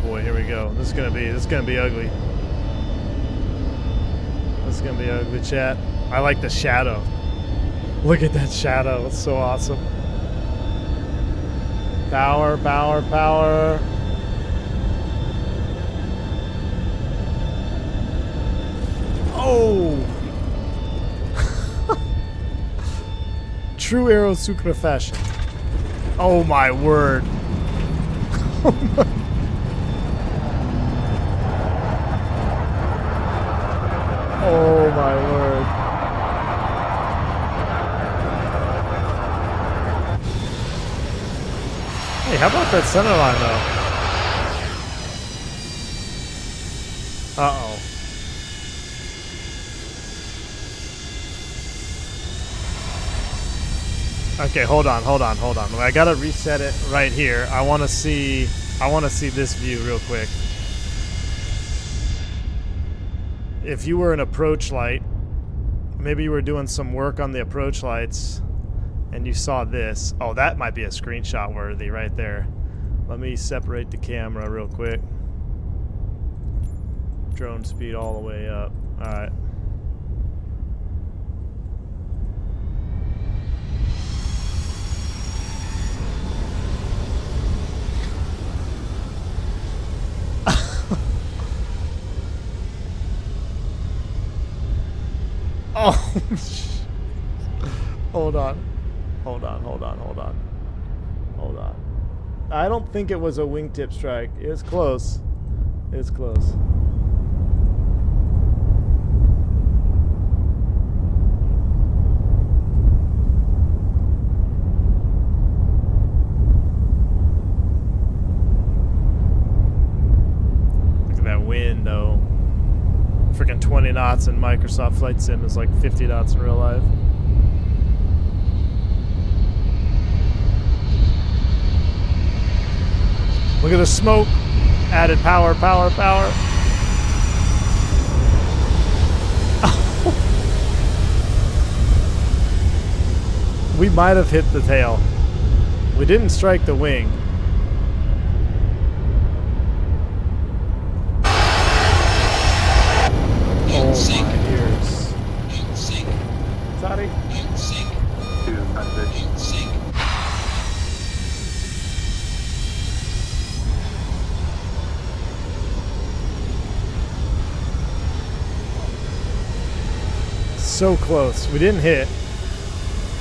Boy, here we go. This is gonna be ugly. This is gonna be ugly, chat. I like the shadow. Look at that shadow. It's so awesome. Power, power, power. Oh! true Aerosucre fashion. Oh my word. Oh my word. Hey, how about that center line though? Uh-oh. Okay, hold on. I gotta reset it right here. I wanna see this view real quick. If you were an approach light, maybe you were doing some work on the approach lights and you saw this. Oh, that might be a screenshot worthy right there. Let me separate the camera real quick. Drone speed all the way up. All right. Oh, hold on. I don't think it was a wingtip strike. It's close. It's close. Look at that wind, though. Freaking 20 knots in Microsoft Flight Sim is like 50 knots in real life. Look at the smoke. Added power. We might have hit the tail. We didn't strike the wing. Sink. Ears. Sink. Sorry. Sink. Sink. So close. We didn't hit.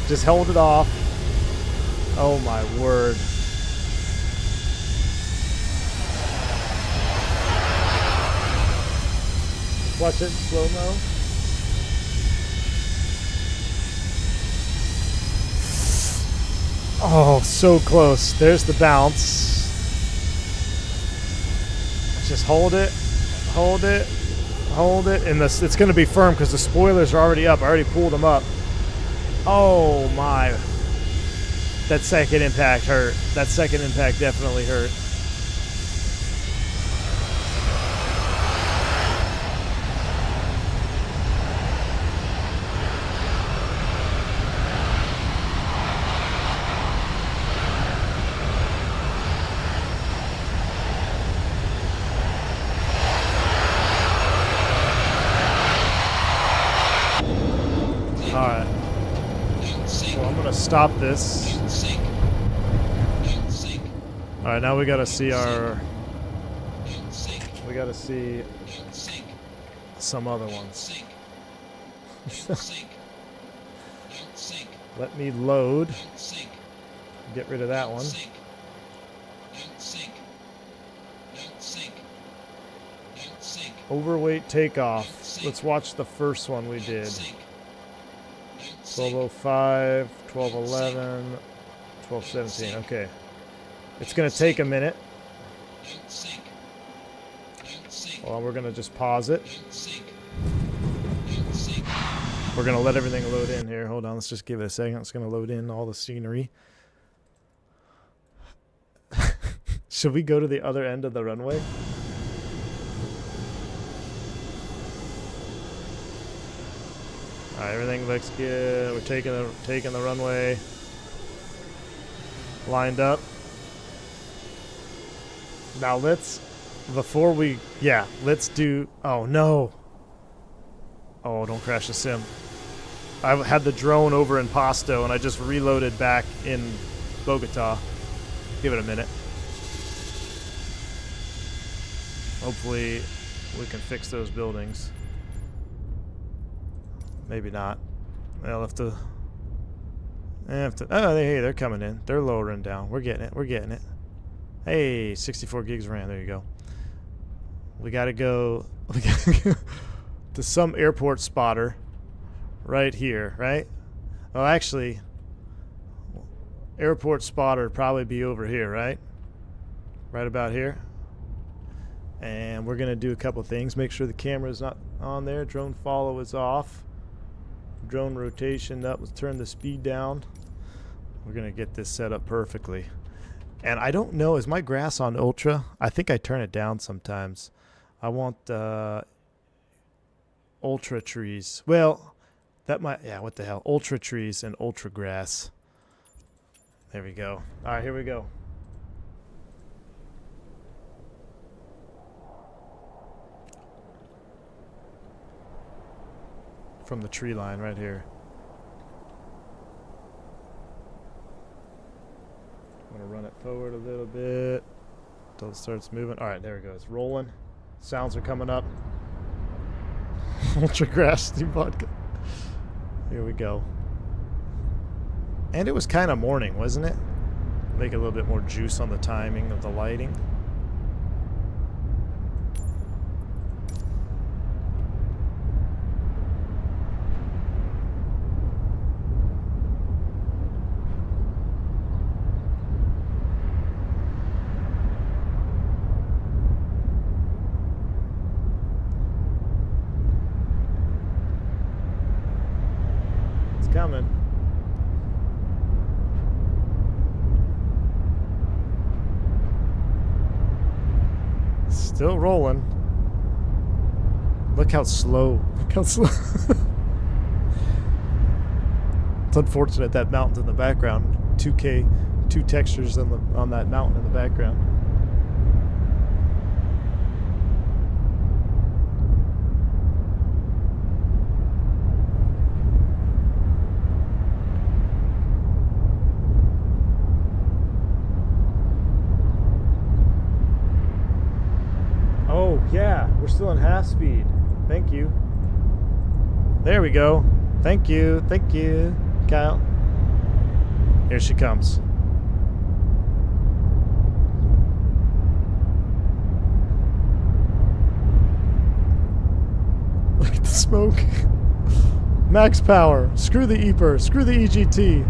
Just held it off. Oh my word. Watch it slow-mo. Oh, so close. There's the bounce. Just hold it. And it's going to be firm because the spoilers are already up. I already pulled them up. Oh my. That second impact hurt. That second impact definitely hurt. Alright. Well, I'm going to stop this. Alright, now we got to see our... We got to see some other ones. Let me load. Get rid of that one. Overweight takeoff. Let's watch the first one we did. 12:05, 12:11, 12:17. Okay. It's going to take a minute. Well, we're going to just pause it. We're going to let everything load in here. Hold on. Let's just give it a second. It's going to load in all the scenery. Should we go to the other end of the runway? Alright, everything looks good. We're taking the runway. Lined up. Now let's do, oh no. Oh, don't crash the sim. I had the drone over in Pasto and I just reloaded back in Bogota. Give it a minute. Hopefully we can fix those buildings. Maybe not. I'll have to Oh, hey, they're coming in. They're lowering down. We're getting it. We're getting it. Hey, 64 gigs RAM. There you go. We gotta go to some airport spotter right here, right? Well, actually, airport spotter would probably be over here, right? Right about here. And we're gonna do a couple things. Make sure the camera is not on there. Drone follow is off. Drone rotation up. Let's turn the speed down. We're gonna get this set up perfectly. And I don't know, is my grass on ultra? I think I turn it down sometimes. I want ultra trees. Well, that might, yeah, what the hell? Ultra trees and ultra grass. There we go. All right, here we go. From the tree line right here. I'm gonna run it forward a little bit until it starts moving. All right, there it goes. Rolling. Sounds are coming up. Ultra grass, steam vodka. Here we go. And it was kind of morning, wasn't it? Make a little bit more juice on the timing of the lighting. Coming. Still rolling. Look how slow. Look how slow. It's unfortunate that mountain's in the background. 2K, two textures on that mountain in the background. Yeah, we're still in half speed. Thank you. There we go. Thank you. Thank you, Kyle. Here she comes. Look at the smoke. Max power. Screw the EPR. Screw the EGT.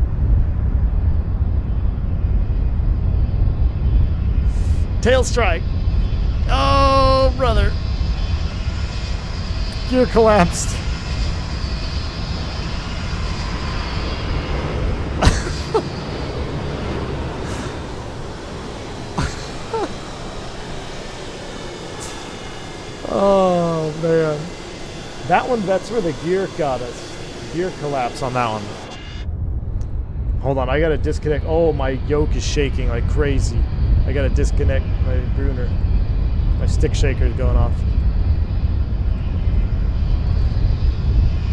Tail strike. Oh, brother. Gear collapsed. Oh, man. That one, that's where the gear got us. Gear collapse on that one. Hold on, I gotta disconnect. Oh, my yoke is shaking like crazy. I gotta disconnect my Bruner. My stick shaker is going off.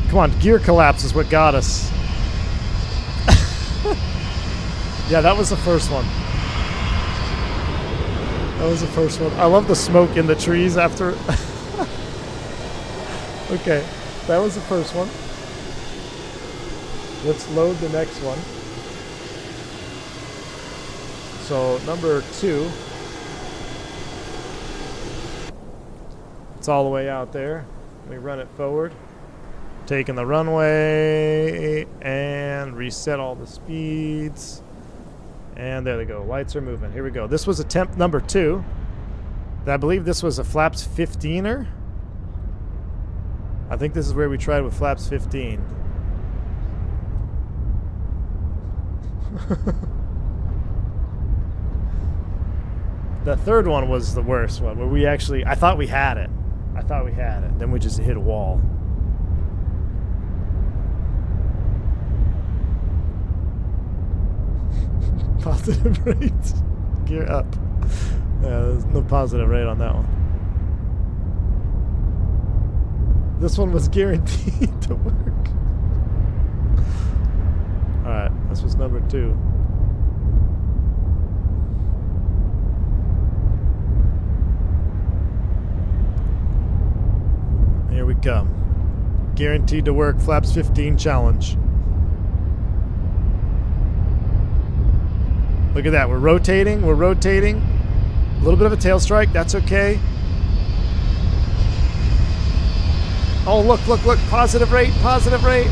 Come on, gear collapse is what got us. Yeah, that was the first one. That was the first one. I love the smoke in the trees after. Okay, that was the first one. Let's load the next one. So, number 2. It's all the way out there. We run it forward. Taking the runway and reset all the speeds. And there they go. Lights are moving. Here we go. This was attempt number 2. I believe this was a flaps 15er. I think this is where we tried with flaps 15. The third one was the worst one, where we actually, I thought we had it. Then we just hit a wall. Positive rate. Gear up. Yeah, there's no positive rate on that one. This one was guaranteed to work. Alright, this was number 2. Here we come. Guaranteed to work, flaps 15 challenge. Look at that. We're rotating. We're rotating. A little bit of a tail strike. That's okay. Oh, look, look, look. Positive rate. Positive rate.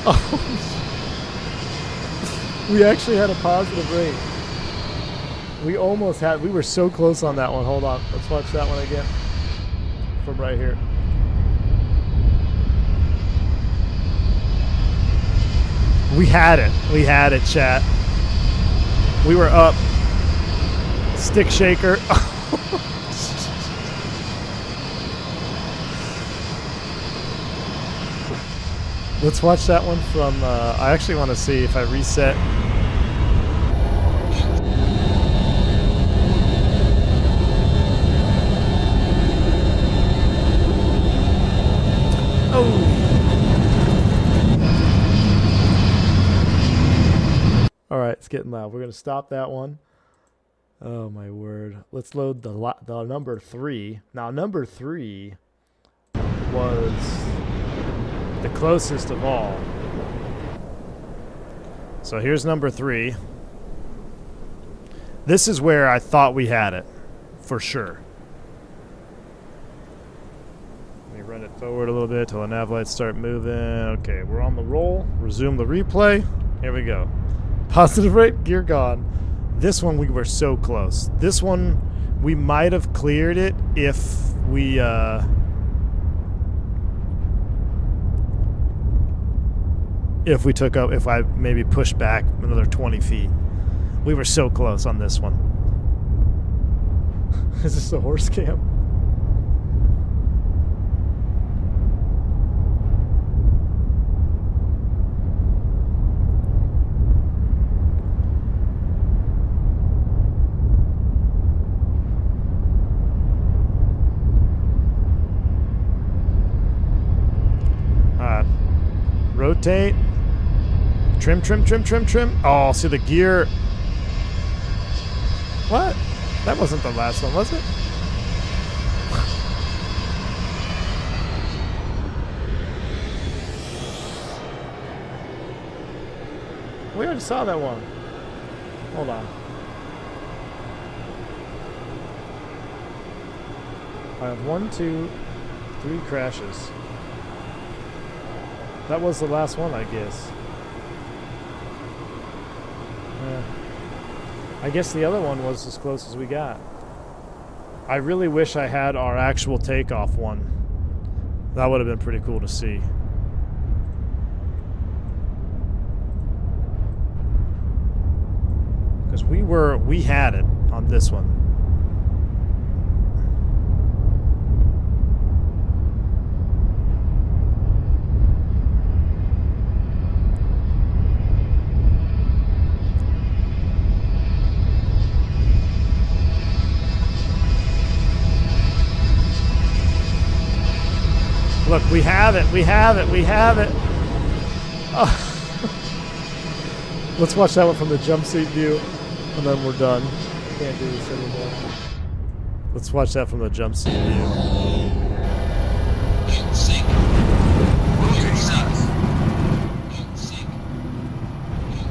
Oh. We actually had a positive rate. We almost had. We were so close on that one. Hold on. Let's watch that one again. From right here. We had it. We had it, chat. We were up. Stick shaker. Let's watch that one from, I actually want to see if I reset. Oh. All right, it's getting loud. We're going to stop that one. Oh, my word. Let's load the number 3. Now, number 3 was the closest of all. So here's number 3. This is where I thought we had it, for sure. Let me run it forward a little bit till the nav lights start moving. Okay, we're on the roll. Resume the replay. Here we go. Positive rate, gear gone. This one we were so close. This one we might have cleared it if we took up, if I maybe pushed back another 20 feet. We were so close on this one. Is this a horse cam? Rotate. Trim, trim, trim, trim, trim. Oh, see the gear. What? That wasn't the last one, was it? We already saw that one. Hold on. I have 1, 2, 3 crashes. That was the last one, I guess. I guess the other one was as close as we got. I really wish I had our actual takeoff one. That would have been pretty cool to see. Because we had it on this one. Look, we have it, we have it, we have it. Oh. Let's watch that one from the jump seat view, and then we're done. Can't do this anymore. Let's watch that from the jump seat view. Sync. Sync. Sync.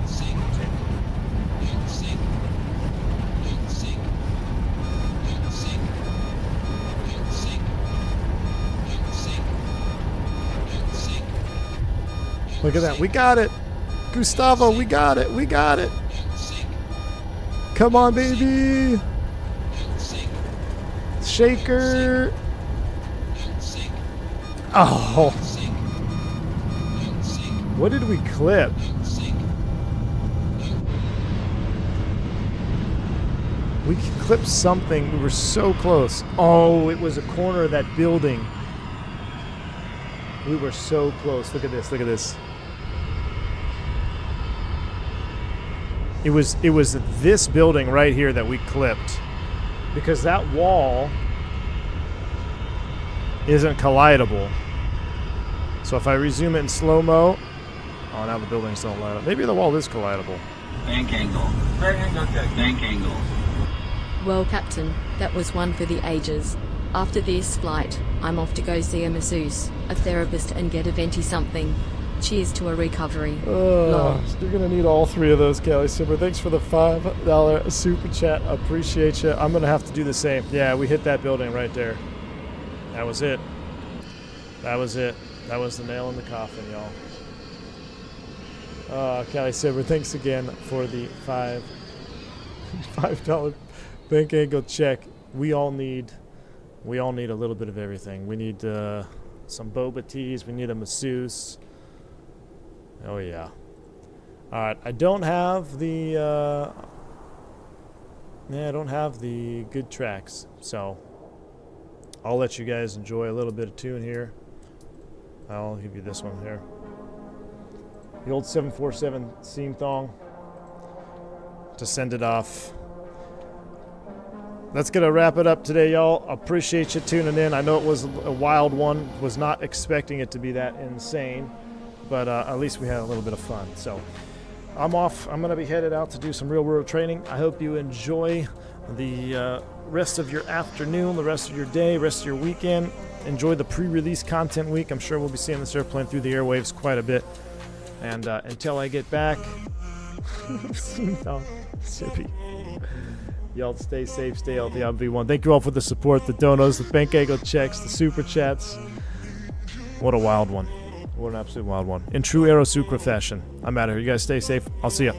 Sync. Sync. Look at that. We got it. Gustavo, we got it. We got it. Come on, baby. Shaker. Oh. What did we clip? We clipped something. We were so close. Oh, it was a corner of that building. We were so close. Look at this. Look at this. It was this building right here that we clipped, because that wall isn't collidable. So if I resume it in slow-mo, oh, now the buildings don't light up. Maybe the wall is collidable. Bank angle. Bank angle. Well, Captain, that was one for the ages. After this flight, I'm off to go see a masseuse, a therapist, and get a venti something. Cheers to a recovery. Lol. You're gonna need all 3 of those, Kelly Simmer. Thanks for the $5 super chat. Appreciate you. I'm gonna have to do the same. Yeah, we hit that building right there. That was it. That was it. That was the nail in the coffin, y'all. Kelly Simmer, thanks again for the $5 bank angle check. We all need a little bit of everything. We need some boba teas. We need a masseuse. Oh yeah. All right. I don't have the good tracks, so I'll let you guys enjoy a little bit of tune here. I'll give you this one here. The old 747 seam thong to send it off. That's going to wrap it up today, y'all. Appreciate you tuning in. I know it was a wild one. Was not expecting it to be that insane, but at least we had a little bit of fun. So I'm off. I'm going to be headed out to do some real-world training. I hope you enjoy the rest of your afternoon, the rest of your day, rest of your weekend. Enjoy the pre-release content week. I'm sure we'll be seeing this airplane through the airwaves quite a bit. And until I get back, sippy. Y'all stay safe, stay healthy. I'm V1. Thank you all for the support, the donos, the bank angle checks, the super chats. What a wild one. What an absolute wild one. In true Aerosucra fashion. I'm out of here. You guys stay safe. I'll see ya.